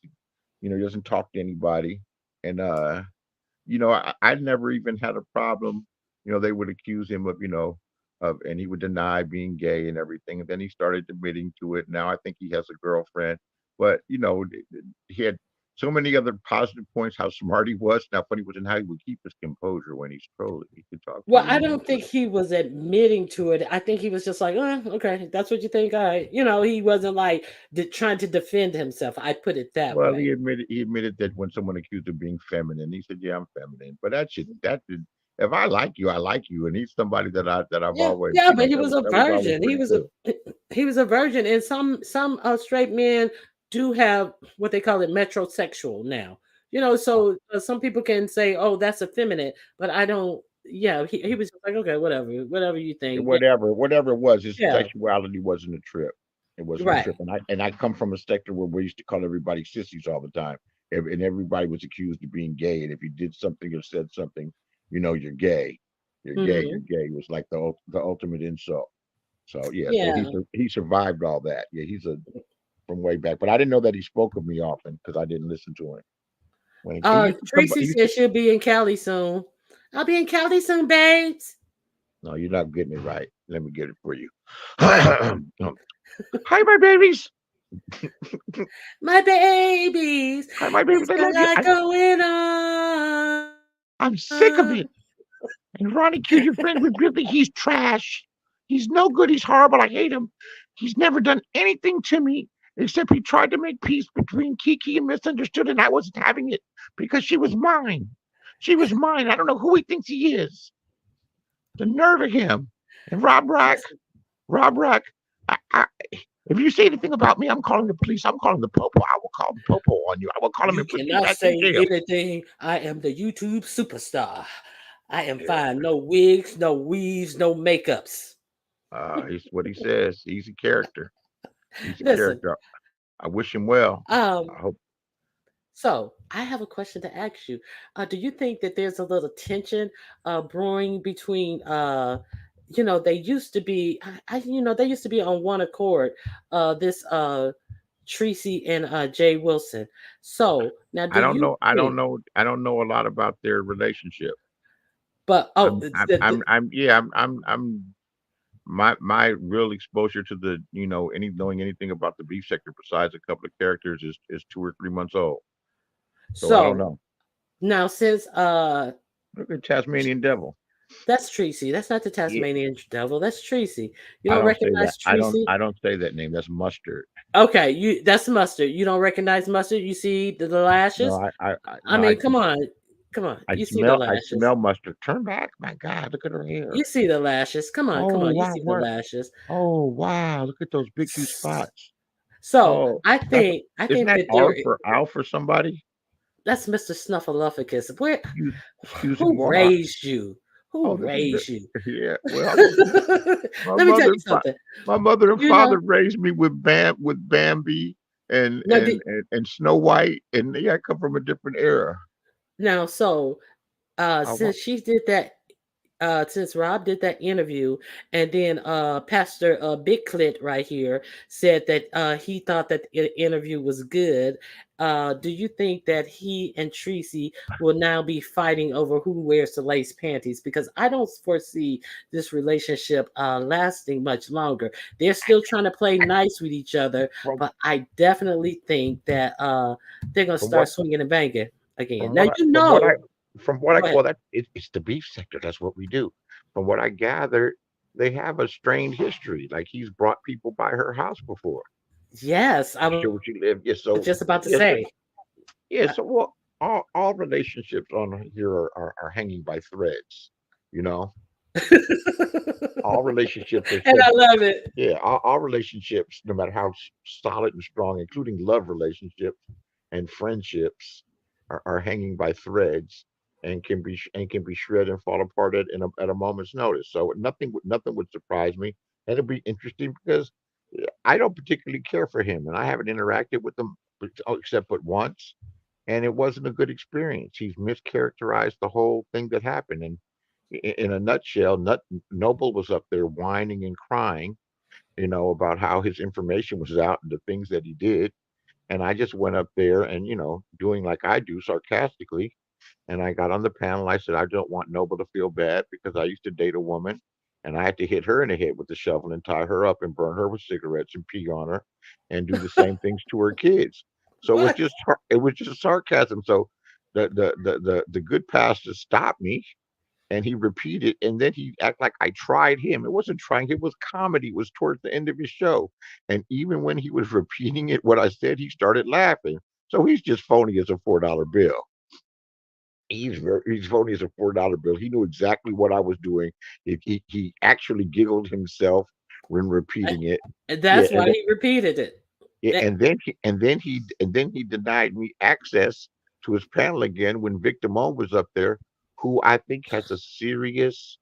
doesn't talk to anybody, and I never even had a problem. They would accuse him and he would deny being gay and everything. And then he started admitting to it. Now I think he has a girlfriend, but he had so many other positive points. How smart he was. Now, funny was in how he would keep his composure when he's trolling. He could talk to Well, you I and don't think he was admitting to it. I think he was just like, okay, that's what you think. All right. He wasn't like trying to defend himself. I put it that well, way. he admitted that when someone accused him of being feminine, he said, "Yeah, I'm feminine." But that should if I like you, I like you, and he's somebody that I've Yeah, always yeah, but he was a that was always virgin. He pretty was a good. he was a virgin, and some straight men do have what they call it metrosexual now. So some people can say, "Oh, that's effeminate," but I don't. Yeah, he was just like, okay, whatever you think. Yeah, Whatever it was, his yeah, sexuality wasn't a trip. It wasn't a right. trip, and I come from a sector where we used to call everybody sissies all the time, and everybody was accused of being gay. And if you did something or said something, you're gay, you're gay, you're Hmm. gay. It was like the ultimate insult. So yeah, so Yeah. he survived all that. Yeah, he's a from way back, but I didn't know that he spoke of me often because I didn't listen to him. When he used to come, Tracy says she'll be in Cali soon. I'll be in Cali soon, babes. no, you're not getting it right. Let me get it for you. Hi, my babies. My babies, Hi, my babies. it's I got a love you. lot going on. I'm sick of it. And Ronnie Q, your friend with Grizzly, he's trash. He's no good. He's horrible. I hate him. He's never done anything to me except he tried to make peace between Kiki and Misunderstood, and I wasn't having it because she was mine. She was mine. I don't know who he thinks he is. The nerve of him. And Listen, Rob Rack, if you say anything about me, I'm calling the police. I'm calling the popo. I will call the popo on you. I will call him you and put you cannot back in say jail. anything. I am the YouTube superstar. I am Yeah. fine. No wigs, no weaves, no makeups. He's what he says. He's a character. He's a Listen, character. I wish him well. um, I hope. so I have a question to ask you. Do you think that there's a little tension brewing between they used to be they used to be on one accord, this Tracy and Jay Wilson. So now do you I don't think know. I don't know a lot about their relationship. but Yeah. I'm. My real exposure to the knowing anything about the beef sector besides a couple of characters is 2 or 3 months old. So I don't so know. now since Look at Tasmanian Devil. that's Tracy. That's not the Yeah. Tasmanian devil. That's Tracy. You I don't don't say recognize that. Tracy? I don't say that name. That's mustard. Okay, that's mustard. You don't recognize mustard. You see the No, lashes. I no, mean, come on, come on. You see the I lashes. smell mustard. Turn back. My God, look at her hair. You see the lashes. Come on, come Oh on. You wow, see the what? lashes. Oh wow, look at those big huge spots. So Oh, that's I isn't think that that there Alf for somebody? that's Mr. Snuffleupagus. Excuse Who moi. raised you? Who Oh, this is raised you? yeah. Well, I mean, my Let me tell mother you something. my mother and You know, father raised me with Bambi no, and Snow White, and yeah, I come from a different era. now so I, wa- since she did that, since Rob did that interview, and then Pastor Big Clit right here said that he thought that the interview was good. Do you think that he and Tracy will now be fighting over who wears the lace panties? Because I don't foresee this relationship lasting much longer. They're still trying to play nice with each other, From but I definitely think that they're going to from start what swinging and banging again. from Now what I you from what I know. from what I Go ahead. well, it's the beef sector. That's what we do. From what I gathered, they have a strained history. Like he's brought people by her house before Yes, I to was show what you live. Yeah, just about to yes, say. yeah. So well, all relationships on here are hanging by threads. You know, all relationships are And so I love it. yeah, all relationships, no matter how solid and strong, including love relationships and friendships, are hanging by threads and can be shredded and fall apart at a moment's notice. So nothing would surprise me, and it'll be interesting because I don't particularly care for him, and I haven't interacted with him except but once, and it wasn't a good experience. He's mischaracterized the whole thing that happened, and in a nutshell, Noble was up there whining and crying, about how his information was out and the things that he did. And I just went up there and, doing like I do sarcastically. And I got on the panel. I said, I don't want Noble to feel bad because I used to date a woman and I had to hit her in the head with the shovel and tie her up and burn her with cigarettes and pee on her and do the same things to her kids. So What? it was just sarcasm. So the good pastor stopped me and he repeated, and then he act like I tried him. It wasn't trying, it was comedy. It was towards the end of his show. And even when he was repeating it, what I said, he started laughing. So he's just phony as a $4 bill. He's phony as a $4 bill. He knew exactly what I was doing. He actually giggled himself when repeating it. And Yeah, that's why he repeated it. yeah, That- and then he denied me access to his panel again when Victor Moan was up there, who I think has a serious,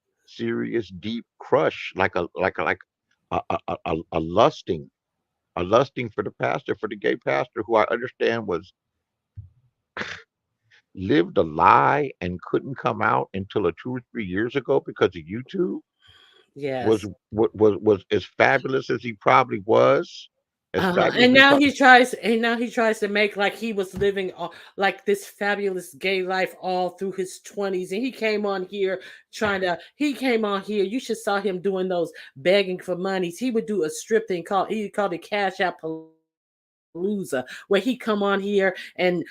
deep crush, like a lusting for the pastor, for the gay pastor, who I understand was lived a lie and couldn't come out until 2 or 3 years ago because of YouTube. Was yes. was as fabulous as he probably was, as Uh-huh. fabulous as he probably. And now he tries to make like he was living like this fabulous gay life all through his 20s. And he came on here. You should saw him doing those begging for monies. He would do a strip thing he called it Cash App Palooza, where he come on here and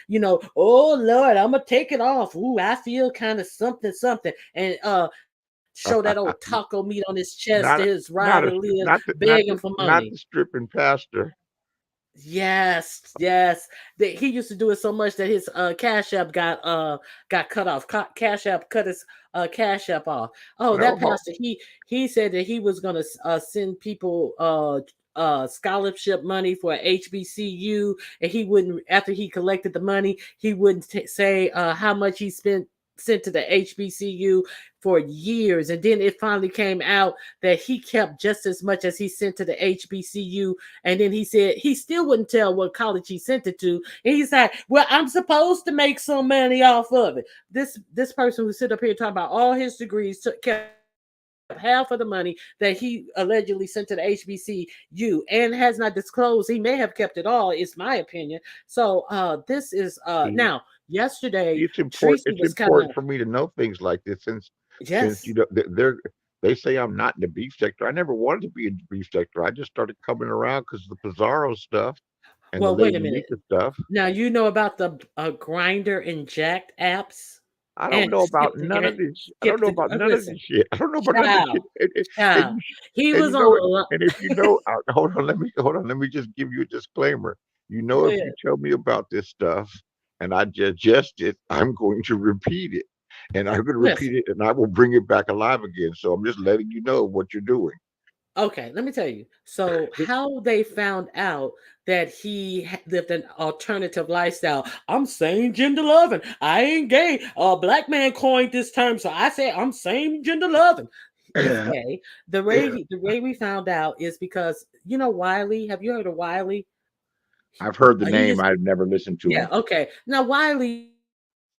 oh Lord, I'm gonna take it off. Ooh, I feel kind of something, and show that old taco meat on his chest, Not his not a rider lives not the not begging the for not money. the stripping pastor. Yes, yes. He used to do it so much that his Cash App got cut off. Cash App cut his Cash App off. Oh, No, that pastor, he said that he was gonna send people scholarship money for HBCU, and he wouldn't, after he collected the money, he wouldn't say how much he sent to the HBCU for years. And then it finally came out that he kept just as much as he sent to the HBCU. And then he said he still wouldn't tell what college he sent it to. And he's like, well, I'm supposed to make some money off of it. This person who sit up here talking about all his degrees kept half of the money that he allegedly sent to the HBCU and has not disclosed. He may have kept it all, is my opinion. So this is see, now yesterday it's important. Tracy It's was kind important of for me to know things like this, since yes. they say I'm not in the beef sector. I never wanted to be in the beef sector. I just started coming around because of the Pizarro stuff and the Well, wait a Lady minute. Mika stuff. Now you know about the Grinder and Jacked apps I don't and know about none of this. I don't know about none of listen, this shit. I don't know about none of this child, shit. And child. you He and was you on know it. a lot. And if you know, hold on. Let me just give you a disclaimer. Go If ahead. you tell me about this stuff and I digest it, I'm going to repeat it, and I'm going to repeat Listen. it, and I will bring it back alive again. So I'm just letting you know what you're doing. Okay, let me tell you. So, how they found out that he lived an alternative lifestyle? I'm same gender loving. I ain't gay. A black man coined this term, so I say I'm same gender loving. He's gay. The way we found out is because Wiley. Have you heard of Wiley? I've heard the He name. used to, I've never listened to yeah. him. Okay. Now Wiley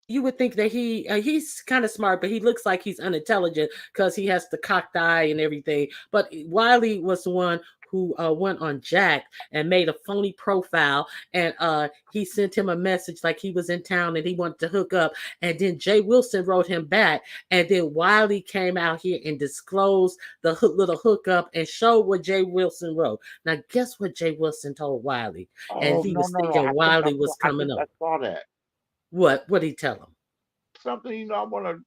you would think that he's kind of smart, but he looks like he's unintelligent because he has the cocked eye and everything. But Wiley was the one who went on Jack and made a phony profile, and he sent him a message like he was in town and he wanted to hook up. And then Jay Wilson wrote him back, and then Wiley came out here and disclosed the little hookup and showed what Jay Wilson wrote. Now, guess what Jay Wilson told Wiley? And Oh he no, was no, no! thinking Wiley was coming I up. saw that. What did he tell him? Something, I want to,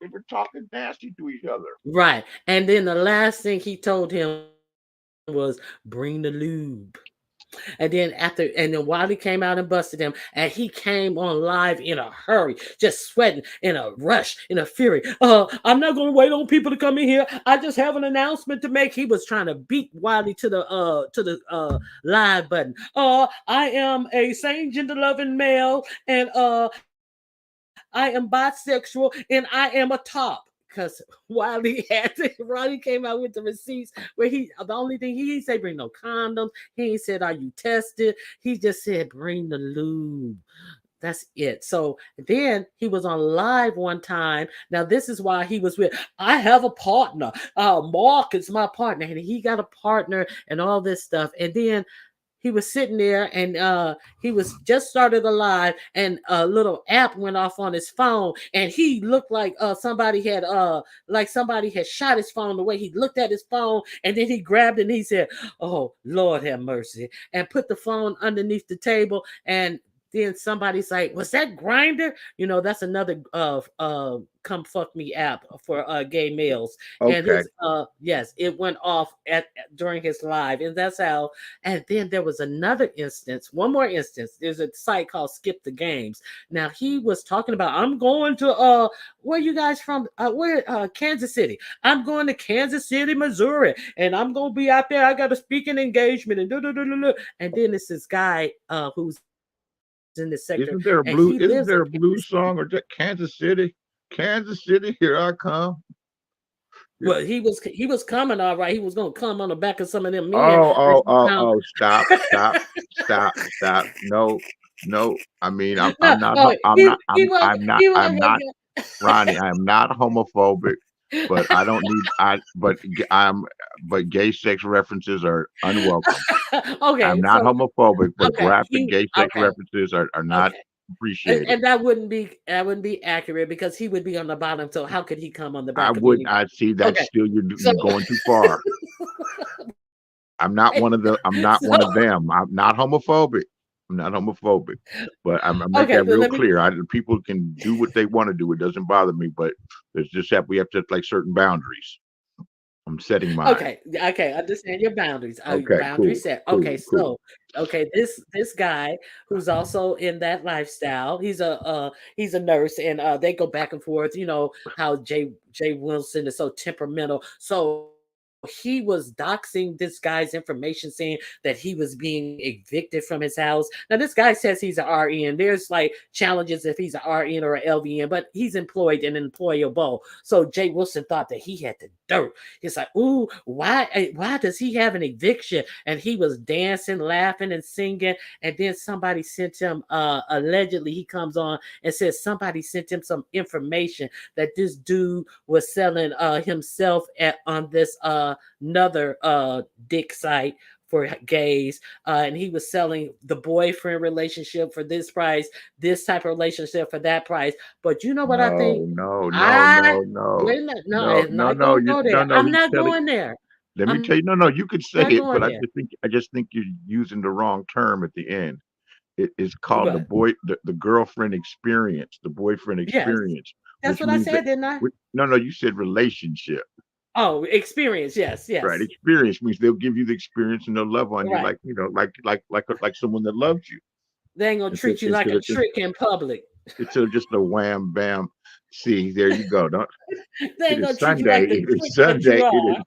they were talking nasty to each other. Right. And then the last thing he told him was bring the lube. And then Wiley came out and busted him, and he came on live in a hurry, just sweating, in a rush, in a fury. I'm not going to wait on people to come in here. I just have an announcement to make. He was trying to beat Wiley to the live button. I am a same gender loving male, and I am bisexual, and I am a top. Because Ronnie came out with the receipts where the only thing he said, bring no condoms. He ain't said, are you tested? He just said, bring the lube. That's it. So then he was on live one time. Now, this is why he was with, I have a partner. Mark is my partner. And he got a partner and all this stuff. And then he was sitting there, and he was just started a live, and a little app went off on his phone, and he looked like somebody had shot his phone. The way he looked at his phone, and then he grabbed it and he said, oh Lord have mercy, and put the phone underneath the table. And then somebody's like, was that Grinder? That's another come fuck me app for gay males. And Okay. yes, it went off during his live, and that's how. And then there was one more instance. There's a site called Skip the Games. Now he was talking about, I'm going to where you guys from? Kansas City. I'm going to Kansas City, Missouri, and I'm gonna be out there. I got a speaking engagement, and and then it's this guy who's in the sector, Isn't and there a he blue? lives in Isn't there a Kansas blues City. song or just Kansas City? Kansas City, here I come. Well, he was coming all right. He was gonna come on the back of some of them men. Oh, But oh, he oh, found oh! Stop, stop, stop, stop! No, no. I mean, no, he I'm wasn't not, Ronnie. I am not homophobic, but I don't need. But gay sex references are unwelcome. I'm okay. not So homophobic, but okay, graphic gay sex okay, references are not okay. appreciated. And that wouldn't be accurate because he would be on the bottom. So how could he come on the I back of wouldn't. anybody? I see that Okay, still. so You're going too far. I'm not one of the. I'm not so one of them. I'm not homophobic. I'm not homophobic, but I make okay. that So real let me. clear. People can do what they want to do. It doesn't bother me, but there's just that we have to like certain boundaries. I'm setting mine. Okay, understand your boundaries. Okay, cool, Boundary set. Okay, cool, cool. so this guy who's also in that lifestyle, he's a nurse, and they go back and forth. You know how Jay Wilson is so temperamental. So he was doxing this guy's information, saying that he was being evicted from his house. Now this guy says he's an RN. There's like challenges if he's an RN or an LVN, but he's employed and employable. So Jay Wilson thought that he had the dirt. He's like, ooh, why does he have an eviction? And he was dancing, laughing, and singing. And then somebody sent him, allegedly, he comes on and says somebody sent him some information that this dude was selling himself on this another dick site for gays, and he was selling the boyfriend relationship for this price, this type of relationship for that price. But you know what I think? No, no, no, I no, no, Wait a minute. No, no, it's no, not no. gonna You go no, there. no. I'm He's not telling. going there. Let me I'm tell you. No, no. You could say not it, going but there. I just think you're using the wrong term at the end. It is called But the girlfriend experience, the boyfriend yes, experience, that's which what I means that. said, didn't I? No, no. You said relationship. Oh, experience. Yes, Right. yes. Experience means they'll give you the experience and they'll love on you Right. like like someone that loves you They ain't gonna instead treat you like instead a of just trick in public. instead of just a wham bam. See, there you go. Don't, They it ain't gonna is treat you Sunday. like the It is trick that you Sunday. are.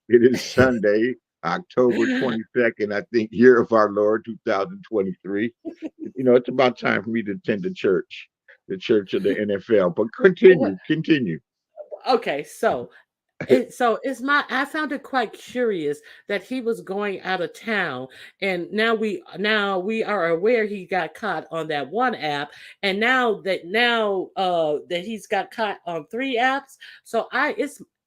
It is Sunday, October 22nd. I think year of our Lord 2023. It's about time for me to attend the church of the NFL. But What? continue. Okay, so So I found it quite curious that he was going out of town, and now we are aware he got caught on that one app, and now that he's got caught on three apps. So I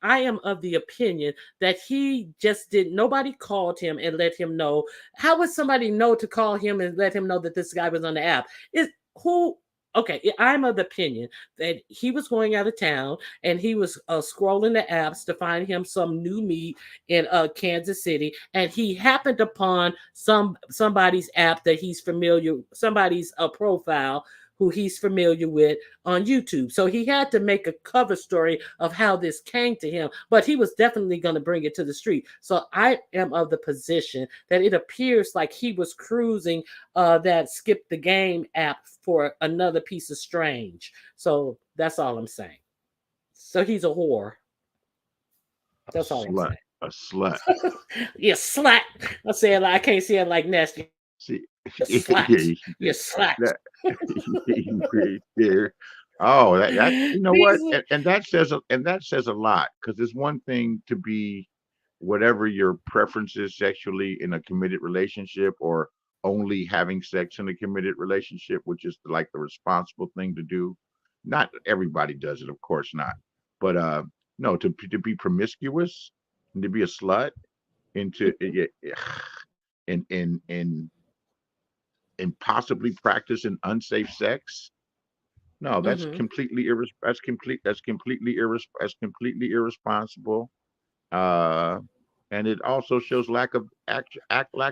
am of the opinion that he just did. Nobody called him and let him know. How would somebody know to call him and let him know that this guy was on the app? Is who? Okay, I'm of the opinion that he was going out of town and he was scrolling the apps to find him some new meat in Kansas City, and he happened upon somebody's app that he's familiar, somebody's profile who he's familiar with on YouTube. So he had to make a cover story of how this came to him, but he was definitely going to bring it to the street. So I am of the position that it appears like he was cruising that Skip the Game app for another piece of strange. So that's all I'm saying. So he's a whore. That's all I'm Slut. saying. A slut. You slut. I can't say it like nasty. See, You slut. yeah, You slut. there. Oh, that you know what, These- and that says a lot, because there's one thing to be whatever your preferences sexually in a committed relationship, or only having sex in a committed relationship, which is like the responsible thing to do. Not everybody does it, of course not, but no, to be promiscuous and to be a slut, into in and possibly practice an unsafe sex. No, that's Mhm. completely that's completely irresponsible. Uh, and it also shows lack of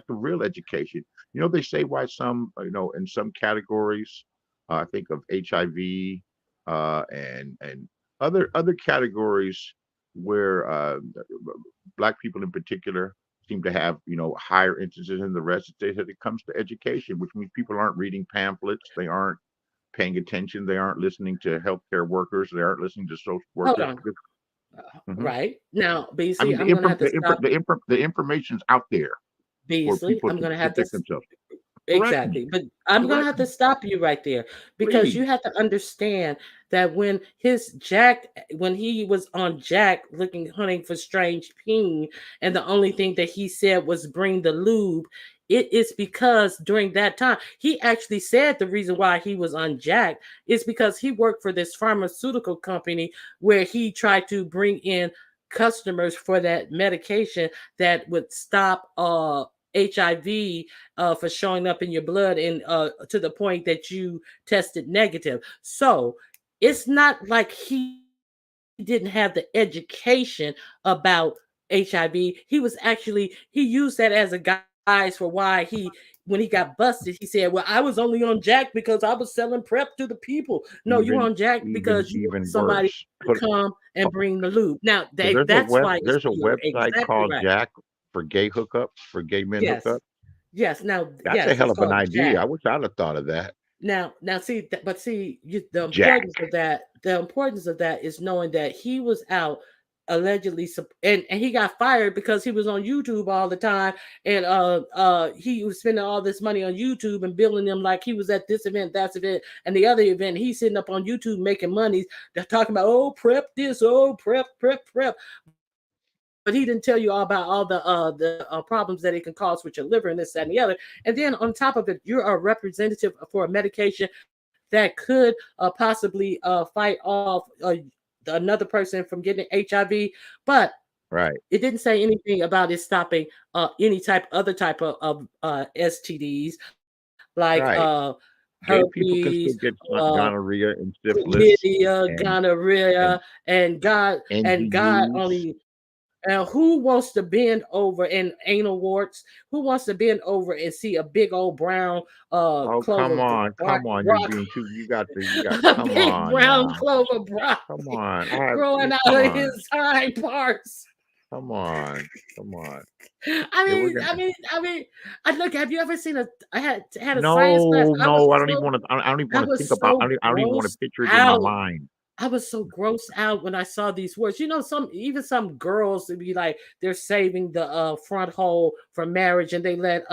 real education. They say why some, in some categories, I think of HIV, and other categories where black people in particular seem to have, higher instances than the rest. That it comes to education, which means people aren't reading pamphlets, they aren't paying attention, they aren't listening to healthcare workers, they aren't listening to social Hold workers. on. Mhm. Right. Now, I Beasley, mean, I'm going to have to stop you. the information's out there for Beasley, people I'm to going to have to protect themselves. Correct me. exactly, but I'm going to Correct have to me, stop you right there because please. you have to understand that when he was on Jack looking hunting for strange peen, and the only thing that he said was bring the lube. It is because during that time he actually said the reason why he was on Jack is because he worked for this pharmaceutical company where he tried to bring in customers for that medication that would stop HIV for showing up in your blood, and to the point that you tested negative. So it's not like he didn't have the education about HIV. He used that as a guise for why when he got busted, he said, "Well, I was only on Jack because I was selling prep to the people." No, you were Even on Jack because you want even somebody worse. to come and bring the lube. Now, that's why it's There's a pure. website Exactly called right. Jack for gay hookups, for gay men Yes. hookups. Yes. Now, That's a yes, hell it's of an called idea. Jack. I wish I'd have thought of that. Now, the Jack. importance of that. The importance of that is knowing that he was out allegedly, and he got fired because he was on YouTube all the time, and he was spending all this money on YouTube and billing them like he was at this event, that event, and the other event. He's sitting up on YouTube making money. They're talking about prep this, prep. But he didn't tell you all about all the problems that it can cause with your liver and this, that, and the other. And then on top of it, you're a representative for a medication that could possibly fight off another person from getting HIV. But Right. it didn't say anything about it stopping any other type of STDs like Right. Gay people can still herpes, get uh, gonorrhea and syphilis chlamydia, and gonorrhea, and and God NGUs. only. And who wants to bend over in anal warts? Who wants to bend over and see a big old brown Oh, clover come on. You're being broccoli, too, you got, a come big on brown now. clover Come broccoli on. growing out Come of on. his hind parts? Come on. Come on. I Yeah, we're mean, gonna. I mean, I mean, I look. Have you ever seen a? I had a science class. No, no, I don't even want to. I don't even I want to think was about. so I don't even want to grossed picture it in my out. mind. I was so grossed out when I saw these words. You know, some girls would be like they're saving the front hole for marriage, and they let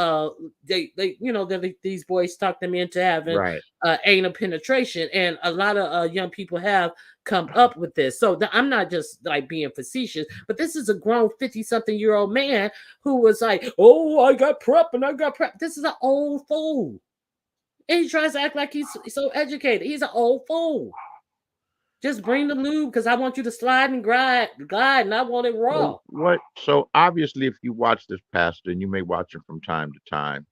these boys talk them into having Right. anal penetration, and a lot of young people have come up with this. So I'm not just like being facetious, but this is a grown 50-something-year-old man who was like, "Oh, I got prep and I got prep." This is an old fool, and he tries to act like he's so educated. He's an old fool. Just bring the lube because I want you to slide and glide, and I want it raw. So obviously, if you watch this pastor, and you may watch it from time to time,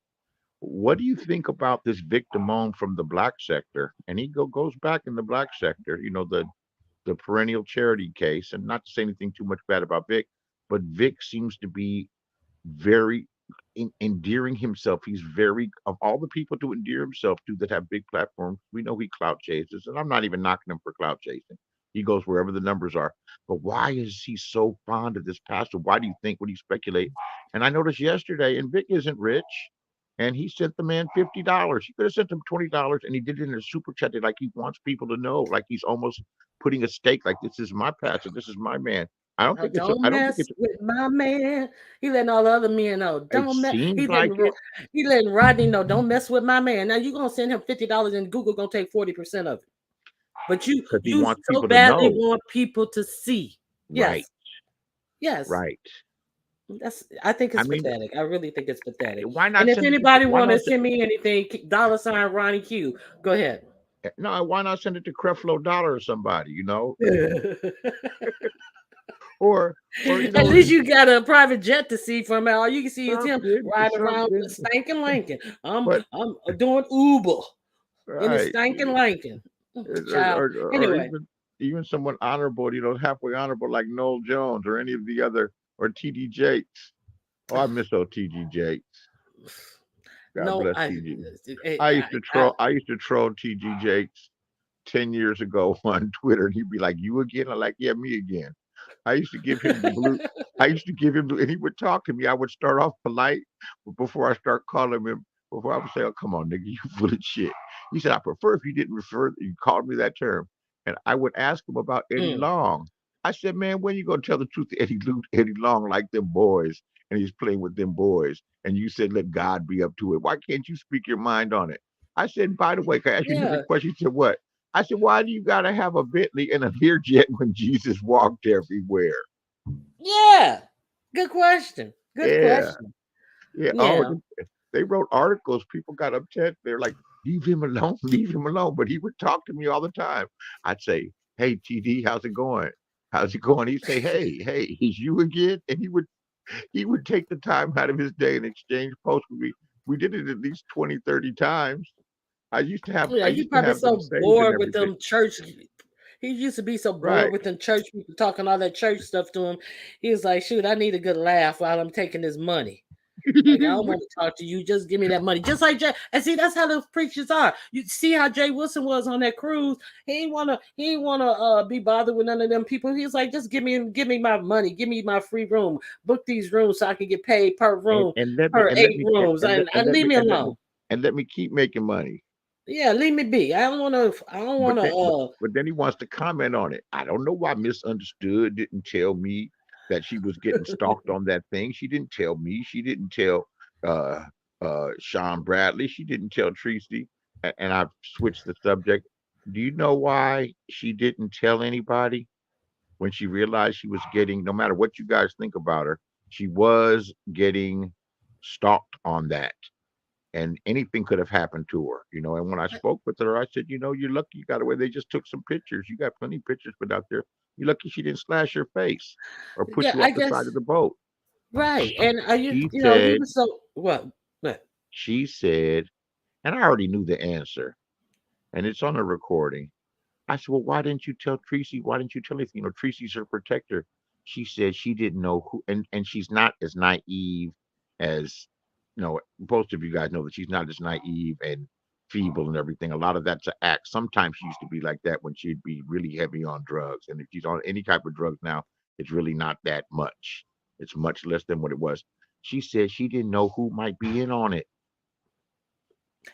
what do you think about this Vic Damone from the black sector? And he goes back in the black sector, the perennial charity case, and not to say anything too much bad about Vic, but Vic seems to be very endearing himself. He's very, of all the people to endear himself to that have big platforms, we know he clout chases, and I'm not even knocking him for clout chasing. He goes wherever the numbers are. But why is he so fond of this pastor? Why do you think? What do you speculate? And I noticed yesterday, and Vic isn't rich, and he sent the man $50. He could have sent him $20, and he did it in a super chat like he wants people to know, like he's almost putting a stake, like this is my pastor, this is my man. I don't think it's. Don't I don't think mess it's. with my man. He letting all the other men know. It Don't mess. seems like it. He letting Rodney know. Don't mess with my man. Now you gonna send him $50, and Google gonna take 40% of it. But you Because he wants so people to badly know. want people to see. Right. Yes. Right. I think it's I mean, pathetic. I really think it's pathetic. why not And if send it? anybody Why want to not? send me anything, $ Ronnie Q. Go ahead. No, why not send it to Creflo Dollar or somebody? Or At least you got a private jet to see from out. All you can see is him something, riding around with a something. stinking Lincoln. I'm But doing Uber in a right. stinking Lincoln. Child. Or Anyway. even someone honorable, halfway honorable like Noel Jones or any of the other, or TD Jakes. Oh, I miss old TD Jakes. God No, bless TG. I used to troll TG Jakes 10 years ago on Twitter, and he'd be like, "You again?" I'm like, "Yeah, me again." I used to give him the blue. I used to give him, and he would talk to me. I would start off polite, but before I start calling him, before I would say, "Oh, come on, nigga, you full of shit." He said, "I prefer if you didn't you called me that term." And I would ask him about Eddie Long. I said, "Man, when you gonna tell the truth to Eddie Long like them boys?" And he's playing with them boys. And you said, "Let God be up to it." Why can't you speak your mind on it? I said, "By the way, can I ask you another question?" He said, "What?" I said, "Why do you got to have a Bentley and a Learjet when Jesus walked everywhere?" Yeah. Good question. Good Yeah. question. Yeah. Yeah. Oh, they wrote articles. People got upset. They're like, "Leave him alone, leave him alone." But he would talk to me all the time. I'd say, "Hey, TD, how's it going? How's it going?" He'd say, hey, is you again?" And he would take the time out of his day and exchange posts with me. We did it at least 20, 30 times. I used to have Yeah, I you used to probably have them so saved and bored with everything. them church. He used to be so bored Right. with them church people talking all that church stuff to him. He was like, "Shoot, I need a good laugh while I'm taking this money. Like, I don't want to talk to you. Just give me that money." Just like Jay. And see, that's how those preachers are. You see how Jay Wilson was on that cruise. He ain't wanna be bothered with none of them people. He's like, "Just give me my money. Give me my free room. Book these rooms so I can get paid per room, and let me per and let 8 me rooms, and let, and and let leave me me and let me alone." and let me keep making money. Yeah, leave me be. I don't But wanna then, but then he wants to comment on it. I don't know why Misunderstood didn't tell me that she was getting stalked on that thing. She didn't tell me. She didn't tell uh Sean Bradley. She didn't tell Tracy. And I've switched the subject. Do you know why she didn't tell anybody when she realized she was getting, no matter what you guys think about her, she was getting stalked on that? And anything could have happened to her. And when I spoke with her, I said, "You're lucky you got away. They just took some pictures. You got plenty of pictures put out there. You're lucky she didn't slash your face or push Yeah, you I off the side guess of the boat." right. She, And she he said, was so what? she said, and I already knew the answer, and it's on the recording. I said, "Well, why didn't you tell Tracy? Why didn't you tell anything? Tracy's her protector." She said she didn't know who, and she's not as naive as, most of you guys know that she's not as naive and feeble and everything. A lot of that's an act. Sometimes she used to be like that when she'd be really heavy on drugs. And if she's on any type of drugs now, it's really not that much. It's much less than what it was. She said she didn't know who might be in on it.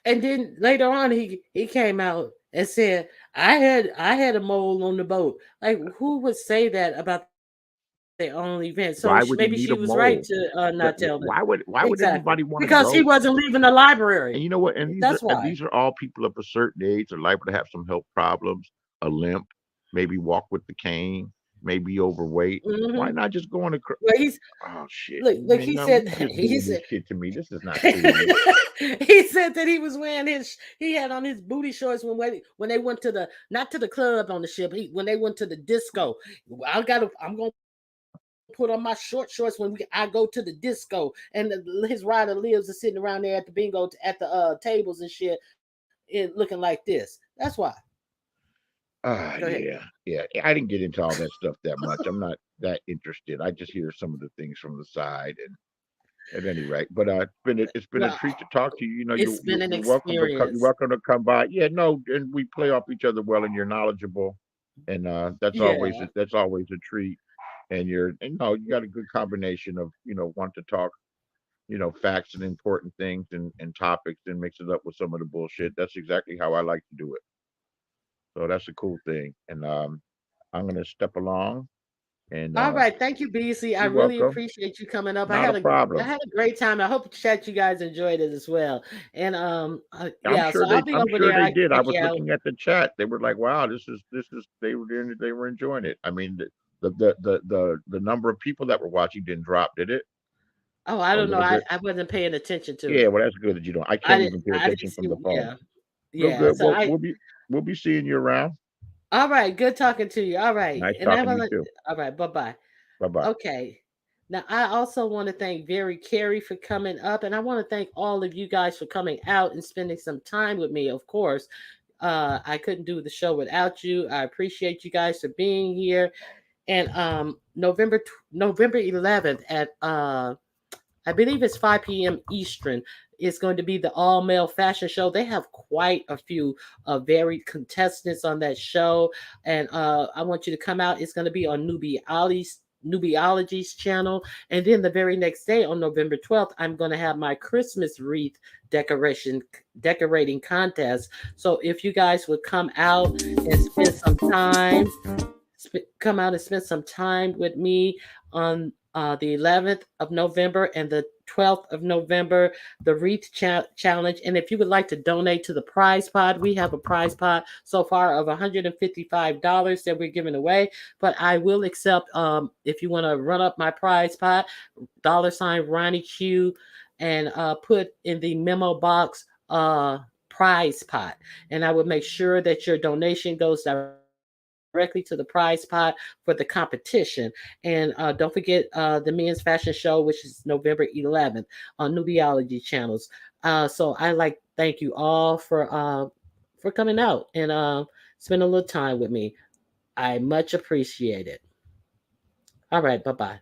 And then later on, he came out and said, I had a mole on the boat. Like, who would say that about their own event? So Why would he maybe need she a was right mole? to not tell them. Why would Exactly. anybody want to Because he go? wasn't leaving the And library. you know what? And That's why. these are all people of a certain age, are liable to have some health problems, a limp, maybe walk with the cane, maybe overweight. Why Hmm. not just go on a Well, he's oh shit, look. man? He No, said you just he doing this said shit to me. This is not cool. he said that he was wearing he had on his booty shorts when they went to the not to the club on the ship. When they went to the disco. I'm gonna put on my short shorts when I go to the disco, and his rider lives is sitting around there at the bingo at the tables and shit, looking like this. That's why. Go ahead. Yeah, yeah. I didn't get into all that stuff that much. I'm not that interested. I just hear some of the things from the side, and at any rate, but it's been a Well, treat to talk to you. You know, it's been an you're welcome to come. You're experience. welcome to come by. Yeah, no, and we play off each other well, and you're knowledgeable, and Yeah. that's always a treat. And no, you got a good combination of want to talk facts and important things and topics, and mix it up with some of the bullshit. That's exactly how I like to do it. So that's a cool thing. And I'm gonna step along, and All right, thank you, BC. I you're really welcome. appreciate you coming up. Not a I problem. had a great time. I hope chat you guys enjoyed it as well. And yeah, so I'll be I'm over sure there. they I can did. I check was you out. looking at the chat. They were like, "Wow, this is." They were enjoying it. I mean, the number of people that were watching didn't drop, did it? Oh, I A don't know. little bit. I wasn't paying attention to Yeah, it. well, that's good that you don't. I can't even pay I didn't attention see. from the phone. Yeah, Real yeah. good. So Well, I we'll be seeing you around. all right, good talking to you. All right. Nice And talking to you too. all right, bye-bye. Bye bye. Okay. Now, I also want to thank Very Carey for coming up, and I want to thank all of you guys for coming out and spending some time with me. Of course, I couldn't do the show without you. I appreciate you guys for being here. And November 11th at I believe it's 5 p.m. Eastern. It's going to be the all male fashion show. They have quite a few varied contestants on that show, and I want you to come out. It's going to be on Nubiology's channel, and then the very next day on November 12th, I'm going to have my Christmas wreath decorating contest. So if you guys would come out and spend some time come out and spend some time with me on the 11th of November and the 12th of November, the Wreath Challenge. And if you would like to donate to the prize pod, we have a prize pod so far of $155 that we're giving away. But I will accept if you want to run up my prize pod, $ Ronnie Q, and put in the memo box prize pot. And I would make sure that your donation goes directly to the prize pot for the competition. And don't forget the men's fashion show, which is November 11th on Nubiology channels. So I like thank you all for coming out and spending a little time with me. I much appreciate it. All right, bye bye.